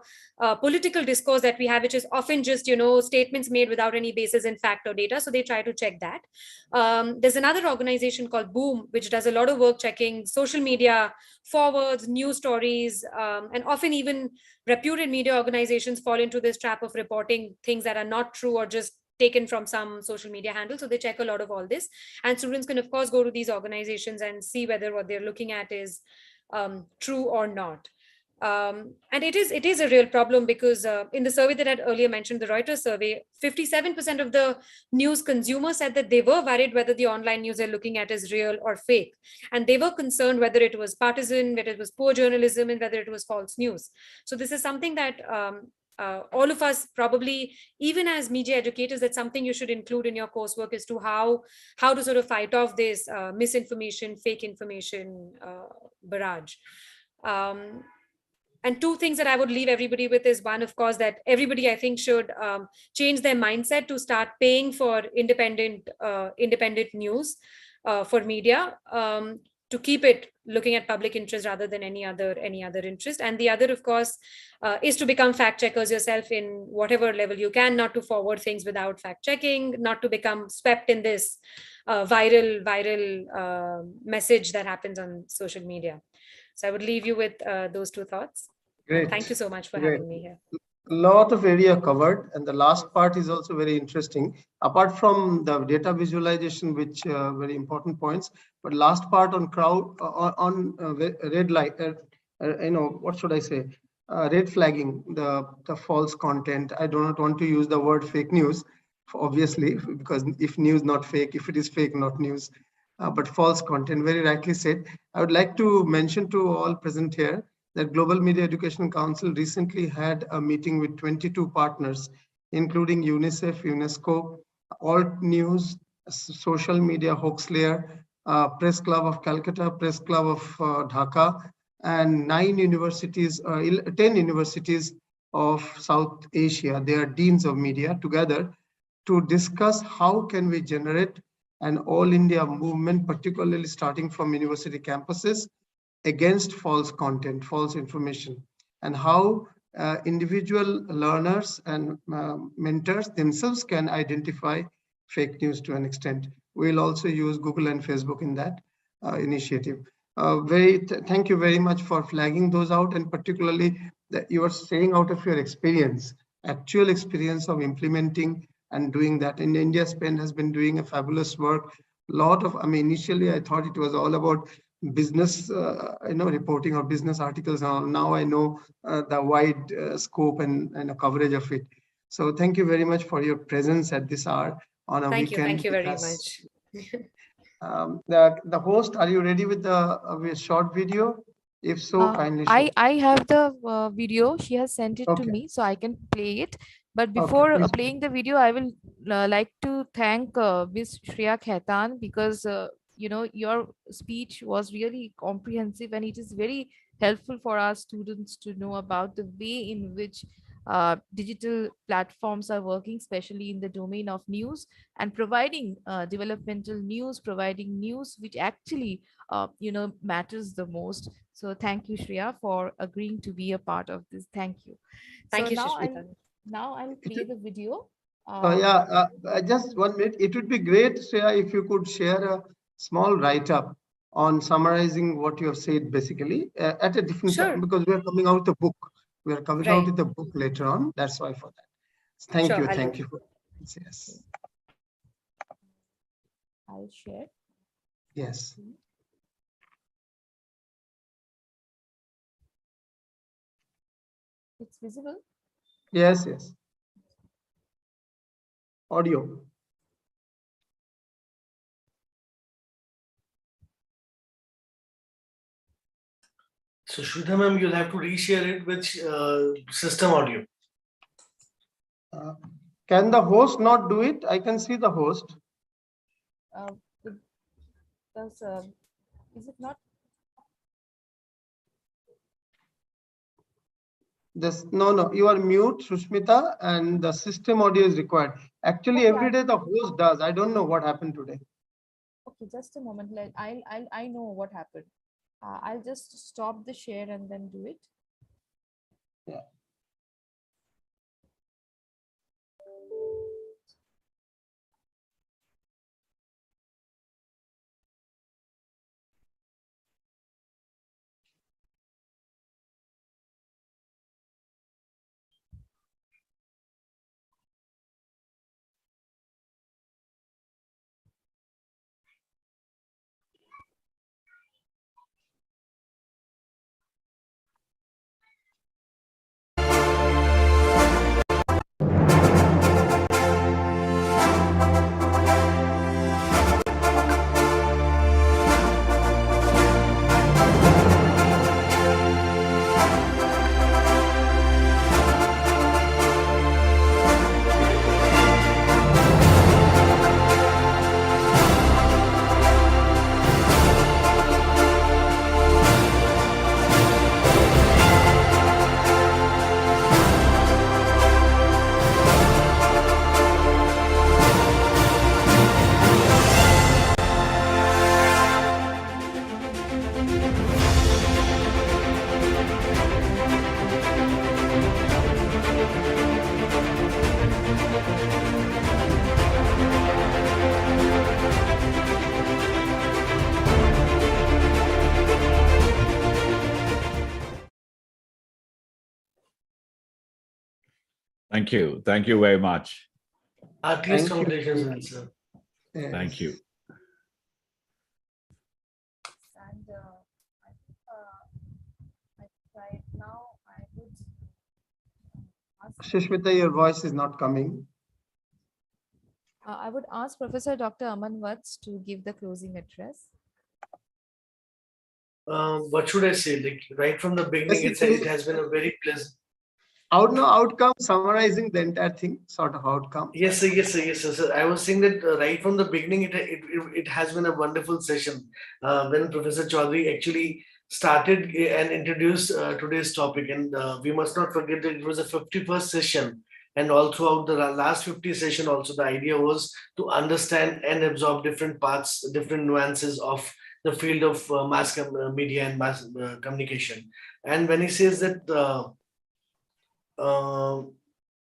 political discourse that we have, which is often just, statements made without any basis in fact or data. So they try to check that. There's another organization called Boom, which does a lot of work checking social media forwards, news stories, and often even reputed media organizations fall into this trap of reporting things that are not true or just taken from some social media handle. So they check a lot of all this, and students can of course go to these organizations and see whether what they're looking at is true or not. And it is a real problem, because in the survey that I had earlier mentioned, the Reuters survey, 57% of the news consumers said that they were worried whether the online news they're looking at is real or fake. And they were concerned whether it was partisan, whether it was poor journalism, and whether it was false news. So this is something that all of us probably, even as media educators, that's something you should include in your coursework, as to how to sort of fight off this misinformation, fake information barrage. And two things that I would leave everybody with is, one, of course, that everybody, I think, should change their mindset to start paying for independent news for media, to keep it looking at public interest rather than any other interest. And the other, of course, is to become fact checkers yourself in whatever level you can, not to forward things without fact checking, not to become swept in this viral message that happens on social media. So I would leave you with those two thoughts. Great. Thank you so much for having me here. A lot of area covered, and the last part is also very interesting. Apart from the data visualization, which very important points, but last part on crowd red light, what should I say? Red flagging the false content. I do not want to use the word fake news, obviously, because if news not fake, if it is fake, not news, but false content. Very rightly said. I would like to mention to all present here that Global Media Education Council recently had a meeting with 22 partners, including UNICEF, UNESCO, Alt News, Social Media Hoaxlayer, Press Club of Calcutta, Press Club of Dhaka, and 10 universities of South Asia. They are deans of media together to discuss how can we generate an all India movement, particularly starting from university campuses, against false content, false information, and how individual learners and mentors themselves can identify fake news to an extent. We'll also use Google and Facebook in that initiative. Thank you very much for flagging those out, and particularly that you are saying out of your experience, actual experience of implementing and doing that. In India, SPEN has been doing a fabulous work. Initially I thought it was all about business, reporting or business articles. Now I know the wide scope and coverage of it. So thank you very much for your presence at this hour on a weekend. Thank you very much. The host, are you ready with the short video? If so, kindly show. I have the video. She has sent it to me, so I can play it. But before playing the video, I will like to thank Ms. Shreya Khaitan, because your speech was really comprehensive, and it is very helpful for our students to know about the way in which digital platforms are working, especially in the domain of news, and providing developmental news, providing news which actually matters the most. So thank you, Shreya, for agreeing to be a part of this. Thank you. Thank you, Now I'll play the video. Just 1 minute. It would be great, Shreya, if you could share a small write-up on summarizing what you have said, basically, at a different time, because we are coming out with a book. We are coming out with the book later on. That's why for that. Thank you. Thank you. Yes. I'll share. Yes. It's visible? Yes, yes. Audio. So Shweta ma'am, you'll have to reshare it with system audio. Can the host not do it? I can see the host. Because is it not? No, you are mute, Sushmita, and the system audio is required. Actually, Okay, every day the host does. I don't know what happened today. Okay, just a moment. I know what happened. I'll just stop the share and then do it. Yeah. Thank you. Thank you very much. At least Thank you. congratulations, sir. Yes. Thank you. And right now I would ask, Sushmita, your voice is not coming. I would ask Professor Dr. Aman Vats to give the closing address. What should I say? Like right from the beginning, it has been a very pleasant. Outcome, summarizing the entire thing, sort of outcome. Yes, sir. Yes, sir. Yes, sir. So I was saying that right from the beginning, it has been a wonderful session. When Professor Chaudhary actually started and introduced today's topic, and we must not forget that it was a 51st session, and all throughout the last 50 session, also the idea was to understand and absorb different parts, different nuances of the field of mass media and mass communication. And when he says that.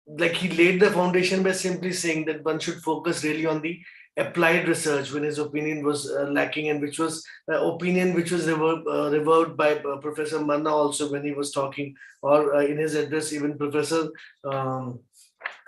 Like he laid the foundation by simply saying that one should focus really on the applied research when his opinion was lacking, and which was opinion which was revered by Professor Manna also when he was talking, or in his address even Professor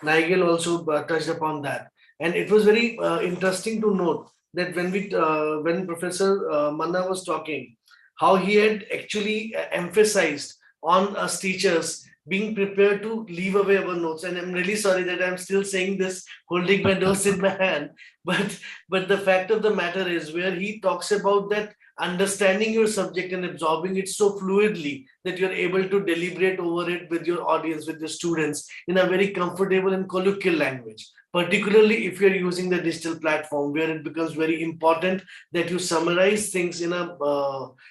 Nigel also touched upon that. And it was very interesting to note that when Professor Manna was talking, how he had actually emphasized on us teachers being prepared to leave away our notes. And I'm really sorry that I'm still saying this holding my notes in my hand, but the fact of the matter is where he talks about that understanding your subject and absorbing it so fluidly that you're able to deliberate over it with your audience, with your students in a very comfortable and colloquial language. Particularly if you're using the digital platform, where it becomes very important that you summarize things in a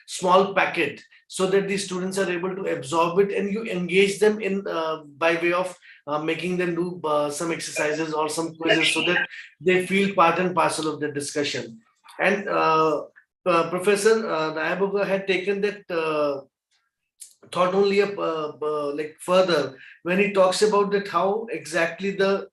small packet so that the students are able to absorb it, and you engage them in by way of making them do some exercises or some quizzes so that they feel part and parcel of the discussion. And Professor Nayabuga had taken that thought only up like further when he talks about that how exactly the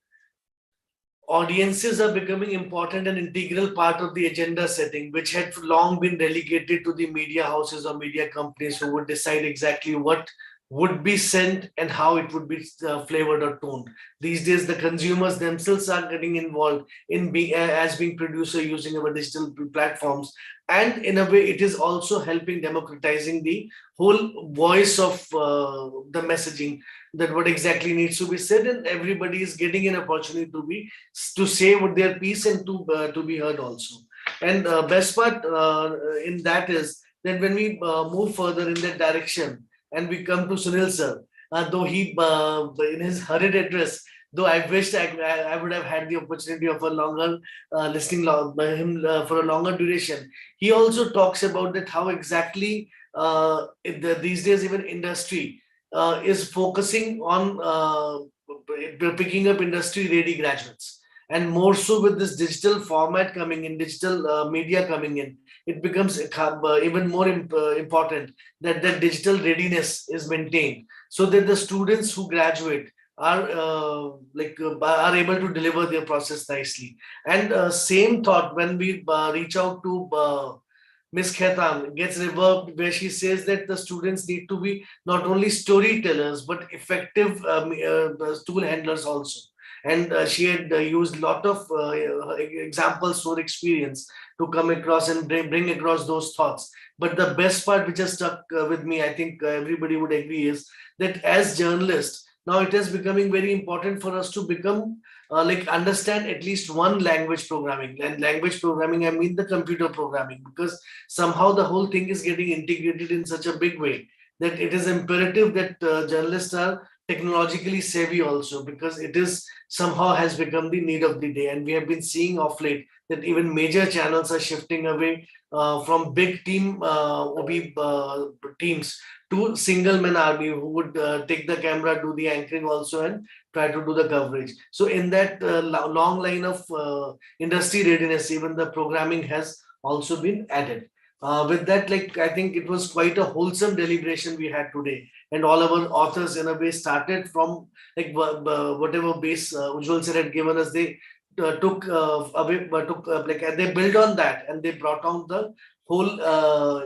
audiences are becoming important and integral part of the agenda setting, which had long been relegated to the media houses or media companies who would decide exactly what would be sent and how it would be flavored or toned. These days, the consumers themselves are getting involved in being as being producer using our digital platforms, and in a way, it is also helping democratizing the whole voice of the messaging, that what exactly needs to be said, and everybody is getting an opportunity to say what their piece and to be heard also. And best part in that is that when we move further in that direction and we come to Sunil sir, though he in his hurried address Though I wished I would have had the opportunity of a longer listening by him for a longer duration. He also talks about that how exactly these days even industry is focusing on picking up industry ready graduates, and more so with this digital format coming in, digital media coming in, it becomes even more important that that digital readiness is maintained, so that the students who graduate are are able to deliver their process nicely. And same thought when we reach out to Ms. Khaitan gets reverbed, where she says that the students need to be not only storytellers but effective tool handlers also. And she had used a lot of examples or experience to come across and bring across those thoughts. But the best part which has stuck with me, I think everybody would agree, is that as journalists, now it is becoming very important for us to become understand at least one language programming. And language programming, I mean the computer programming, because somehow the whole thing is getting integrated in such a big way that it is imperative that journalists are technologically savvy also, because it is somehow has become the need of the day. And we have been seeing of late that even major channels are shifting away from big teams to single man army who would take the camera, do the anchoring also, and try to do the coverage. So in that long line of industry readiness, even the programming has also been added. With that, I think it was quite a wholesome deliberation we had today, and all our authors in a way started from whatever base Ujjwal sir had given us. They took they built on that, and they brought on the whole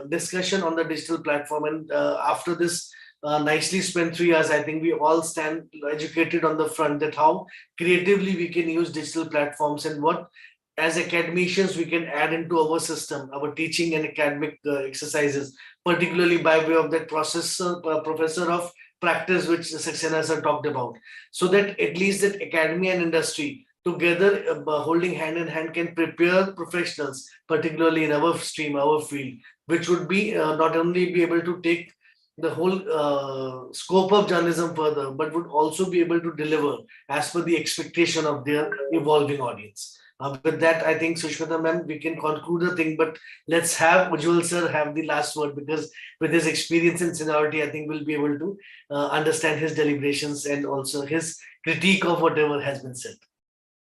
discussion on the digital platform. And after this nicely spent 3 years, I think we all stand educated on the front that how creatively we can use digital platforms, and what as academicians we can add into our system, our teaching and academic exercises, particularly by way of that professor of practice which Saxena sir talked about, so that at least that academy and industry together holding hand in hand can prepare professionals, particularly in our stream, our field, which would be not only be able to take the whole scope of journalism further, but would also be able to deliver as per the expectation of their evolving audience. With that, I think, Sushmita ma'am, we can conclude the thing, but let's have Ujjwal sir have the last word, because with his experience and seniority, I think we'll be able to understand his deliberations and also his critique of whatever has been said.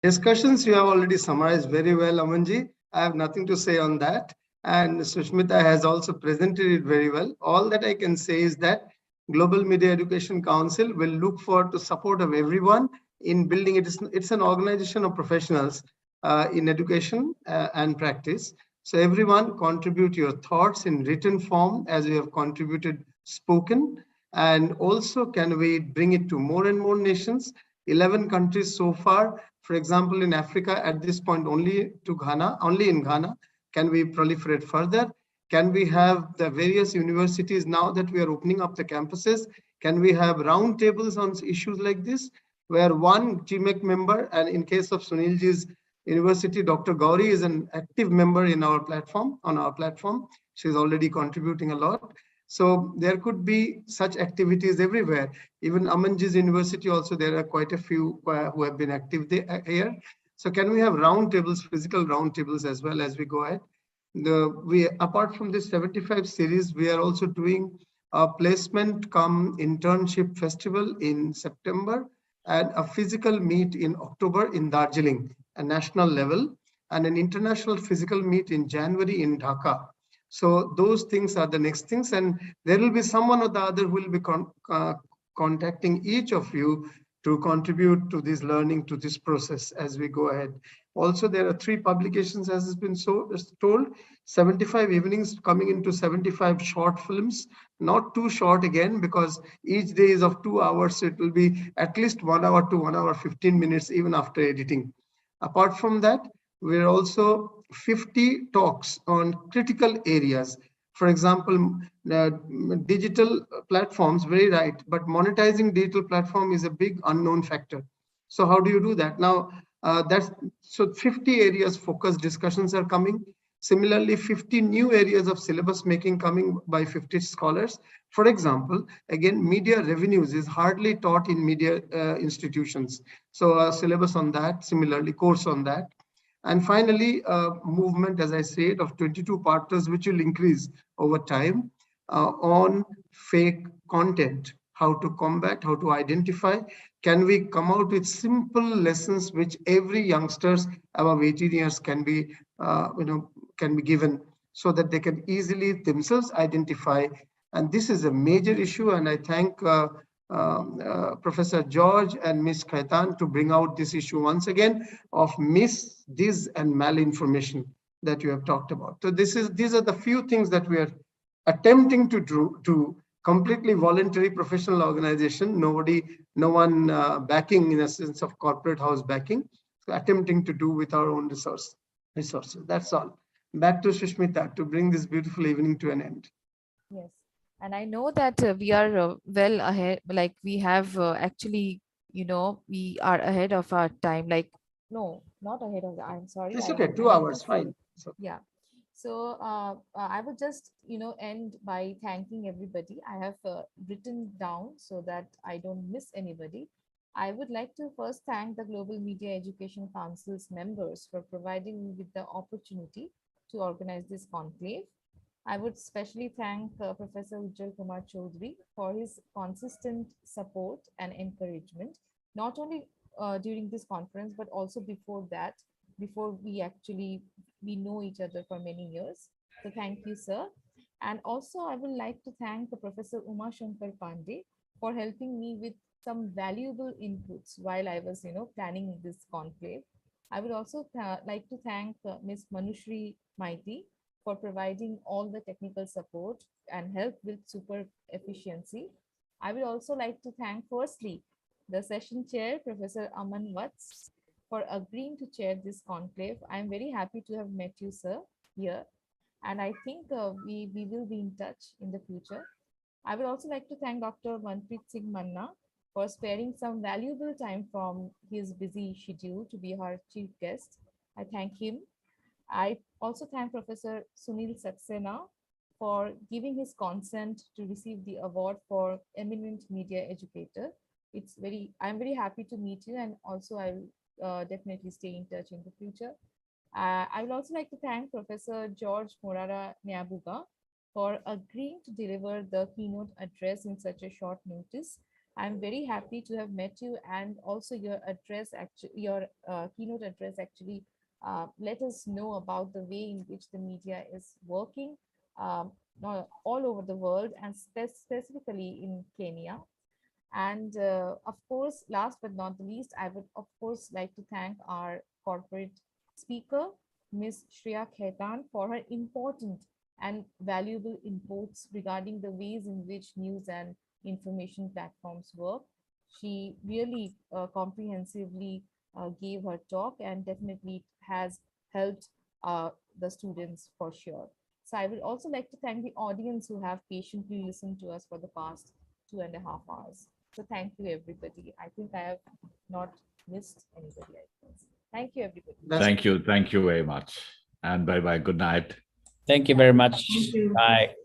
Discussions you have already summarized very well, Amanji. I have nothing to say on that. And Sushmita has also presented it very well. All that I can say is that Global Media Education Council will look for the support of everyone in building it. It's an organization of professionals in education and practice. So everyone contribute your thoughts in written form as you have contributed spoken. And also, can we bring it to more and more nations? 11 countries so far. For example, in Africa, at this point, only in Ghana. Can we proliferate further? Can we have the various universities now that we are opening up the campuses? Can we have round tables on issues like this, where one GMEC member, and in case of Sunilji's university, Dr. Gauri is an active member in our platform, She's already contributing a lot. So there could be such activities everywhere. Even Amanji's university also, there are quite a few who have been active here. So can we have roundtables, physical roundtables as well as we go ahead? Apart from this 75 series, we are also doing a placement cum internship festival in September, and a physical meet in October in Darjeeling, a national level, and an international physical meet in January in Dhaka. So those things are the next things, and there will be someone or the other who will be contacting each of you to contribute to this learning, to this process as we go ahead. Also, there are 3 publications, as has been told, 75 evenings coming into 75 short films, not too short again, because each day is of 2 hours. So it will be at least 1 hour to 1 hour, 15 minutes, even after editing. Apart from that, we're also 50 talks on critical areas. For example, digital platforms, very right, but monetizing digital platform is a big unknown factor. So how do you do that? Now, so 50 areas focused discussions are coming. Similarly, 50 new areas of syllabus making coming by 50 scholars. For example, again, media revenues is hardly taught in media institutions. So a syllabus on that, similarly course on that. And finally, movement, as I said, of 22 partners, which will increase over time on fake content, how to combat, how to identify. Can we come out with simple lessons which every youngsters above 18 years can be, can be given so that they can easily themselves identify. And this is a major issue. And I thank Professor George and Ms. Khaitan to bring out this issue once again of mis, dis, and malinformation that you have talked about. So these are the few things that we are attempting to do, to completely voluntary professional organization, no one backing in a sense of corporate house backing, so attempting to do with our own resources. That's all. Back to Sushmita to bring this beautiful evening to an end. Yes. And I know that we are well ahead, like we have actually, we are ahead of our time, like, no, not ahead of the, I'm sorry. It's okay, 2 hours, fine. So, yeah. So I would just, end by thanking everybody. I have written down so that I don't miss anybody. I would like to first thank the Global Media Education Council's members for providing me with the opportunity to organize this conclave. I would especially thank Professor Ujjwal Kumar Chaudhary for his consistent support and encouragement, not only during this conference, but also before that, before we know each other for many years. So thank you, sir. And also I would like to thank Professor Uma Shankar Pandey for helping me with some valuable inputs while I was, planning this conclave. I would also like to thank Ms. Manushri Maiti for providing all the technical support and help with super efficiency. I would also like to thank firstly the session chair, Professor Aman Vats, for agreeing to chair this conclave. I'm very happy to have met you, sir, here. And I think we will be in touch in the future. I would also like to thank Dr. Manpreet Singh Manna for sparing some valuable time from his busy schedule to be our chief guest. I thank him. I also thank Professor Sunil Saxena for giving his consent to receive the award for eminent media educator. I'm very happy to meet you, and also I will definitely stay in touch in the future. I would also like to thank Professor George Morara Nyabuga for agreeing to deliver the keynote address in such a short notice. I'm very happy to have met you, and also your keynote address actually let us know about the way in which the media is working all over the world, and specifically in Kenya. And of course, last but not the least, I would of course like to thank our corporate speaker, Ms. Shreya Khaitan, for her important and valuable inputs regarding the ways in which news and information platforms work. She really comprehensively gave her talk, and definitely has helped the students for sure. So I would also like to thank the audience who have patiently listened to us for the past 2.5 hours. So thank you, everybody. I think I have not missed anybody. Thank you, everybody. Thank you very much. And bye-bye. Good night. Thank you very much. Thank you. Bye.